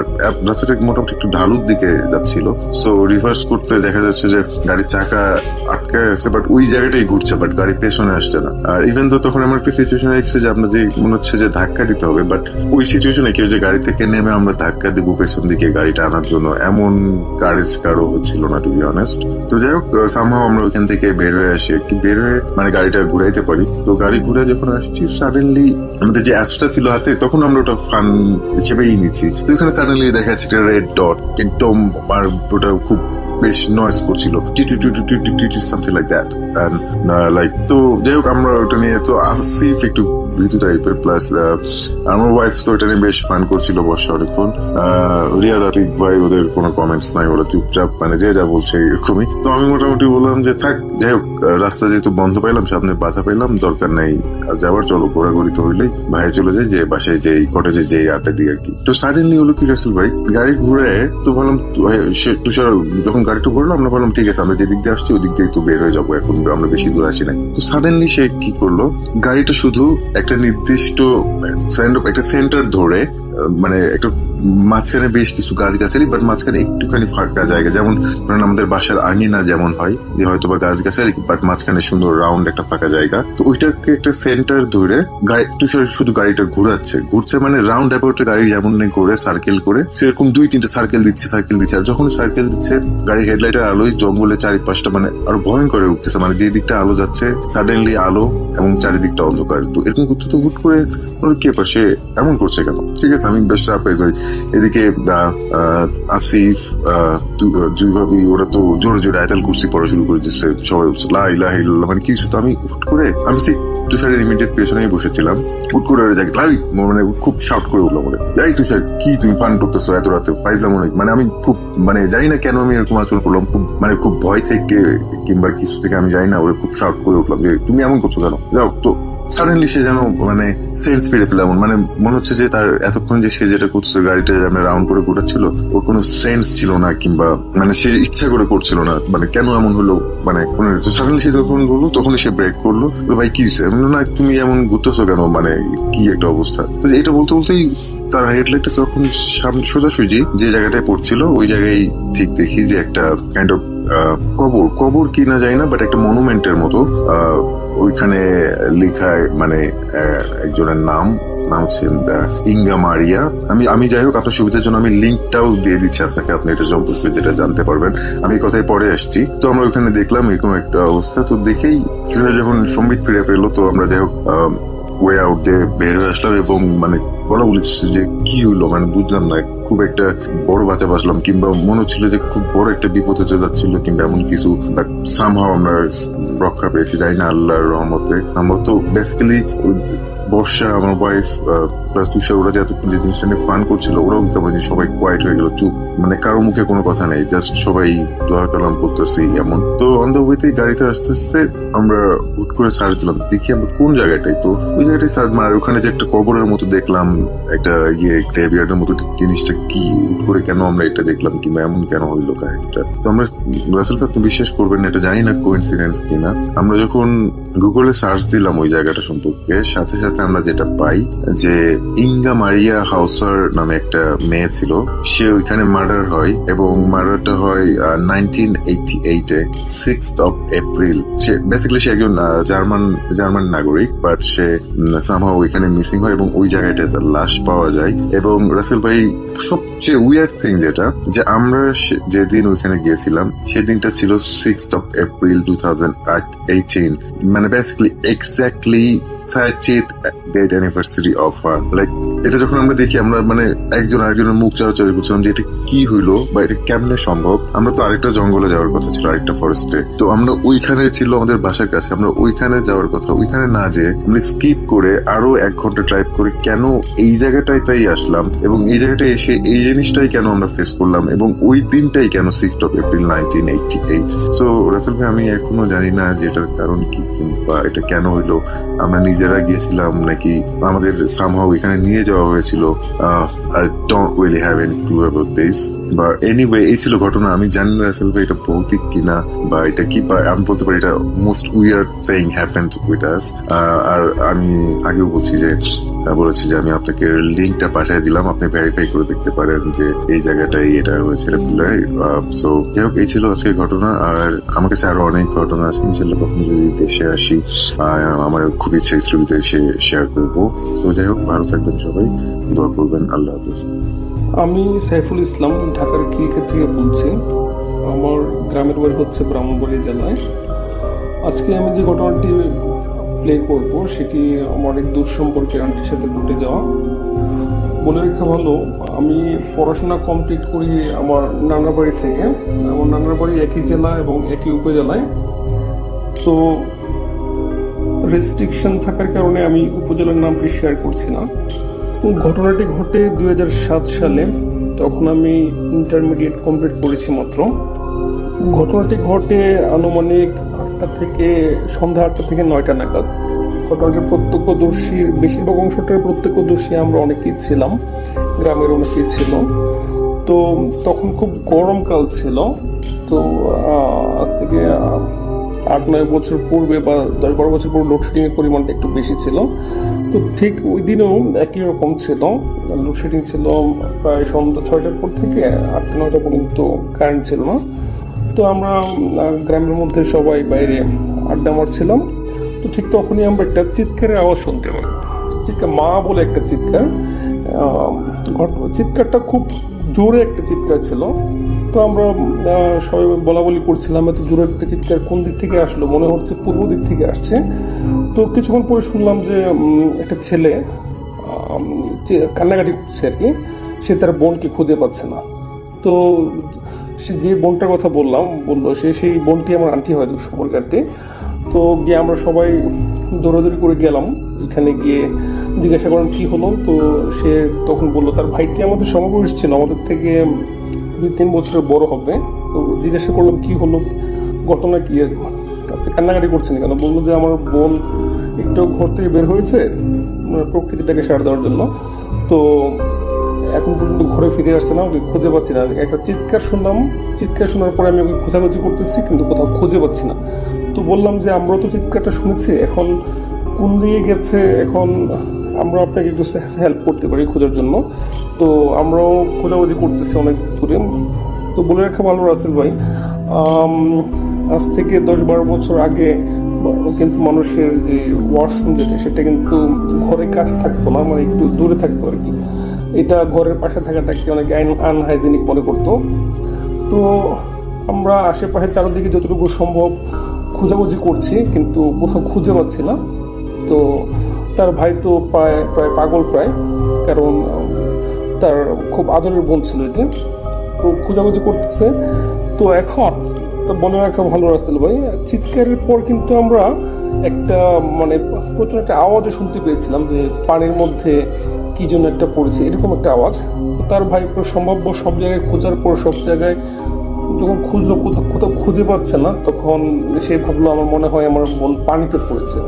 S7: রাস্তাটা মোটামুটি একটু ঢালুর দিকে যাচ্ছিল, সো রিভার্স করতে দেখা যাচ্ছে যে গাড়ির চাকা আটকে আছে, বাট ওই জায়গাটাই ঘুরছে, বাট গাড়ি পেছনে আসছে না। আর ইভেন তো তখন আমার একটা সিচুয়েশন এসেছে যে আপনাদের মনে হচ্ছে যে ধাক্কা দিতে হবে, বাট ওই সিচুয়েশনে কেউ যে গাড়ি থেকে নেমে আমরা ধাক্কা দিব পেছন দিকে গাড়িটা আনার জন্য, এমন কারেজ কারো হচ্ছিল না টু বি অনেস্ট। তো যাই হোক সামহাও আমরা ওইখান থেকে বের হয়ে আসি, বের হয়ে মানে গাড়িটা ঘুরাইতে পারি। তো গাড়ি ঘুরে যখন আসছি সাডেনলি আমাদের যে অ্যাপসটা ছিল হাতে, তখন আমরা ওটা ফান হিসেবেই নিচ্ছি। তো এখানে সাডেনলি দেখা যাচ্ছে একটা রেড ডট, একদম আর ওটা খুব বেশ নয়েজ করছিল, সামথিং লাইক দ্যাট। লাইক তো যাই হোক আমরা ওটা নিয়ে তো আসিফ একটু ভীতু টাইপের, প্লাস আমার ওয়াইফ তো এটা নিয়ে বেশ ফান করছিল বসে অনেকক্ষণ। রিয়াজ আতিক ভাই ওদের কোনো কমেন্টস নাই, ওরা চুপচাপ মানে যে যা বলছে এরকমই। তো আমি মোটামুটি বললাম যে থাক, যাই হোক রাস্তা যেহেতু বন্ধ পাইলাম, সামনে বাধা পাইলাম, দরকার নাই যাবার, চলো ঘোরাঘুরি তো হইলেই বাইরে চলে যায়, যে বাসায় যে কটেজে যে 8টার দিকে আর কি। তো সাডেনলি হলো কি রাসেল ভাই গাড়ি ঘুরে, তো বললাম তুষার যখন গাড়িটা ঘুরলো আমরা বললাম ঠিক আছে আমরা যেদিক দিয়ে আসছি ওই দিক দিয়ে তো বের হয়ে যাবো, এখন আমরা বেশি দূর আসি নাই। তো সাডেনলি সে কি করলো, গাড়িটা শুধু একটা নির্দিষ্ট একটা সেন্টার ধরে, মানে একটা মাঝখানে বেশ কিছু গাছগাছালি, বাট মাঝখানে একটুখানি ফাঁকা জায়গা, যেমন ধরেন আমাদের বাসার আঙিনা যেমন হয় যে হয়তো বা গাছগাছালি, বাট মাঝখানে সুন্দর রাউন্ড একটা ফাঁকা জায়গা। তো ওইটাকে একটা সেন্টার ধরে গাড়ি তুষার শুধু গাড়িটা ঘুরছে মানে রাউন্ড অ্যাবাউটে গাড়ি যেমন করে সার্কেল করে সেরকম 2-3টা সার্কেল দিচ্ছে। আর যখন সার্কেল দিচ্ছে গাড়ির হেডলাইটের আলোয় জঙ্গলে চারিপাশটা মানে আরো ভয়ঙ্কর হয়ে উঠতেছে, মানে যে দিকটা আলো যাচ্ছে সাডেনলি আলো এবং চারিদিকটা অন্ধকার। তো এরকম করতে তো হুট করে কে সে এমন করছে কেন? ঠিক আছে, আমি বেশ সারপ্রাইজ হই। এদিকে আসিফ জুই ভাবি ওরা তো জোরে জোরে আয়াতুল কুরসি পড়া শুরু করে দিচ্ছে, সবাই লা ইলাহা ইল্লাল্লাহ, মানে কি হচ্ছে? তো আমি হুট করে আমি সেই তুষারের ইমিডিয়েট পেছনেই বসেছিলাম, হুট করে মানে খুব শাউট করে উঠলো বলে, এই তুষার কি তুমি ফান করতেছো এত রাতে, ফাইজলাম অনেক। মানে আমি খুব মানে জানি না কেন আমি এরকম আচরণ করলাম, খুব ভয় থেকে কিংবা কিছু থেকে আমি জানি না, ওরা খুব শাউট করে উঠলাম যে তুমি এমন করছো কেন, যাও। তো সাডেনলি সে যেন মানে সেন্স ফিরে পেলাম, মানে মনে হচ্ছে যে তার এতক্ষণ যে সে যেটা করছে গাড়িটা রাউন্ড করে ঘুরাচ্ছিল ওর কোনো সেন্স ছিল না, কিংবা মানে সে ইচ্ছা করে করছিল না, মানে কেন এমন হলো মানে সাডেনলি সে যখন বললো তখনই সে ব্রেক করলো, ভাই কি হয়েছে? না তুমি এমন ঘুরতেছো কেন, মানে কি একটা অবস্থা। তো এটা বলতে বলতেই তার হেডলাইটটা যখন সোজাসুজি যে জায়গাটায় পড়ছিল ওই জায়গায় ঠিক দেখি যে একটা কাইন্ড অফ কবর কি না যায় না, বাট একটা মনুমেন্টের মতো ওইখানে লেখায় মানে একজনের নাম হচ্ছে ইঙ্গা মারিয়া। আমি যাই হোক আপনার সুবিধার জন্য আমি লিঙ্কটাও দিয়ে দিচ্ছি আপনাকে, আপনি এটা সম্পর্কে যেটা জানতে পারবেন। আমি এই কথায় পরে আসছি। তো আমরা ওইখানে দেখলাম এরকম একটা অবস্থা। তো দেখেই যখন সম্বিত ফিরে পেলো, তো আমরা যাই হোক ওয়ে আউট দিয়ে বের হয়ে আসলাম এবং মানে বলা বলেছে যে কি হইলো, মানে বুঝলাম না, খুব একটা বড় বাঁচা বাঁচলাম কিংবা মনে হচ্ছিল যে খুব বড় একটা বিপদ হতে যাচ্ছিল কিংবা এমন কিছু, বাট সামহাও আমরা রক্ষা পেয়েছি, জানি না আল্লাহর রহমতে। আমরা তো বেসিক্যালি বর্ষা, আমার ওয়াইফ প্লাস তুষার, ওরা যে এতক্ষণ যে জিনিসটা নিয়ে ফান করছিল ওরাও কেমন সবাই কোয়াইট হয়ে গেল, চুপ, মানে কারো মুখে কোনো কথা নেই, জাস্ট সবাই দোয়া কালাম করতেছি এমন। তো অন দ্য ওয়েতে গাড়িতে আস্তে আস্তে আমরা হুট করে সার্চ দিলাম, দেখি আমরা কোন জায়গাটাই, তো ওই জায়গাটাই সার্চ মার ওখানে যে একটা কবরের মতো দেখলাম, একটা গ্রেভিয়ার্ডের মতো জিনিসটা কি, হুট করে কেন আমরা এটা দেখলাম কিংবা এমন কেন হইলো কাহিনীটা। তো আমরা রাসেল ভাই আপনি বিশ্বাস করবেন না, এটা জানি না কোইন্সিডেন্স কিনা, আমরা যখন গুগলে সার্চ দিলাম ওই জায়গাটা সম্পর্কে, সাথে সাথে আমরা যেটা পাই যে ইঙ্গা মারিয়া হাউসার নামে একটা মেয়ে ছিল, সে ওইখানে মার্ডার হয় এবং মার্ডারটা হয় 1988-এ 6th of April। সে বেসিক্যালি সে একজন জার্মান নাগরিক, বাট সে সামহাও ওইখানে মিসিং হয় এবং ওই জায়গাটায় তার লাশ পাওয়া যায়। এবং রাসেল ভাই সবচেয়ে উইয়ার্ড থিং যেটা, যে আমরা যেদিন ওইখানে গিয়েছিলাম সেদিনটা ছিল 6th of April 2018, মানে basically exactly 30th date anniversary of her. Like এটা যখন আমরা দেখি আমরা মানে একজন আরেকজনের মুখ চাওয়াচাওয়ি করছিলাম যে এটা কি হইলো বা এটা কেমনে সম্ভব। আমরা তো আরেকটা জঙ্গলে যাওয়ার কথা ছিল, আরেকটা ফরেস্টে, তো আমরা ওইখানে ছিল আমাদের বাসার কাছে, আমরা ওইখানে যাওয়ার কথা, ওইখানে না যেয়ে আমরা স্কিপ করে আরো 1 ঘন্টা ড্রাইভ করে কেন এই জায়গাটায় তাই আসলাম এবং এই জায়গাটায় এসে এই জিনিসটাই কেন আমরা ফেস করলাম এবং ওই দিনটাই কেন 6th of April 1988। So Rasel ভাই আমি এখনো জানি না যে এটার কারণ কি কিংবা এটা কেন হইলো, আমরা নিজেরা গিয়েছিলাম নাকি আমাদের সামহাও এখানে নিয়ে যাওয়া হয়েছিল। I don't really have any clue about this, but anyway এই ছিল ঘটনা। আমি জানি না রাসেল ভাই এটা ভৌতিক কিনা বা এটা কি, আমি বলতে পারি এটা most weird thing happened with us. আর আমি আগেও বলেছি যে আমি আপনাকে লিঙ্কটা পাঠিয়ে দিলাম, আপনি ভেরিফাই করে দেখতে পারেন যে এই জায়গাটাই এটা হয়েছিল। সো যাই হোক এই ছিল আজকের ঘটনা, আর আমার কাছে আরো অনেক ঘটনা আছে, ইনশাল্লাহ কখনো যদি দেশে আসি আমার খুব ইচ্ছা ছবিতে এসে শেয়ার করবো। সো যাই হোক ভালো থাকবেন সবাই, দোয়া করবেন, আল্লাহ হাফেজ।
S8: আমি সাইফুল ইসলাম ঢাকার খিলক্ষেত থেকে বলছি। আমার গ্রামের বাড়ি হচ্ছে ব্রাহ্মণবাড়িয়া জেলায়। আজকে আমি যে ঘটনাটি প্লে করব সেটি আমার এক দূর সম্পর্কের আন্টির সাথে ঘটে যাওয়া। বলে রেখা ভালো, আমি পড়াশোনা কমপ্লিট করি আমার নানার বাড়ি থেকে। আমার নানার বাড়ি একই জেলা এবং একই উপজেলায়। তো রেস্ট্রিকশন থাকার কারণে আমি উপজেলার নামটি শেয়ার করছি না। ঘটনাটি ঘটে 2007 সালে, তখন আমি ইন্টারমিডিয়েট কমপ্লিট করেছি মাত্র। ঘটনাটি ঘটে আনুমানিক সন্ধ্যা 8টা থেকে 9টা নাগাদ। ঘটনাটির প্রত্যক্ষদর্শীর বেশিরভাগ অংশটার প্রত্যক্ষদর্শী আমরা অনেকেই ছিলাম, গ্রামের অনেকেই ছিল। তো তখন খুব গরমকাল ছিল। তো আজ থেকে 8-9 বছর পূর্বে বা 10-12 বছর পূর্বে লোডশেডিং এর পরিমাণটা একটু বেশি ছিল। তো ঠিক ওই দিনেও একই রকম ছিল, লোডশেডিং ছিল প্রায় সন্ধ্যা 6টার পর থেকে 8-9টা পর্যন্ত কারেন্ট ছিল না। তো আমরা গ্রামের মধ্যে সবাই বাইরে আড্ডা মারছিলাম। তো ঠিক তখনই আমরা একটা চিৎকারের আওয়াজ শুনতে পাই, চিৎকার, মা বলে একটা চিৎকার। চিৎকারটা খুব জোরে একটা চিৎকার ছিল। তো আমরা সবাই বলা বলি করছিলাম এত জোরে একটা চিৎকার কোন দিক থেকে আসলো, মনে হচ্ছে পূর্ব দিক থেকে আসছে। তো কিছুক্ষণ পরে শুনলাম যে একটা ছেলে কান্নাকাটি করছে আর কি, সে তার বোনকে খুঁজে পাচ্ছে না। তো সে যে বোনটার কথা বললো সেই বোনটি আমার আন্টি হয় সম্পর্কার্থে। তো গিয়ে আমরা সবাই দৌড়াদৌড়ি করে গেলাম, এখানে গিয়ে জিজ্ঞাসা করলাম কি হলো। তো সে তখন বললো তার ভাইটি আমাদের সমবয়স ছিল, আমাদের থেকে 2-3 বছরের বড় হবে। তো জিজ্ঞাসা করলাম কি হলো, ঘটনা কি, আপনি কান্নাকাটি করছেন কেন? বললো যে আমার বোন একটু ঘর থেকে বের হয়েছে প্রকৃতিটাকে সার দেওয়ার জন্য, তো এখন পর্যন্ত ঘরে ফিরে আসছে না, ওকে খুঁজে পাচ্ছি না। একটা চিৎকার শুনলাম, চিৎকার শোনার পরে আমি ওকে খোঁজাখুঁজি করতেছি কিন্তু কোথাও খুঁজে পাচ্ছি না। তো বললাম যে আমরাও তো চিৎকারটা শুনেছি, এখন কোন দিকে গেছে, এখন আমরা আপনাকে একটু হেল্প করতে পারি খোঁজার জন্য। তো আমরাও খোঁজাখুঁজি করতেছি অনেক দূরে। তো বলে রাখা ভালো রাসেল ভাই, আজ থেকে 10-12 বছর আগে কিন্তু মানুষের যে ওয়াশরুম যেটা সেটা কিন্তু ঘরের কাছে থাকতো না, মানে একটু দূরে থাকতো আর কি। এটা ঘরের পাশে থাকাটাকে অনেকে আনহাইজেনিক মনে করতো। তো আমরা আশেপাশে চারদিকে যতটুকু সম্ভব খোঁজাখুঁজি করছি কিন্তু কোথাও খুঁজে পাচ্ছি না। তো তার ভাই তো প্রায় পাগল প্রায়, কারণ তার খুব আদরের বোন ছিল এটি। তো খোঁজাখুঁজি করতেছে। তো এখন তো বলে রাখা ভালো রাসেল ভাই, চিৎকারের পর কিন্তু আমরা একটা মানে প্রচুর একটা আওয়াজও শুনতে পেয়েছিলাম যে পানির মধ্যে কি জন্য একটা পড়েছে, এরকম একটা আওয়াজ। তো তার ভাই সম্ভাব্য সব জায়গায় খোঁজার পর সব জায়গায় যখন খুঁজলো কোথাও খুঁজে পাচ্ছে না, তখন সে ভাবলো আমার মনে হয় আমার বোন পানিতে পড়েছে,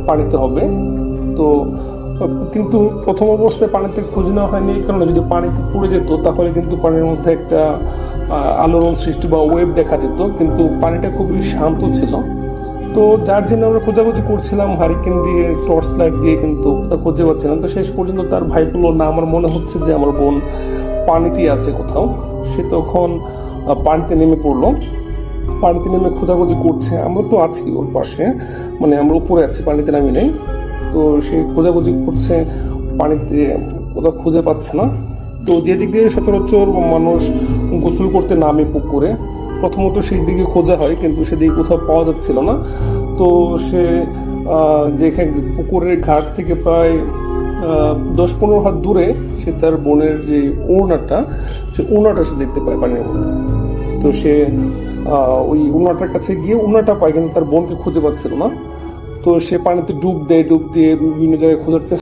S8: পানিতে হবে। তো কিন্তু প্রথম অবস্থায় পানিতে খোঁজ নেওয়া হয়নি এই কারণে, যদি পানিতে পড়ে যেত তাহলে কিন্তু পানির মধ্যে একটা আলোড়ন সৃষ্টি বা ওয়েভ দেখা যেত, কিন্তু পানিটা খুবই শান্ত ছিল। তো যার জন্য আমরা খোঁজাখুঁজি করছিলাম হারিকেন দিয়ে, টর্চ লাইট দিয়ে, কিন্তু খুঁজে পাচ্ছিলাম। তো শেষ পর্যন্ত তার ভাই বললো না আমার মনে হচ্ছে যে আমার বোন পানিতে আছে কোথাও। সে তখন পানিতে নেমে পড়লো, পানিতে নেমে খোঁজাখুঁজি করছে। আমরা তো আছি ওর পাশে, মানে আমরা উপরে আছি, পানিতে নামি নেই। তো সে খোঁজাখুঁজি করছে, পানিতে কোথাও খুঁজে পাচ্ছে না। তো যেদিক দিয়ে সচরাচর মানুষ গোসল করতে নামে পুকুরে, প্রথমত সেই দিকে খোঁজা হয় কিন্তু সেদিকে কোথাও পাওয়া যাচ্ছিল না। তো সে যেখানে পুকুরের ঘাট থেকে প্রায় 10-15 হাত দূরে সে তার বোনের যে ওড়নাটা সে দেখতে পায় পানির মধ্যে। তো সে ওই ওড়নাটার কাছে গিয়ে ওড়নাটা পায় কিন্তু তার বোনকে খুঁজে পাচ্ছিল না। তো সে পানিতে ডুব দিয়ে বিভিন্ন জায়গায় খোঁজার চেষ্টা